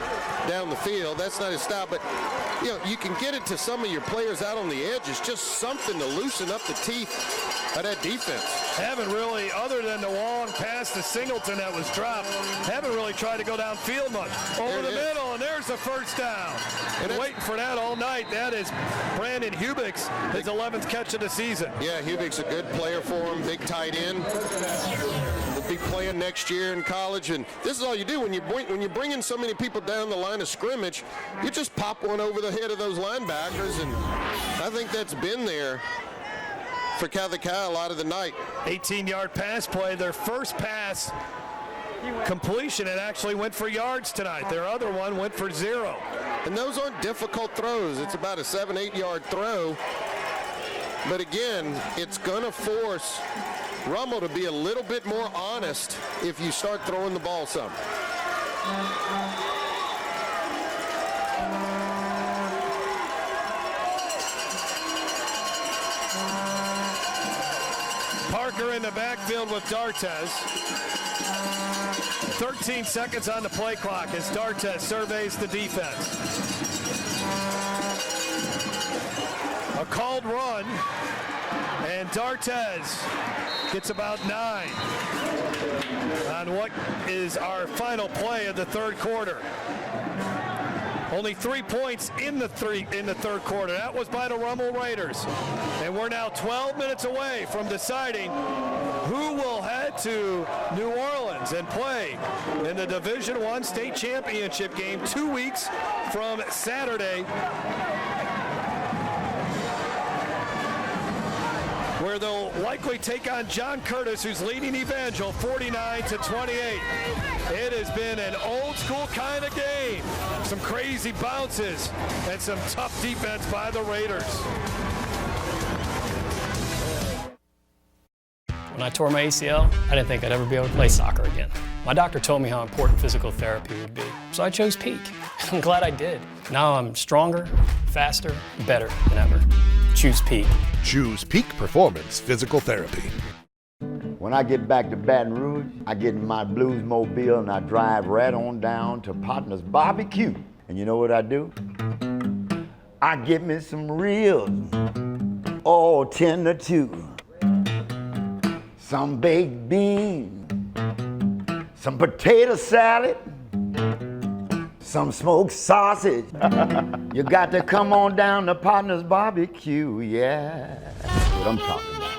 down the field. That's not his style. But, you know, you can get it to some of your players out on the edges, just something to loosen up the teeth of that defense. Haven't really, other than the long pass to Singleton that was dropped, haven't really tried to go downfield much. Over the middle, and there's the first down. And waiting for that all night. That is Brandon Hubix, his 11th catch of the season. Yeah, Hubig's a good player for him, big tight end. Will be playing next year in college, and this is all you do when you bring in so many people down the line of scrimmage. You just pop one over the head of those linebackers, and I think that's been there for Catholic High a lot of the night. 18-yard pass play, their first pass completion, it actually went for yards tonight. Their other one went for 0. And those aren't difficult throws. It's about a 7-8 yard throw. But again, it's going to force Rummel to be a little bit more honest if you start throwing the ball some. Parker in the backfield with D'Artes. 13 seconds on the play clock as D'Artes surveys the defense. A called run, and D'Artes gets about 9 on what is our final play of the third quarter. Only 3 points in the third quarter. That was by the Rummel Raiders. And we're now 12 minutes away from deciding who will head to New Orleans and play in the Division I state championship game 2 weeks from Saturday, where they'll likely take on John Curtis, who's leading Evangel 49-28. It has been an old school kind of game. Some crazy bounces and some tough defense by the Raiders. When I tore my ACL, I didn't think I'd ever be able to play soccer again. My doctor told me how important physical therapy would be, so I chose Peak. I'm glad I did. Now I'm stronger, faster, better than ever. Choose Peak. Choose Peak Performance Physical Therapy. When I get back to Baton Rouge, I get in my blues mobile and I drive right on down to Partner's Barbecue. And you know what I do? I get me some ribs, all 10 to 2. Some baked beans, some potato salad, some smoked sausage. You got to come on down to Partner's Barbecue, yeah. That's what I'm talking about.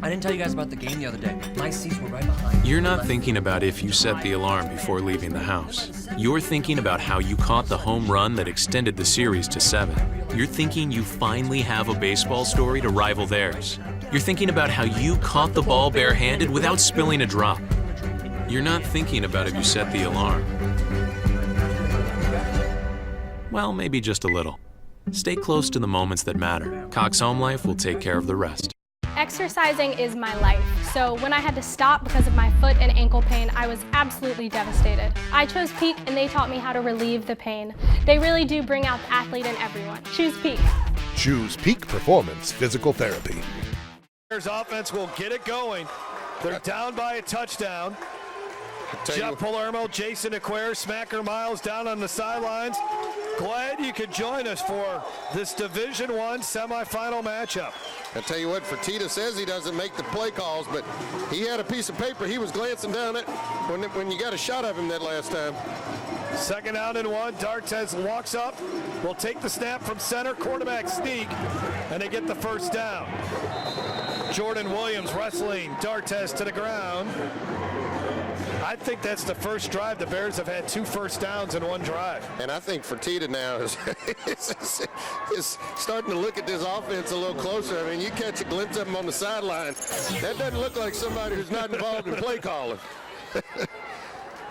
I didn't tell you guys about the game the other day. My seats were right behind. You're not thinking about if you set the alarm before leaving the house. You're thinking about how you caught the home run that extended the series to 7. You're thinking you finally have a baseball story to rival theirs. You're thinking about how you caught the ball barehanded without spilling a drop. You're not thinking about if you set the alarm. Well, maybe just a little. Stay close to the moments that matter. Cox Home Life will take care of the rest. Exercising is my life, so when I had to stop because of my foot and ankle pain, I was absolutely devastated. I chose Peak and they taught me how to relieve the pain. They really do bring out the athlete in everyone. Choose Peak. Choose Peak Performance Physical Therapy. Bears offense will get it going. They're down by a touchdown. Jeff Palermo, Jason Acquare, Smacker Miles down on the sidelines. Glad you could join us for this Division I semifinal matchup. I tell you what, Fertitta says he doesn't make the play calls, but he had a piece of paper. He was glancing down it when you got a shot of him that last time. 2nd down and 1. D'Artes walks up, will take the snap from center, quarterback sneak, and they get the first down. Jordan Williams wrestling D'Artes to the ground. I think that's the first drive the Bears have had 2 first downs in one drive. And I think Fertitta now is starting to look at this offense a little closer. I mean, you catch a glimpse of him on the sideline. That doesn't look like somebody who's not involved in play calling.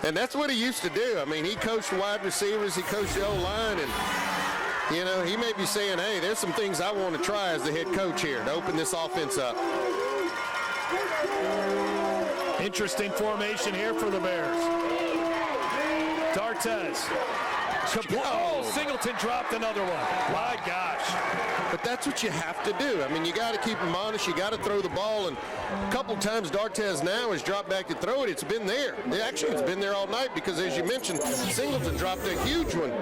And that's what he used to do. I mean, he coached wide receivers, he coached the O-line, and, you know, he may be saying, hey, there's some things I want to try as the head coach here to open this offense up. Interesting formation here for the Bears. D'Artes Oh, Singleton dropped another one. My gosh. But that's what you have to do. I mean, you got to keep them honest. You got to throw the ball. And a couple times D'Artez now has dropped back to throw it. It's been there. It's been there all night because, as you mentioned, Singleton dropped a huge one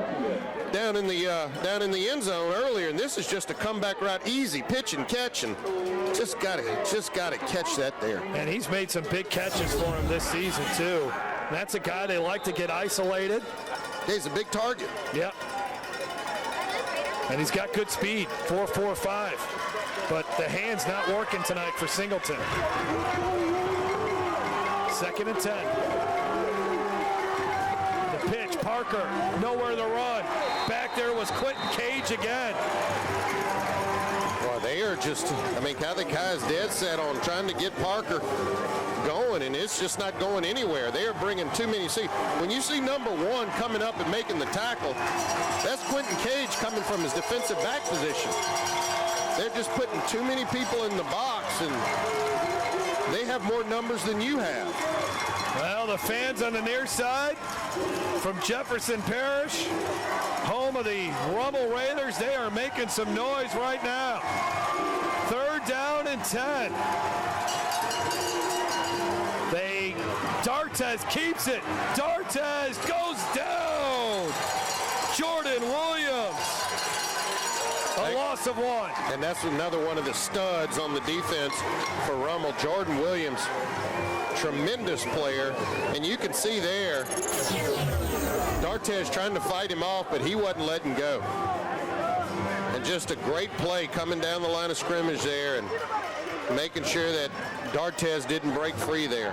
down in the end zone earlier. And this is just a comeback route, easy pitch and catch, and just got to catch that there. And he's made some big catches for him this season too. That's a guy they like to get isolated. He's a big target. Yep. And he's got good speed, 4.45. But the hand's not working tonight for Singleton. 2nd and 10. The pitch, Parker, nowhere to run. Back there was Quentin Cage again. Well, they are just, Catholic High is dead set on trying to get Parker going, and it's just not going anywhere. They are bringing too many. See, when you see number 1 coming up and making the tackle, that's Quentin Cage coming from his defensive back position. They're just putting too many people in the box, and they have more numbers than you have. Well, the fans on the near side from Jefferson Parish, home of the Rummel Raiders, they are making some noise right now. 3rd down and 10. D'Artez keeps it. D'Artez goes down. Jordan Williams. A loss of 1. And that's another one of the studs on the defense for Rummel. Jordan Williams, tremendous player. And you can see there, D'Artez trying to fight him off, but he wasn't letting go. And just a great play coming down the line of scrimmage there and making sure that D'Artez didn't break free there.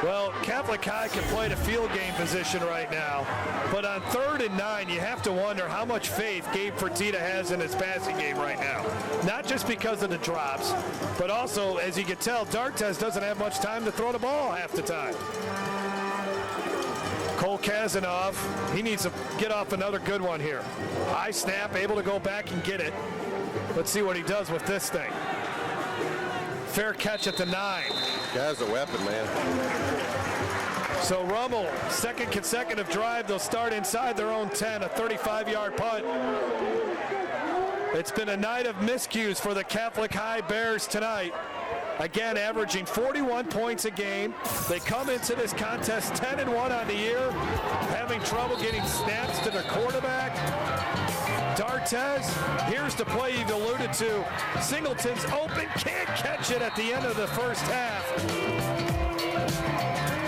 Well, Catholic High can play the field game position right now, but on 3rd and 9, you have to wonder how much faith Gabe Fertitta has in his passing game right now. Not just because of the drops, but also, as you can tell, D'Artez doesn't have much time to throw the ball half the time. Cole Kazanov, he needs to get off another good one here. High snap, able to go back and get it. Let's see what he does with this thing. Fair catch at the 9. Guy's a weapon, man. So Rummel, 2nd consecutive drive, they'll start inside their own 10, a 35-yard punt. It's been a night of miscues for the Catholic High Bears tonight. Again, averaging 41 points a game. They come into this contest 10-1 on the year, having trouble getting snaps to their quarterback. D'Artez, here's the play you've alluded to. Singleton's open, can't catch it at the end of the first half.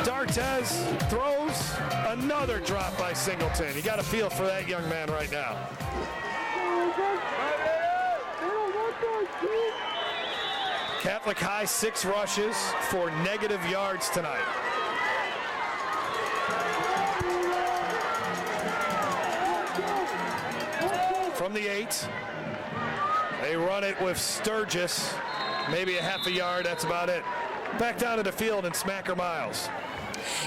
D'Artez throws, another drop by Singleton. You got a feel for that young man right now. Catholic High, 6 rushes for negative yards tonight. From the 8, they run it with Sturgis, maybe a half a yard, that's about it. Back down to the field and Smacker Miles.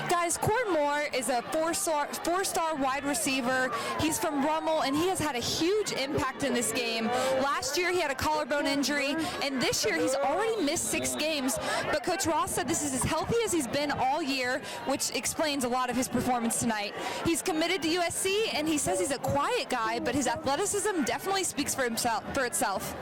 Guys, Cord Moore is a four-star wide receiver. He's from Rummel, and he has had a huge impact in this game. Last year, he had a collarbone injury, and this year, he's already missed 6 games. But Coach Ross said this is as healthy as he's been all year, which explains a lot of his performance tonight. He's committed to USC, and he says he's a quiet guy, but his athleticism definitely speaks for itself.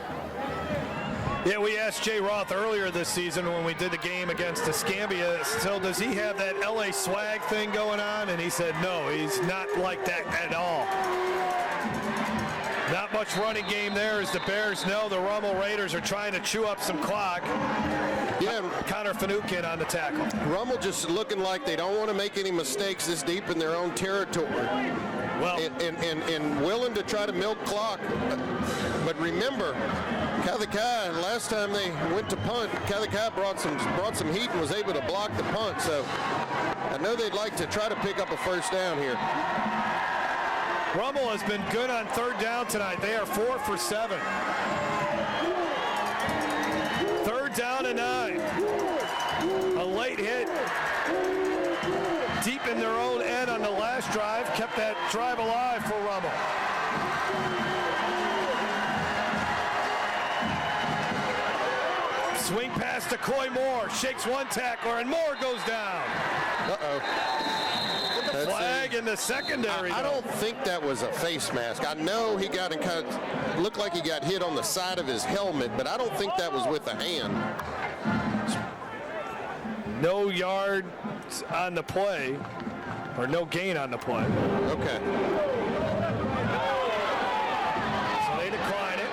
Yeah, we asked Jay Roth earlier this season when we did the game against Escambia, so does he have that LA swag thing going on? And he said, no, he's not like that at all. Not much running game there, as the Bears know the Rummel Raiders are trying to chew up some clock. Yeah, Connor Finucane on the tackle. Rummel just looking like they don't want to make any mistakes this deep in their own territory. Well, and willing to try to milk clock. But remember, Catholic High, last time they went to punt, Catholic High brought some heat and was able to block the punt. So I know they'd like to try to pick up a first down here. Rummel has been good on 3rd down tonight. They are 4 for 7. 3rd down and 9. A late hit deep in their own end on the last drive kept that drive alive for Rummel. Swing pass to Coy Moore, shakes one tackler, and Moore goes down. Uh-oh. Flag in the secondary. I don't think that was a face mask. I know he got in kind of, looked like he got hit on the side of his helmet, but I don't think that was with a hand. No yard on the play, or no gain on the play. Okay. So they decline it.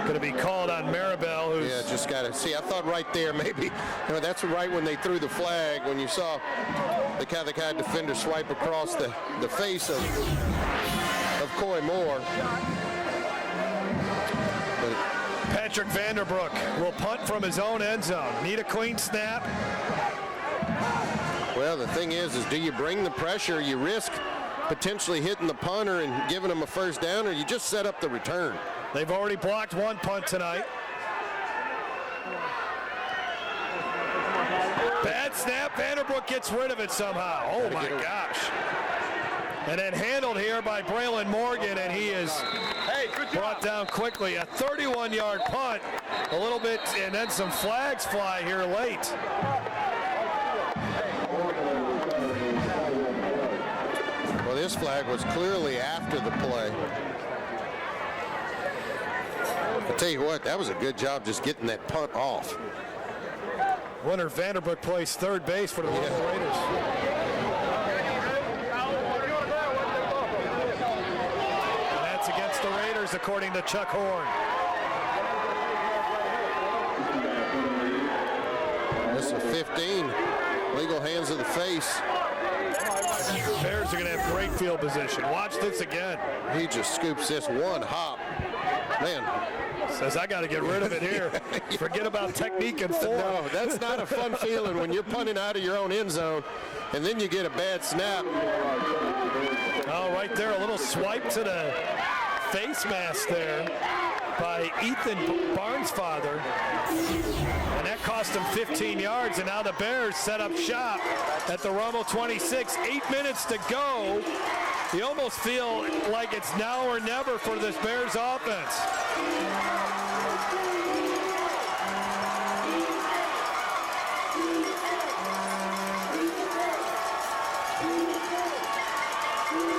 Going to be called on Maribel, who's... Yeah, just got to see. I thought right there maybe, that's right when they threw the flag, when you saw the Catholic High defender swipe across the face of Coy Moore. But Patrick Vanderbroek will punt from his own end zone. Need a clean snap. Well, the thing is do you bring the pressure, you risk potentially hitting the punter and giving him a first down, or you just set up the return? They've already blocked one punt tonight. Bad snap. Vanderbroek gets rid of it somehow. Oh, my gosh. And then handled here by Braylon Morgan, and he is brought down quickly. A 31-yard punt, a little bit, and then some flags fly here late. Well, this flag was clearly after the play. I'll tell you what, that was a good job just getting that punt off. Wonder if Vanderbroek plays third base for the Rummel Raiders. And that's against the Raiders, according to Chuck Horn. This is a 15. Legal hands of the face. Bears are going to have great field position. Watch this again. He just scoops this one hop. Man. Says, I got to get rid of it here. Forget about technique and form. No, that's not a fun feeling when you're punting out of your own end zone, and then you get a bad snap. Oh, right there, a little swipe to the face mask there by Ethan Barnesfather. And that cost him 15 yards, and now the Bears set up shop at the Rummel 26. 8 minutes to go. You almost feel like it's now or never for this Bears offense.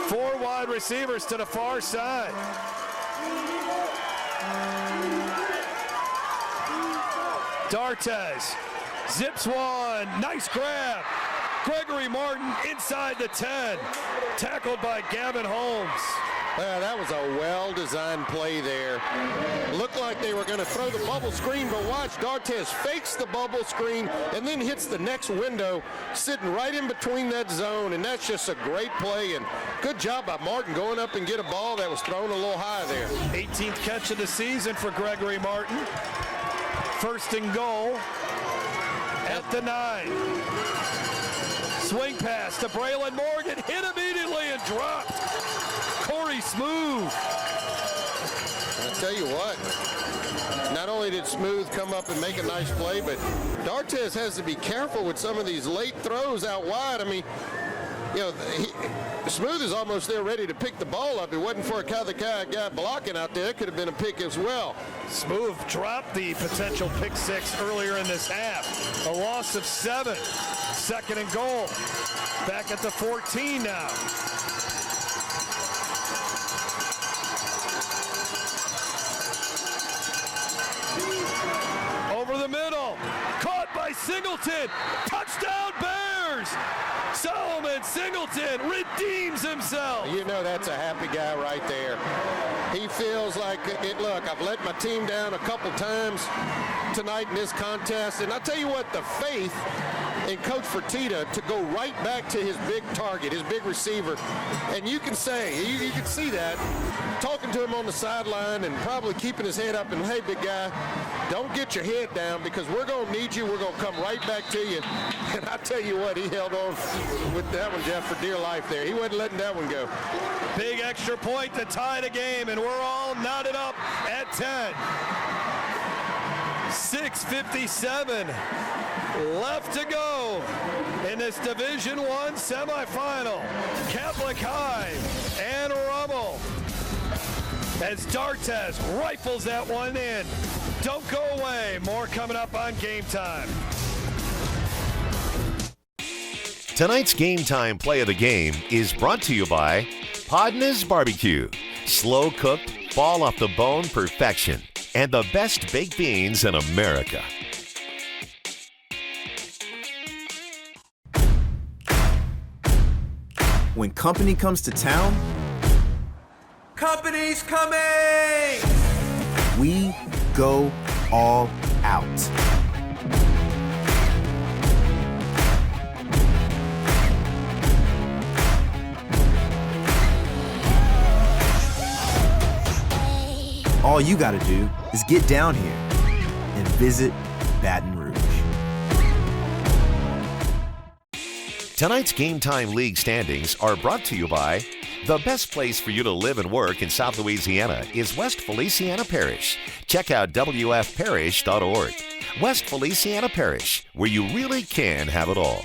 Four wide receivers to the far side. D'Artes zips one. Nice grab. Gregory Martin inside the 10. Tackled by Gavin Holmes. Well, that was a well-designed play there. Looked like they were going to throw the bubble screen, but watch, D'Artes fakes the bubble screen and then hits the next window, sitting right in between that zone, and that's just a great play, and good job by Martin going up and get a ball that was thrown a little high there. 18th catch of the season for Gregory Martin. First and goal at the 9. Swing pass to Braylon Morgan, hit immediately and dropped. Corey Smooth. I'll tell you what, not only did Smooth come up and make a nice play, but D'Artes has to be careful with some of these late throws out wide. I mean, you know, Smooth is almost there ready to pick the ball up. It wasn't for a Catholic guy blocking out there. It could have been a pick as well. Smooth dropped the potential pick six earlier in this half. A loss of 7. Second and goal. Back at the 14 now. Over the middle. Caught by Singleton. Touchdown Bears! Solomon Singleton redeems himself. You know that's a happy guy right there. He feels like, look, I've let my team down a couple times tonight in this contest, and I'll tell you what, the faith in Coach Fertitta to go right back to his big target, his big receiver, and you can say, you can see that, talking to him on the sideline and probably keeping his head up and, hey, big guy, don't get your head down because we're going to need you. We're going to come right back to you. And I tell you what, he held on with that one, Jeff, for dear life there. He wasn't letting that one go. Big extra point to tie the game, and we're all knotted up at 10. 6:57 left to go in this Division I semifinal. Catholic High and Rummel. as D'Artes rifles that one in. Don't go away. More coming up on Game Time. Tonight's Game Time play of the game is brought to you by Podna's Barbecue. Slow cooked, fall off the bone perfection, and the best baked beans in America. When company comes to town, company's coming! We go all out. All you gotta do is get down here and visit Baton Rouge. Tonight's Game Time League standings are brought to you by the best place for you to live and work in South Louisiana is West Feliciana Parish. Check out wfparish.org. West Feliciana Parish, where you really can have it all.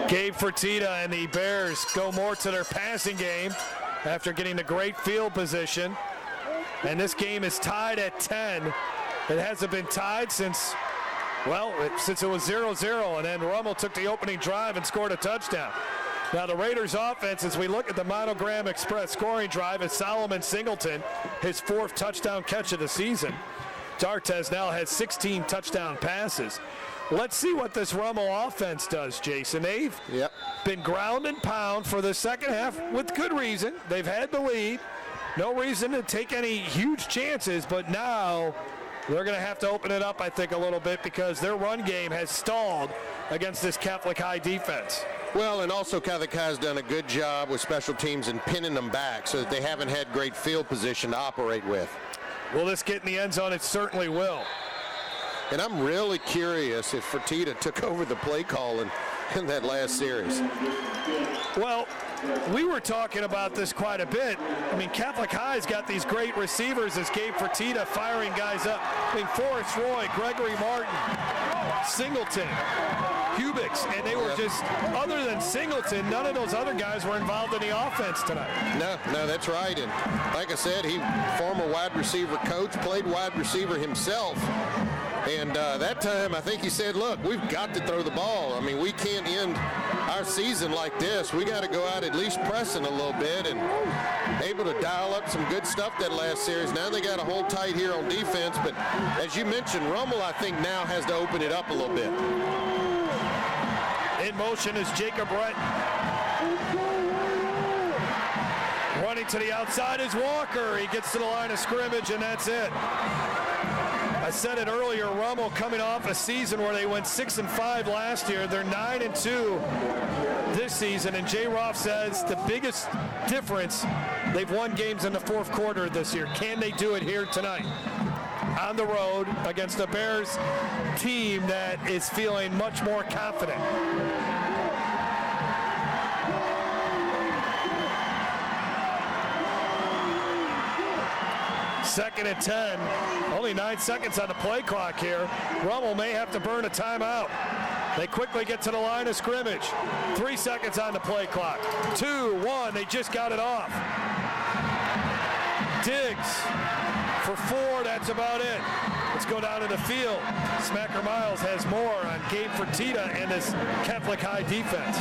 Gabe Fertitta and the Bears go more to their passing game after getting the great field position. And this game is tied at 10. It hasn't been tied since it was 0-0, and then Rummel took the opening drive and scored a touchdown. Now the Raiders offense, as we look at the Monogram Express scoring drive, is Solomon Singleton, his 4th touchdown catch of the season. D'Artes now has 16 touchdown passes. Let's see what this Rummel offense does, Jason. They've been ground and pound for the second half with good reason. They've had the lead. No reason to take any huge chances, but now they're going to have to open it up, I think, a little bit because their run game has stalled against this Catholic High defense. Well, and also Catholic High has done a good job with special teams and pinning them back so that they haven't had great field position to operate with. Will this get in the end zone? It certainly will. And I'm really curious if Fertitta took over the play call in that last series. Well, we were talking about this quite a bit. I mean, Catholic High's got these great receivers as Gabe Fertitta firing guys up. I mean, Forrest Roy, Gregory Martin, Singleton, Hubix, and they were just, other than Singleton, none of those other guys were involved in the offense tonight. No, that's right. And like I said, he former wide receiver coach, played wide receiver himself. And that time, I think he said, look, we've got to throw the ball. I mean, we can't end our season like this. We got to go out at least pressing a little bit and able to dial up some good stuff that last series. Now they got to hold tight here on defense. But as you mentioned, Rummel, I think, now has to open it up a little bit. In motion is Jacob Wright. Running to the outside is Walker. He gets to the line of scrimmage, and that's it. I said it earlier, Rummel coming off a season where they went 6-5 last year. They're 9-2 this season, and Jay Roth says the biggest difference, they've won games in the 4th quarter this year. Can they do it here tonight? On the road against a Bears team that is feeling much more confident. Second and 10. Only 9 seconds on the play clock here. Rummel may have to burn a timeout. They quickly get to the line of scrimmage. 3 seconds on the play clock. 2, 1, they just got it off. Diggs for 4, that's about it. Let's go down to the field. Smacker Miles has more on Gabe Fertitta and his Catholic High defense.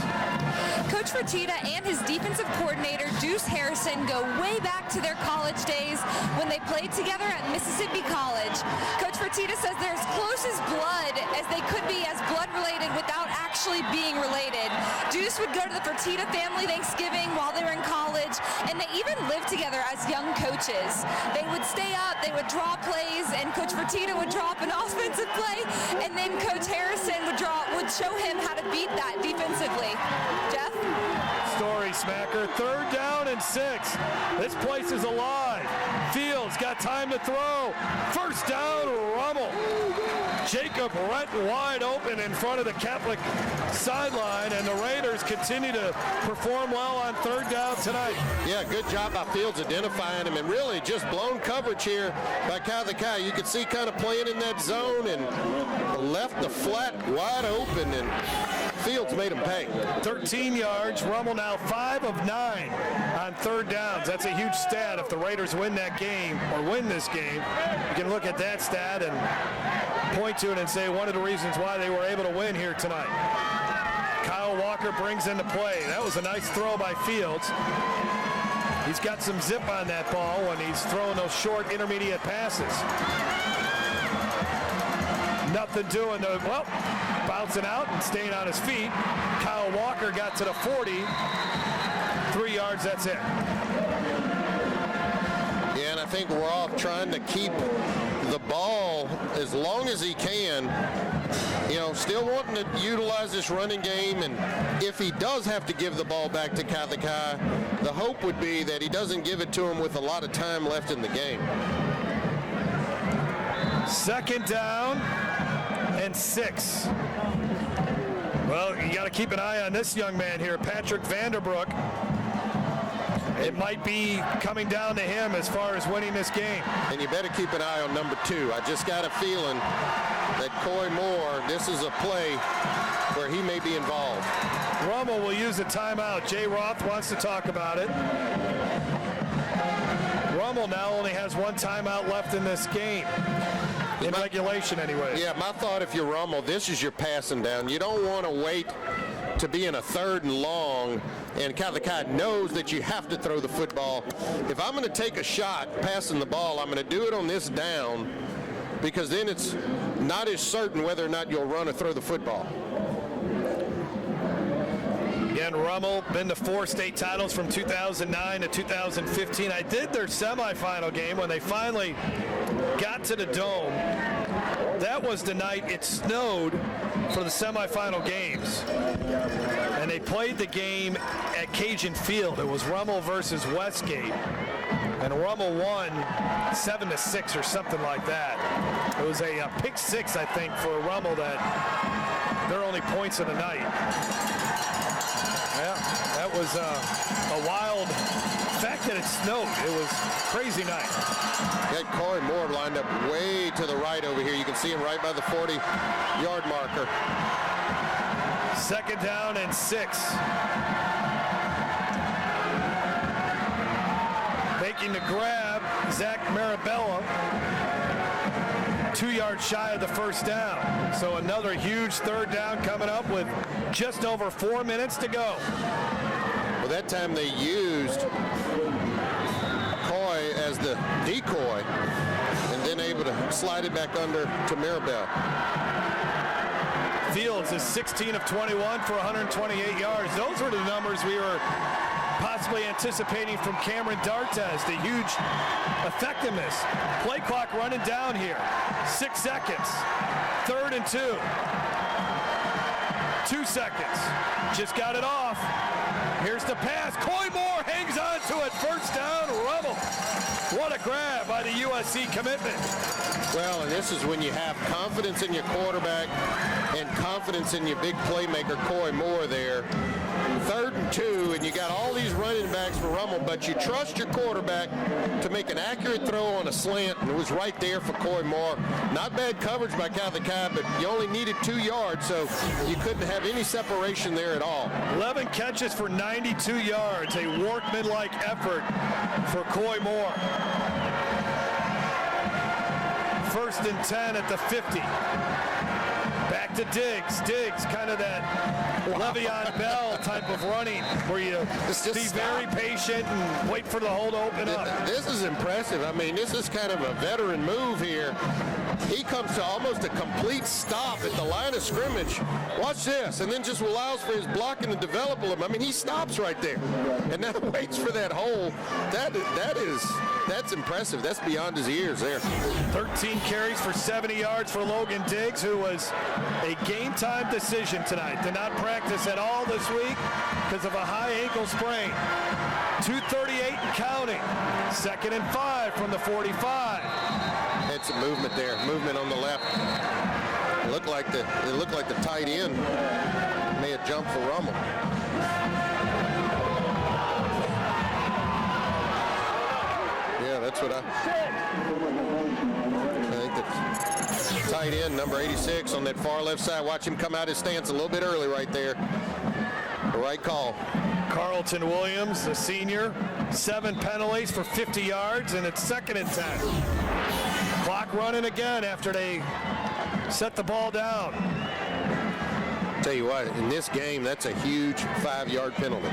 Coach Fertitta and his defensive coordinator, Deuce Harrison, go way back to their college days when they played together at Mississippi College. Coach Fertitta says they're as close as blood as they could be as blood-related without actually being related. Deuce would go to the Fertitta family Thanksgiving while they were in college, and they even lived together as young coaches. They would stay up, they would draw plays, and Coach Fertitta would drop an offensive play, and then Coach Harrison would show him how to beat that defensively. Jeff? Story, Smacker. 3rd down and 6. This place is alive. Fields got time to throw. First down, Rummel. Jacob Renton wide open in front of the Catholic sideline, and the Raiders continue to perform well on third down tonight. Yeah, good job by Fields identifying him, and really just blown coverage here by Catholic High. You could see kind of playing in that zone and left the flat wide open, and Fields made him pay. 13 yards. Rummel now 5 of 9 on third downs. That's a huge stat. If the Raiders win that game or win this game, you can look at that stat and point to it and say one of the reasons why they were able to win here tonight. Kyle Walker brings into play. That was a nice throw by Fields. He's got some zip on that ball when he's throwing those short intermediate passes. Nothing doing, well, bouncing out and staying on his feet. Kyle Walker got to the 40. 3 yards, that's it. Yeah, and I think Roth trying to keep the ball as long as he can, you know, still wanting to utilize this running game, and if he does have to give the ball back to Catholic High, the hope would be that he doesn't give it to him with a lot of time left in the game. Second down and 6. Well, you got to keep an eye on this young man here, Patrick Vanderbrook. It might be coming down to him as far as winning this game. And you better keep an eye on number 2. I just got a feeling that Coy Moore, this is a play where he may be involved. Rummel will use a timeout. Jay Roth wants to talk about it. Rummel now only has 1 timeout left in this game. In regulation, anyway. Yeah, my thought, if you're Rummel, this is your passing down. You don't want to wait to be in a 3rd and long, and Catholic High knows that you have to throw the football. If I'm going to take a shot passing the ball, I'm going to do it on this down, because then it's not as certain whether or not you'll run or throw the football. Again, Rummel, been to 4 state titles from 2009 to 2015. I did their semifinal game when they finally got to the Dome. That was the night it snowed for the semifinal games. And they played the game at Cajun Field. It was Rummel versus Westgate. And Rummel won 7-6 or something like that. It was a pick 6, I think, for Rummel, that their only points of the night. Yeah, that was a wild fact that it snowed. It was a crazy night. Got Corey Moore lined up way to the right over here. You can see him right by the 40-yard marker. Second down and 6. Making the grab, Zach Marabella. 2 yards shy of the first down. So another huge third down coming up with just over 4 minutes to go. Well, that time they used Coy as the decoy and then able to slide it back under to Marabell. Fields is 16 of 21 for 128 yards. Those were the numbers we were possibly anticipating from Cameron D'Artes, the huge effectiveness. Play clock running down here. 6 seconds. 3rd and 2. 2 seconds. Just got it off. Here's the pass. Coy Moore hangs on to it. First down, Rummel. What a grab by the USC commitment. Well, and this is when you have confidence in your quarterback and confidence in your big playmaker, Coy Moore there. 3rd and 2, and you got all these running backs for Rummel, but you trust your quarterback to make an accurate throw on a slant, and it was right there for Coy Moore. Not bad coverage by Catholic High, but you only needed 2 yards, so you couldn't have any separation there at all. 11 catches for 92 yards, a workman-like effort for Coy Moore. 1st and 10 at the 50. Back to Diggs. Diggs, kind of that Le'Veon Bell type of running where you be very patient and wait for the hole to open up. This is impressive. I mean, this is kind of a veteran move here. He comes to almost a complete stop at the line of scrimmage. Watch this, and then just allows for his blocking to develop a little. I mean, he stops right there and now waits for that hole. That's impressive. That's beyond his ears there. 13 carries for 70 yards for Logan Diggs, who was a game-time decision tonight. Did not practice at all this week because of a high ankle sprain. 2:38 and counting. 2nd and 5 from the 45. Had some movement there, movement on the left. It looked like the tight end may have jumped for Rummel. Yeah, that's what I think. The tight end, number 86, on that far left side. Watch him come out his stance a little bit early right there. The right call. Carlton Williams, the senior, 7 penalties for 50 yards, and it's 2nd and 10. Clock running again after they set the ball down. Tell you what, in this game, that's a huge 5-yard penalty.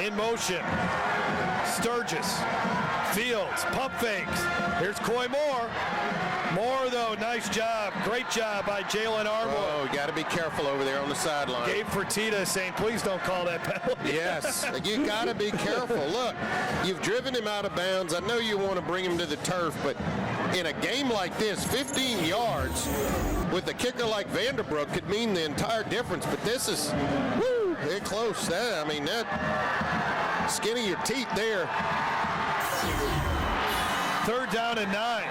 In motion, Sturgis, Fields, pump fakes. Here's Coy Moore. Moore, though, nice job. Great job by Jalen Armour. Oh, you got to be careful over there on the sideline. Gabe Fertitta saying, please don't call that penalty. Yes, you got to be careful. Look, you've driven him out of bounds. I know you want to bring him to the turf, but in a game like this, 15 yards with a kicker like Vanderbrook could mean the entire difference. But this is, woo, they're close. That skin of your teeth there. 3rd down and 9.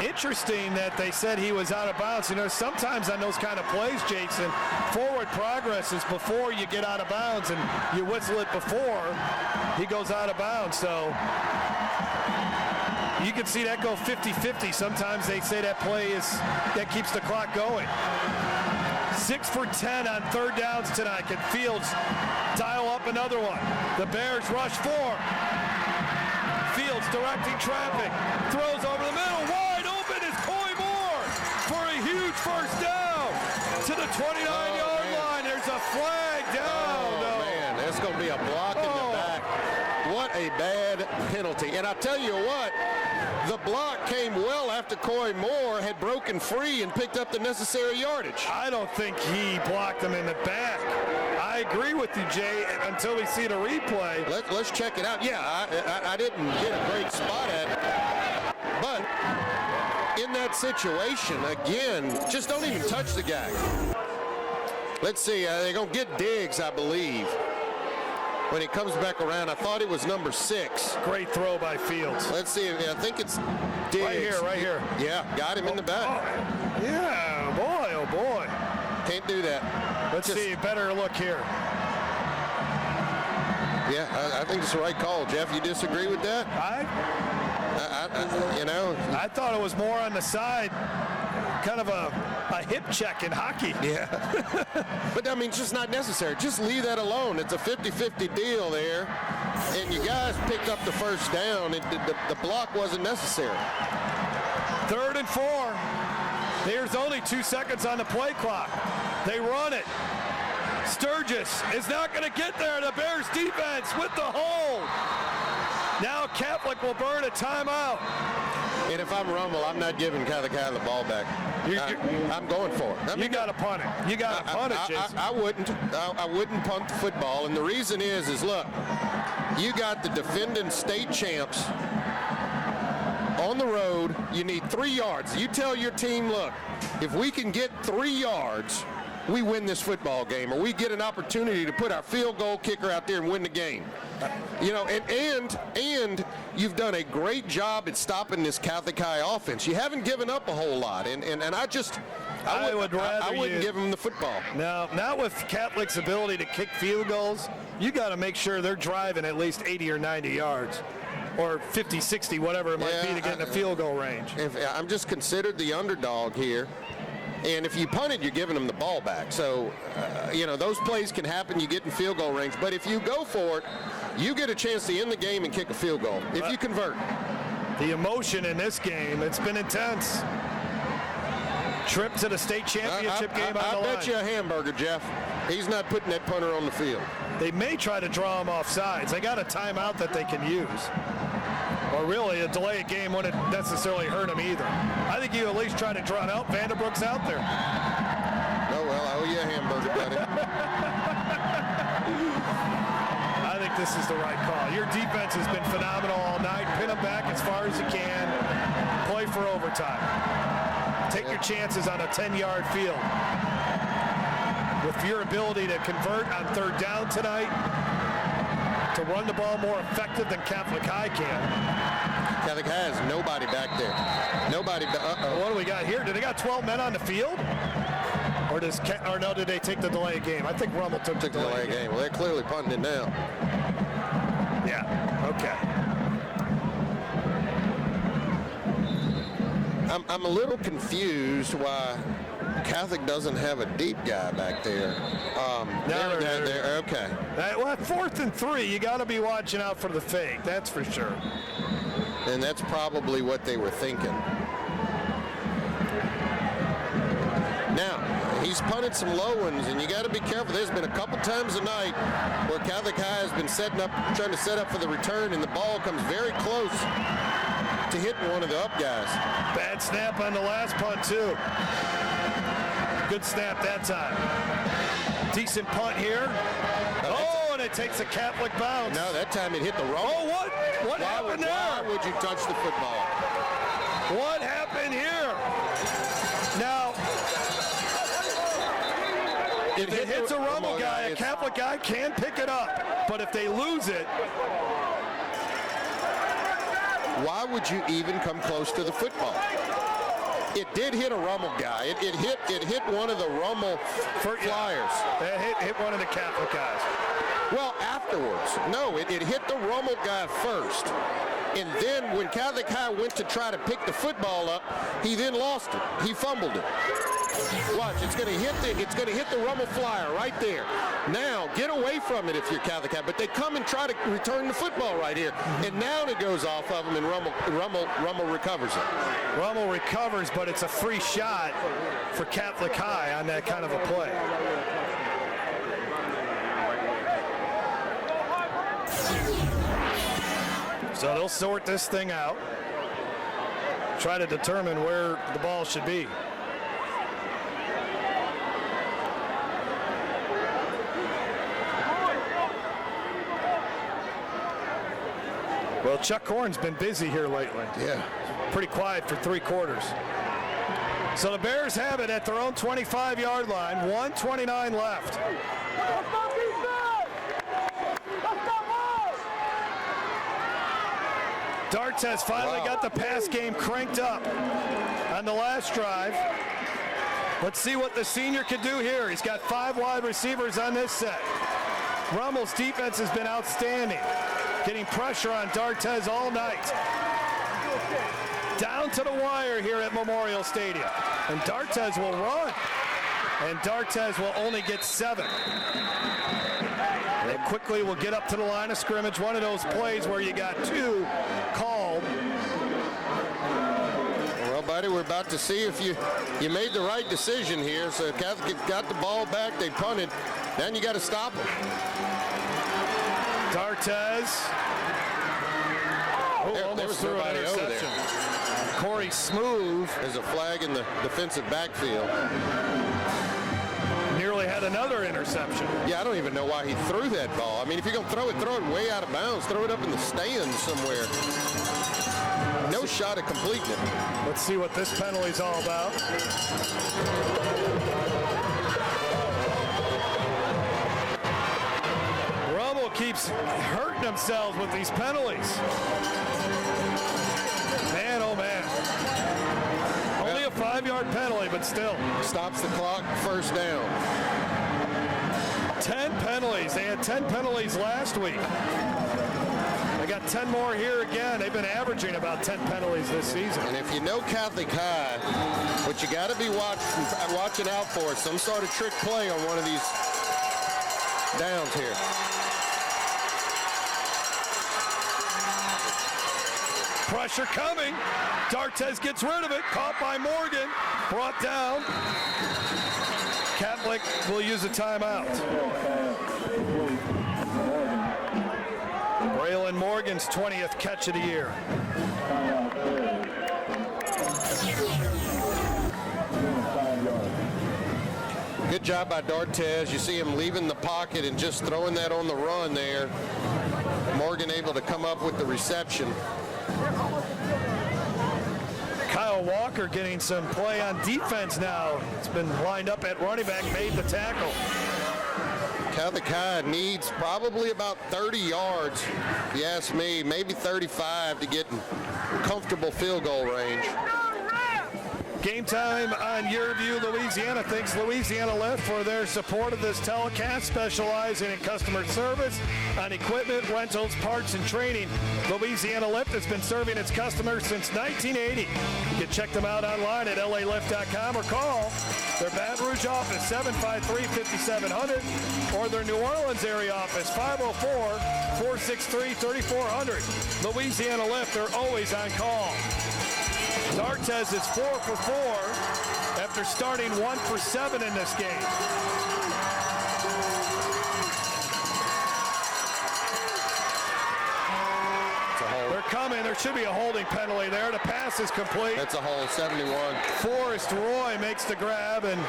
Interesting that they said he was out of bounds. You know, sometimes on those kind of plays, Jason, forward progress is before you get out of bounds, and you whistle it before he goes out of bounds. So you can see that go 50-50. Sometimes they say that play that keeps the clock going. 6 for 10 on 3rd downs tonight. Can Fields dial up another one? The Bears rush 4. Fields directing traffic. Throws over the middle. Wide open is Coy Moore for a huge 1st down to the 29-yard line. There's a flag down. Man, that's going to be a block in the back. What a bad penalty. And I tell you what, the block came well after Coy Moore had broken free and picked up the necessary yardage. I don't think he blocked him in the back. I agree with you, Jay, until we see the replay. Let's check it out. Yeah, I didn't get a great spot at it. But in that situation, again, just don't even touch the guy. Let's see. They're going to get Diggs, I believe. When he comes back around, I thought it was number 6. Great throw by Fields. Let's see. I think it's Diggs. Right here. Yeah, got him in the back. Yeah, boy, oh boy. Can't do that. Let's see. Better look here. Yeah, I think it's the right call. Jeff, you disagree with that? I thought it was more on the side, kind of a hip check in hockey. Yeah. But, I mean, it's just not necessary. Just leave that alone. It's a 50-50 deal there. And you guys picked up the 1st down. The block wasn't necessary. 3rd and 4. There's only 2 seconds on the play clock. They run it. Sturgis is not going to get there. The Bears defense with the hold. Now Catholic will burn a timeout. And if I'm Rummel, I'm not giving Catholic High the ball back. I'm going for it. You got to punt it. You got to punt it, Jason. I wouldn't punt the football. And the reason is look, you got the defending state champs on the road. You need 3 yards. You tell your team, look, if we can get 3 yards, we win this football game, or we get an opportunity to put our field goal kicker out there and win the game. You know, and you've done a great job at stopping this Catholic High offense. You haven't given up a whole lot, and I wouldn't give them the football. No, not with Catholic's ability to kick field goals. You got to make sure they're driving at least 80 or 90 yards. Or 50, 60, whatever it might be to get in the field goal range. I'm just considered the underdog here. And if you punt it, you're giving them the ball back. So, those plays can happen. You get in field goal range. But if you go for it, you get a chance to end the game and kick a field goal if you convert. The emotion in this game, it's been intense. Trip to the state championship game on the line. I bet you a hamburger, Jeff. He's not putting that punter on the field. They may try to draw him off sides. They got a timeout that they can use. Or really, a delay a game wouldn't necessarily hurt him either. I think you at least try to draw it out. Vanderbrook's out there. Oh, well, I owe you a hamburger, buddy. I think this is the right call. Your defense has been phenomenal all night. Pin them back as far as you can. Play for overtime. Take your chances on a 10-yard field. With your ability to convert on 3rd down tonight, to run the ball more effective than Catholic High can. Catholic High has nobody back there. Nobody. What do we got here? Do they got 12 men on the field? Or no, did they take the delay game? I think Rummel took the delay game. Well, they're clearly punting it now. Yeah, okay. I'm a little confused why Catholic doesn't have a deep guy back there. Okay. Well, 4th and 3, you got to be watching out for the fake. That's for sure. And that's probably what they were thinking. Now, he's punted some low ones, and you got to be careful. There's been a couple times tonight where Catholic High has been trying to set up for the return, and the ball comes very close to hitting one of the up guys. Bad snap on the last punt, too. Good snap that time. Decent punt here. And it takes a Catholic bounce. No, that time it hit the wrong. Oh, what happened there? Why would you touch the football? What happened here? Now, if it hits a Rummel guy, a Catholic guy can pick it up. But if they lose it, why would you even come close to the football? It did hit a Rummel guy. It hit one of the Rummel flyers. It hit one of the Catholic guys. Well, afterwards. No, it hit the Rummel guy first. And then when Catholic High went to try to pick the football up, he then lost it. He fumbled it. Watch, it's going to hit the Rummel flyer right there. Now, get away from it if you're Catholic High. But they come and try to return the football right here. And now it goes off of him, and Rummel recovers it. Rummel recovers, but it's a free shot for Catholic High on that kind of a play. So they'll sort this thing out, try to determine where the ball should be. Well, Chuck Horn's been busy here lately. Yeah. Pretty quiet for 3 quarters. So the Bears have it at their own 25-yard line, 1:29 left. Dartez finally got the pass game cranked up on the last drive. Let's see what the senior can do here. He's got 5 wide receivers on this set. Rummel's defense has been outstanding, getting pressure on Dartez all night. Down to the wire here at Memorial Stadium. And Dartez will run. And Dartez will only get 7. They quickly will get up to the line of scrimmage. One of those plays where you got 2 called. Well, buddy, we're about to see if you made the right decision here. So Catholic got the ball back. They punted. Then you got to stop them. Dartez. There was nobody over there. Corey Smooth. There's a flag in the defensive backfield. Nearly had another interception. Yeah, I don't even know why he threw that ball. I mean, if you're going to throw it way out of bounds. Throw it up in the stands somewhere. No shot at completing it. Let's see what this penalty's all about. Rummel keeps hurting themselves with these penalties. Man, oh man. Only a 5-yard penalty, but still. Stops the clock, first down. 10 penalties. They had 10 penalties last week. They got 10 more here again. They've been averaging about 10 penalties this season. And if you know Catholic High, what you got to be watching out for is some sort of trick play on one of these downs here. Pressure coming. Dartez gets rid of it. Caught by Morgan. Brought down. Catholic will use a timeout. Braylon Morgan's 20th catch of the year. Good job by Dartez. You see him leaving the pocket and just throwing that on the run there. Morgan able to come up with the reception. Kyle Walker getting some play on defense now. It's been lined up at running back, made the tackle. Catholic High needs probably about 30 yards, if you ask me, maybe 35 to get in comfortable field goal range. Game time on Your View. Louisiana thanks Louisiana Lift for their support of this telecast, specializing in customer service on equipment, rentals, parts, and training. Louisiana Lift has been serving its customers since 1980. You can check them out online at lalift.com or call their Baton Rouge office, 753-5700, or their New Orleans area office, 504-463-3400. Louisiana Lift, they're always on call. D'Artes is 4 for 4 after starting 1 for 7 in this game. They're coming. There should be a holding penalty there. The pass is complete. That's a hold, 71. Forrest Roy makes the grab, and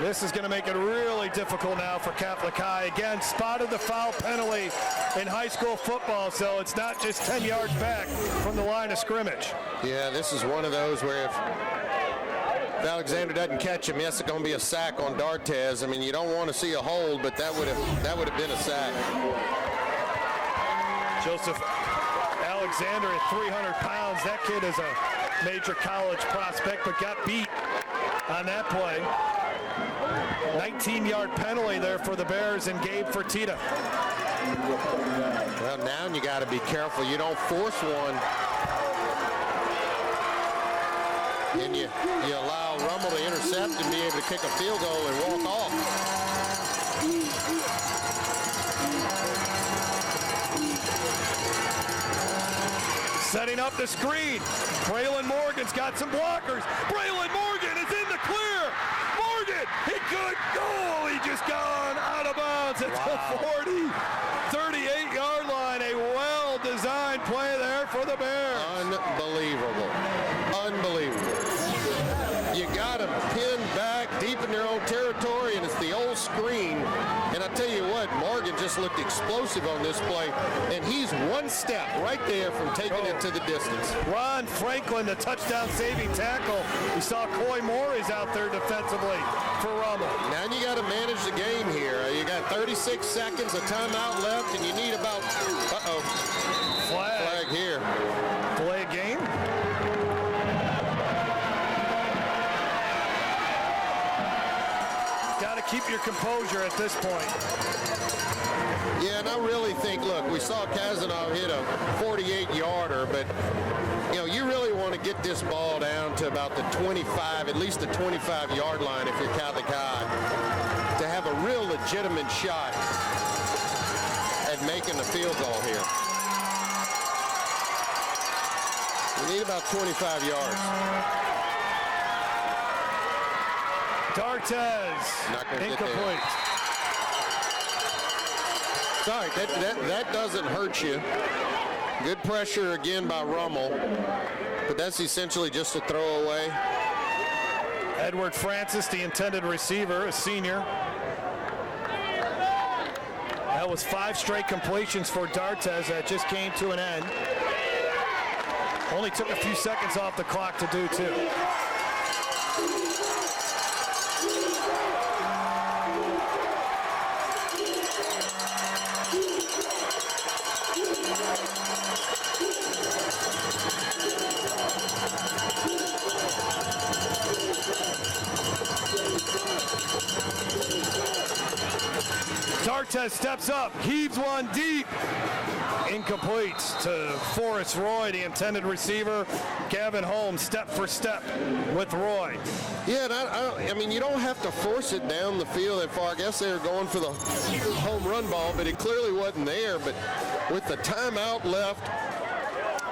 this is going to make it really difficult now for Catholic High. Again, spotted the foul penalty in high school football, so it's not just 10 yards back from the line of scrimmage. Yeah, this is one of those where if Alexander doesn't catch him, yes, it's going to be a sack on D'Artes. I mean, you don't want to see a hold, but that would have been a sack. Joseph Alexander at 300 pounds. That kid is a major college prospect, but got beat on that play. 19-yard penalty there for the Bears and Gabe Fertitta. Well, now you got to be careful. You don't force one. And you allow Rummel to intercept and be able to kick a field goal and walk off. Setting up the screen. Braylon Morgan's got some blockers. Braylon Morgan is in the clear. Morgan, he could goal. He just gone out of bounds at the 38-yard line. A well-designed play there for the Bears. Unbelievable. Unbelievable. You got them pinned back deep in their own territory, and it's the old screen. And I tell you what, Morgan just looked explosive on this play, and he's one step right there from taking it to the distance. Ron Franklin, the touchdown-saving tackle. We saw Coy Moore is out there defensively for Rummel. Now you got to manage the game here. You got 36 seconds of timeout left, and you need about, flag here. Delay a game? Got to keep your composure at this point. Yeah, and I really think, look, we saw Kazanov hit a 48-yarder, but, you really want to get this ball down to about the 25, at least the 25-yard line if you're Catholic High, to have a real legitimate shot at making the field goal here. We need about 25 yards. D'Artes, incomplete. Sorry, that doesn't hurt you. Good pressure again by Rummel, but that's essentially just a throwaway. Edward Francis, the intended receiver, a senior. That was 5 straight completions for D'Artes. That just came to an end. Only took a few seconds off the clock to do too. D'Artes steps up, heaves one deep. Incomplete to Forrest Roy, the intended receiver. Gavin Holmes, step for step with Roy. Yeah, and I mean, you don't have to force it down the field that far. I guess they were going for the home run ball, but it clearly wasn't there. But with the timeout left,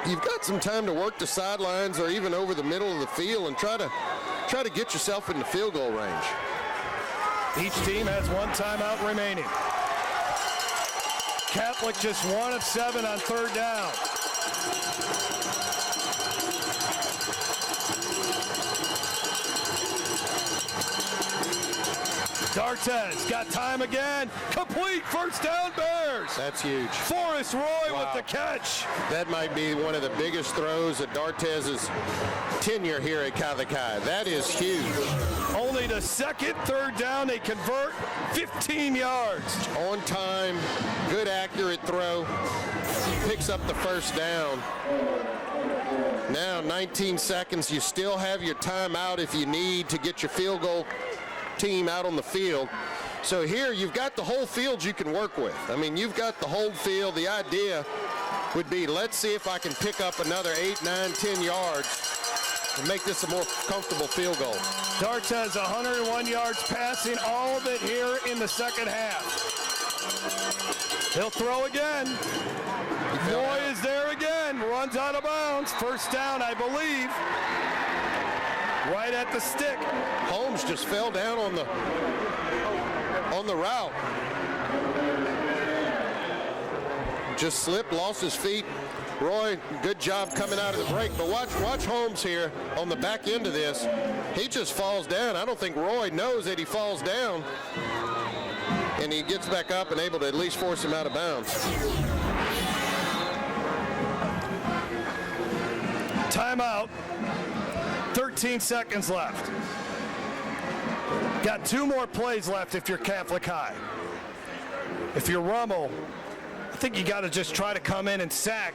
you've got some time to work the sidelines or even over the middle of the field and try to get yourself in the field goal range. Each team has one timeout remaining. Catholic just 1 of 7 on 3rd down. D'Artes got time again. Complete, first down Bears. Bears. That's huge. Forrest Roy with the catch. That might be one of the biggest throws of D'Artez's tenure here at Catholic High. That is huge. Only the second third down, they convert 15 yards. On time, good accurate throw. Picks up the first down. Now 19 seconds. You still have your timeout if you need to get your field goal team out on the field. So here you've got the whole field you can work with. I mean, you've got the whole field. The idea would be, let's see if I can pick up another 8, 9, 10 yards and make this a more comfortable field goal. D'Artez 101 yards passing, all of it here in the second half. He'll throw again. Roy is there again, runs out of bounds. First down, I believe. Right at the stick. Holmes just fell down on the route. Just slipped, lost his feet. Roy, good job coming out of the break. But watch Holmes here on the back end of this. He just falls down. I don't think Roy knows that he falls down. And he gets back up and able to at least force him out of bounds. Timeout. 13 seconds left. Got 2 more plays left if you're Catholic High. If you're Rummel, I think you got to just try to come in and sack.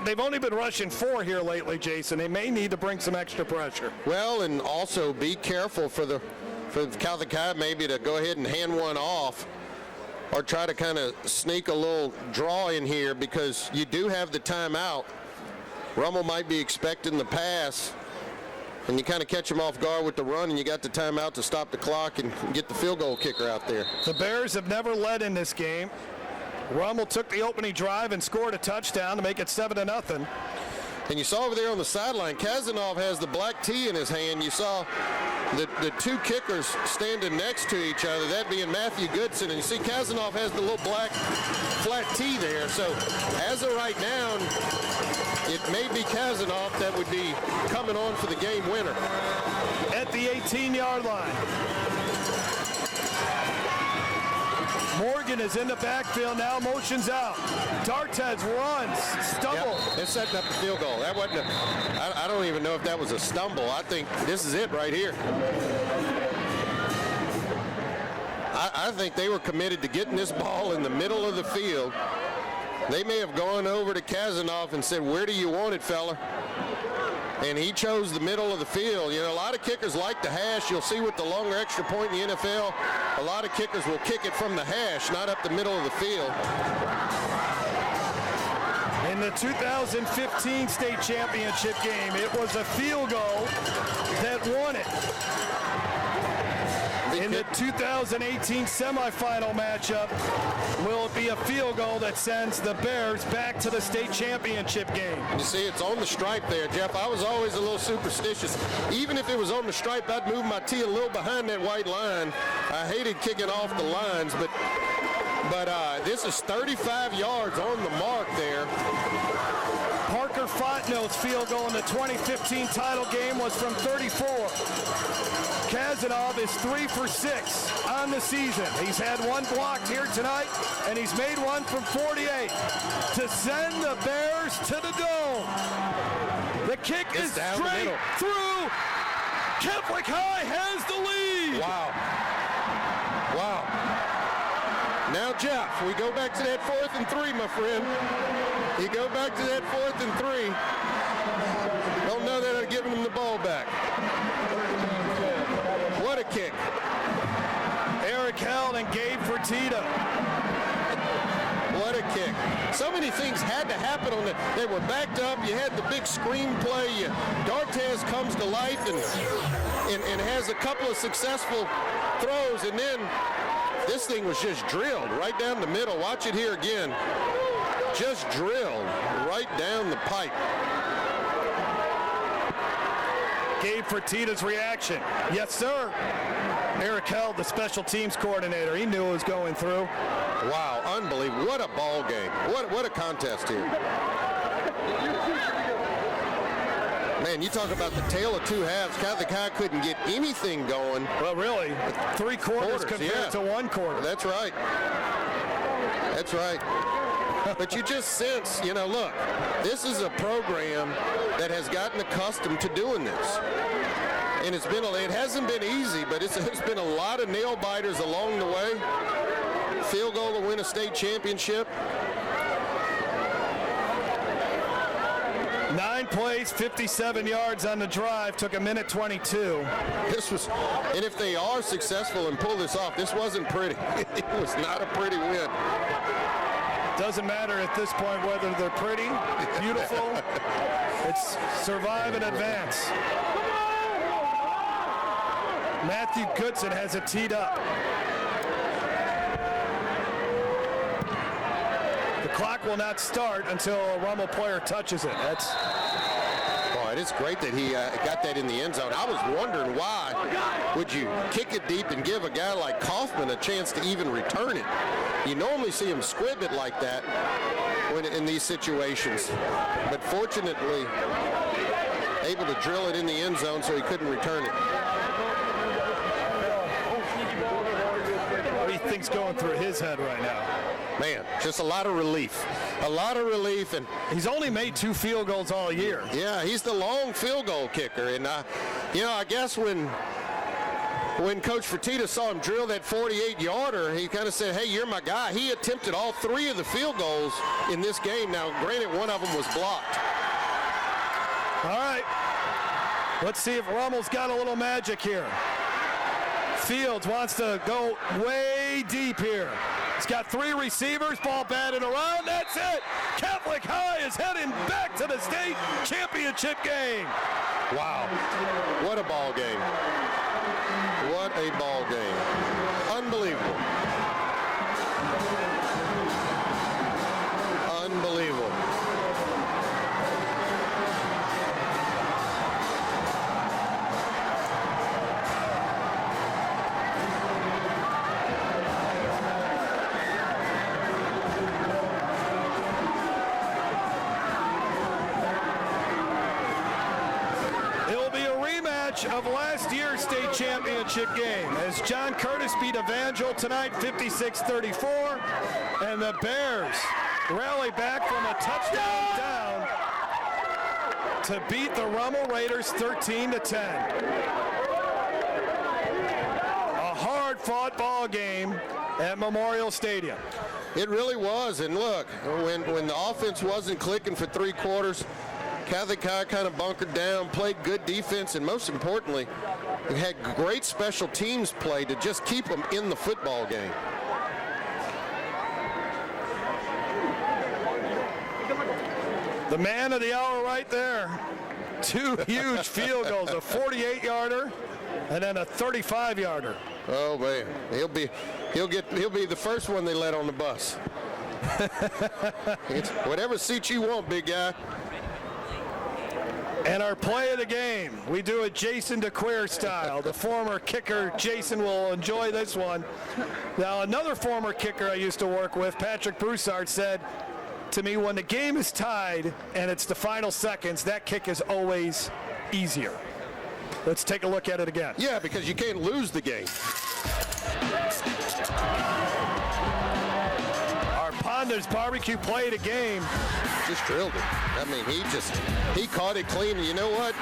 They've only been rushing 4 here lately, Jason. They may need to bring some extra pressure. Well, and also be careful for the Catholic High maybe to go ahead and hand one off or try to kind of sneak a little draw in here because you do have the timeout. Rummel might be expecting the pass, and you kind of catch him off guard with the run, and you got the timeout to stop the clock and get the field goal kicker out there. The Bears have never led in this game. Rummel took the opening drive and scored a touchdown to make it 7-0. And you saw over there on the sideline, Kazanov has the black tee in his hand. You saw the 2 kickers standing next to each other, that being Matthew Goodson. And you see Kazanov has the little black flat tee there. So as of right now, it may be Kazanov that would be coming on for the game winner. At the 18-yard line. Morgan is in the backfield now, motions out. D'Artez runs, stumble. Yep, they're setting up the field goal. That wasn't I don't even know if that was a stumble. I think this is it right here. I think they were committed to getting this ball in the middle of the field. They may have gone over to Kazanov and said, where do you want it, fella? And he chose the middle of the field. You know, a lot of kickers like the hash. You'll see with the longer extra point in the NFL, a lot of kickers will kick it from the hash, not up the middle of the field. In the 2015 state championship game, it was a field goal that won it. In the 2018 semifinal matchup, will it be a field goal that sends the Bears back to the state championship game? You see, it's on the stripe there, Jeff. I was always a little superstitious. Even if it was on the stripe, I'd move my tee a little behind that white line. I hated kicking off the lines, but this is 35 yards on the mark there. Parker Fontenot's field goal in the 2015 title game was from 34. Kazanov is 3 for 6 on the season. He's had 1 blocked here tonight, and he's made 1 from 48 to send the Bears to the dome. The kick is straight through. Catholic High has the lead. Wow. Now, Jeff, we go back to that 4th and 3, my friend. You go back to that 4th and 3. Don't know that I've given him the ball back. What a kick. Eric Held and Gabe Fertitta. What a kick. So many things had to happen on that. They were backed up. You had the big screenplay. D'Artez comes to life and has a couple of successful throws, and then this thing was just drilled right down the middle. Watch it here again. Just drilled right down the pipe. Gabe Fertitta's reaction. Yes, sir. Eric Held, the special teams coordinator, he knew it was going through. Wow, unbelievable. What a ball game. What a contest here. Man, you talk about the tale of 2 halves. Catholic High couldn't get anything going. Well, really, 3 quarters compared to 1 quarter. That's right. That's right. But you just sense, look, this is a program that has gotten accustomed to doing this. And it hasn't been easy, but it's been a lot of nail biters along the way. Field goal to win a state championship. 9 plays, 57 yards on the drive, took a minute 22. And if they are successful and pull this off, this wasn't pretty. It was not a pretty win. Doesn't matter at this point whether they're pretty, beautiful. It's survive and advance. Matthew Goodson has it teed up. The clock will not start until a Rummel player touches it. Boy, it's great that he got that in the end zone. I was wondering why would you kick it deep and give a guy like Kaufman a chance to even return it. You normally see him squib it like that in these situations. But fortunately, able to drill it in the end zone so he couldn't return it. What do you think's going through his head right now? Man, just a lot of relief. A lot of relief. And he's only made 2 field goals all year. Yeah, he's the long field goal kicker. And, I guess when Coach Fertitta saw him drill that 48-yarder, he kind of said, hey, you're my guy. He attempted all 3 of the field goals in this game. Now, granted, one of them was blocked. All right. Let's see if Rummel's got a little magic here. Fields wants to go way deep here. He's got 3 receivers, ball batted around. That's it. Catholic High is heading back to the state championship game. Wow. What a ball game. What a ball game. Unbelievable. Unbelievable. Of last year's state championship game as John Curtis beat Evangel tonight 56-34, and the Bears rally back from a touchdown down to beat the Rummel Raiders 13-10. A hard-fought ball game at Memorial Stadium. It really was, and look, when the offense wasn't clicking for 3 quarters, Catholic High kind of bunkered down, played good defense, and most importantly, we had great special teams play to just keep them in the football game. The man of the hour right there. 2 huge field goals, a 48-yarder and then a 35-yarder. Oh man, he'll be the first one they let on the bus. Whatever seat you want, big guy. And our play of the game, we do it Jason DeQueer style. The former kicker, Jason, will enjoy this one. Now, another former kicker I used to work with, Patrick Broussard, said to me, when the game is tied and it's the final seconds, that kick is always easier. Let's take a look at it again. Yeah, because you can't lose the game. Our Ponda's barbecue play of the game. Just drilled it. I mean, he caught it clean. And you know what,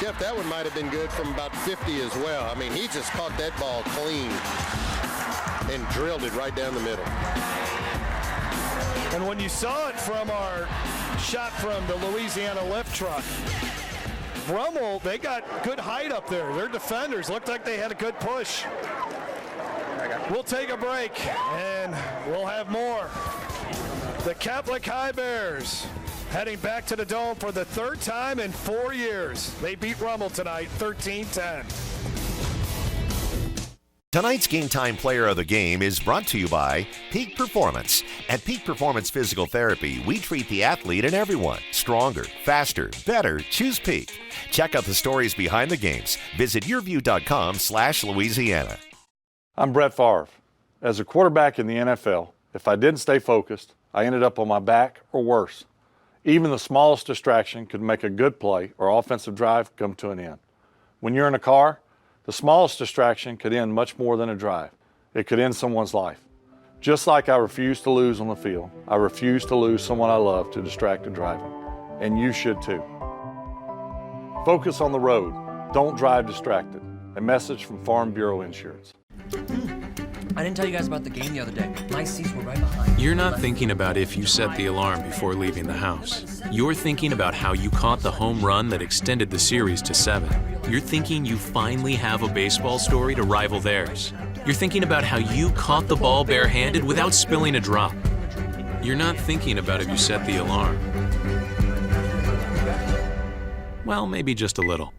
Jeff, that one might have been good from about 50 as well. I mean, he just caught that ball clean and drilled it right down the middle. And when you saw it from our shot from the Louisiana lift truck, Rummel, they got good height up there. Their defenders looked like they had a good push. We'll take a break, and we'll have more. The Catholic High Bears heading back to the Dome for the 3rd time in 4 years. They beat Rummel tonight, 13-10. Tonight's Game Time Player of the Game is brought to you by Peak Performance. At Peak Performance Physical Therapy, we treat the athlete and everyone. Stronger, faster, better. Choose Peak. Check out the stories behind the games. Visit yourview.com/Louisiana. I'm Brett Favre. As a quarterback in the NFL, if I didn't stay focused, I ended up on my back or worse. Even the smallest distraction could make a good play or offensive drive come to an end. When you're in a car, the smallest distraction could end much more than a drive. It could end someone's life. Just like I refuse to lose on the field, I refuse to lose someone I love to distracted driving. And you should too. Focus on the road. Don't drive distracted. A message from Farm Bureau Insurance. I didn't tell you guys about the game the other day. My seats were right behind me. You're not thinking about if you set the alarm before leaving the house. You're thinking about how you caught the home run that extended the series to 7. You're thinking you finally have a baseball story to rival theirs. You're thinking about how you caught the ball barehanded without spilling a drop. You're not thinking about if you set the alarm. Well, maybe just a little.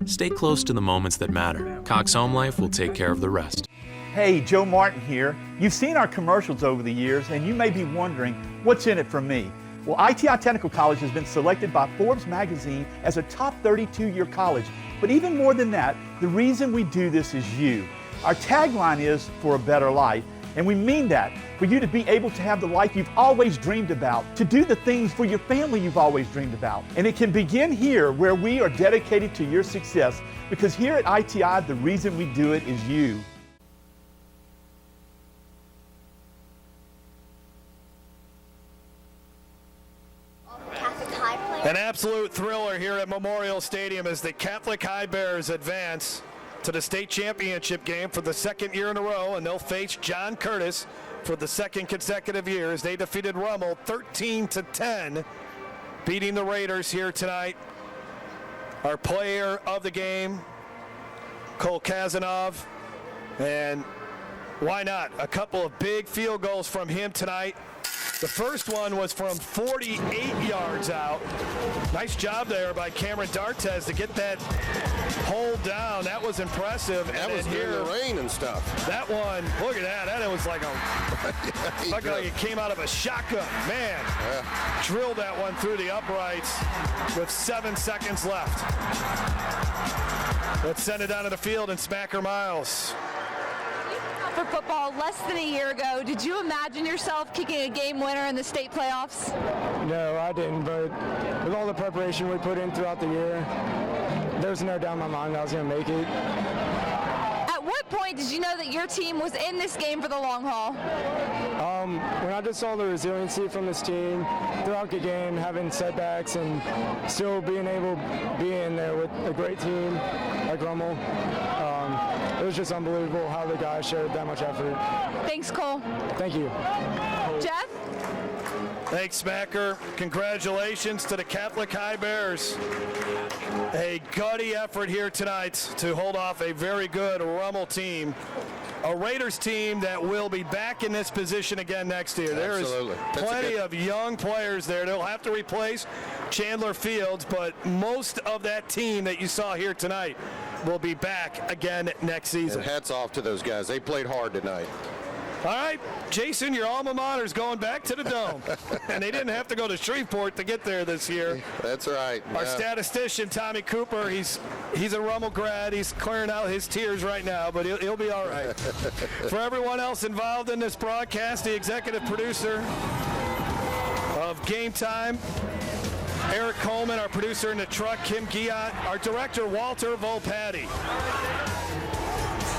Stay close to the moments that matter. Cox Home Life will take care of the rest. Hey, Joe Martin here. You've seen our commercials over the years, and you may be wondering, what's in it for me? Well, ITI Technical College has been selected by Forbes magazine as a top 32-year college. But even more than that, the reason we do this is you. Our tagline is, for a better life, and we mean that. For you to be able to have the life you've always dreamed about, to do the things for your family you've always dreamed about. And it can begin here, where we are dedicated to your success, because here at ITI, the reason we do it is you. An absolute thriller here at Memorial Stadium as the Catholic High Bears advance to the state championship game for the second year in a row, and they'll face John Curtis for the second consecutive year as they defeated Rummel 13-10, beating the Raiders here tonight. Our player of the game, Cole Kazanov, and why not? A couple of big field goals from him tonight. The first one was from 48 yards out. Nice job there by Cameron D'Artes to get that hole down. That was impressive. That was during the rain and stuff. That one, look at that. That was like like it came out of a shotgun. Man, drilled that one through the uprights with 7 seconds left. Let's send it down to the field and Smacker Miles. For football less than a year ago, did you imagine yourself kicking a game winner in the state playoffs? No, I didn't, but with all the preparation we put in throughout the year, there was no doubt in my mind that I was going to make it. At what point did you know that your team was in this game for the long haul? When I just saw the resiliency from this team throughout the game, having setbacks and still being able to be in there with a great team like Rummel, it was just unbelievable how the guys showed that much effort. Thanks, Cole. Thank you. Jeff? Thanks, Smacker. Congratulations to the Catholic High Bears. A gutty effort here tonight to hold off a very good Rummel team. A Raiders team that will be back in this position again next year. There is plenty of young players there. They'll have to replace Chandler Fields, but most of that team that you saw here tonight will be back again next season. And hats off to those guys. They played hard tonight. All right, Jason, your alma mater is going back to the Dome. And they didn't have to go to Shreveport to get there this year. That's right. Our statistician, Tommy Cooper, he's a Rummel grad. He's clearing out his tears right now, but he'll be all right. For everyone else involved in this broadcast, the executive producer of Game Time, Eric Coleman, our producer in the truck, Kim Giat, our director, Walter Volpatti.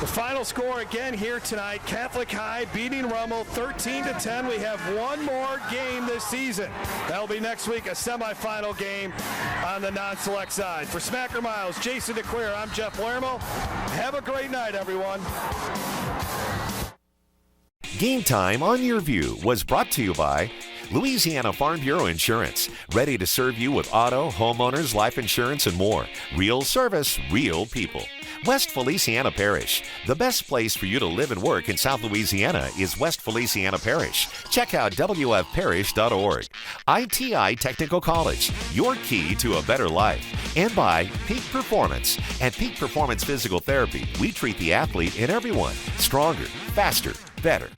The final score again here tonight, Catholic High beating Rummel 13-10. We have one more game this season. That'll be next week, a semifinal game on the non-select side. For Smacker Miles, Jason DeQueer, I'm Jeff Lermo. Have a great night, everyone. Game Time on Your View was brought to you by Louisiana Farm Bureau Insurance, ready to serve you with auto, homeowners, life insurance, and more. Real service, real people. West Feliciana Parish. The best place for you to live and work in South Louisiana is West Feliciana Parish. Check out wfparish.org. ITI Technical College, your key to a better life. And by Peak Performance. At Peak Performance Physical Therapy, we treat the athlete and everyone stronger, faster, better.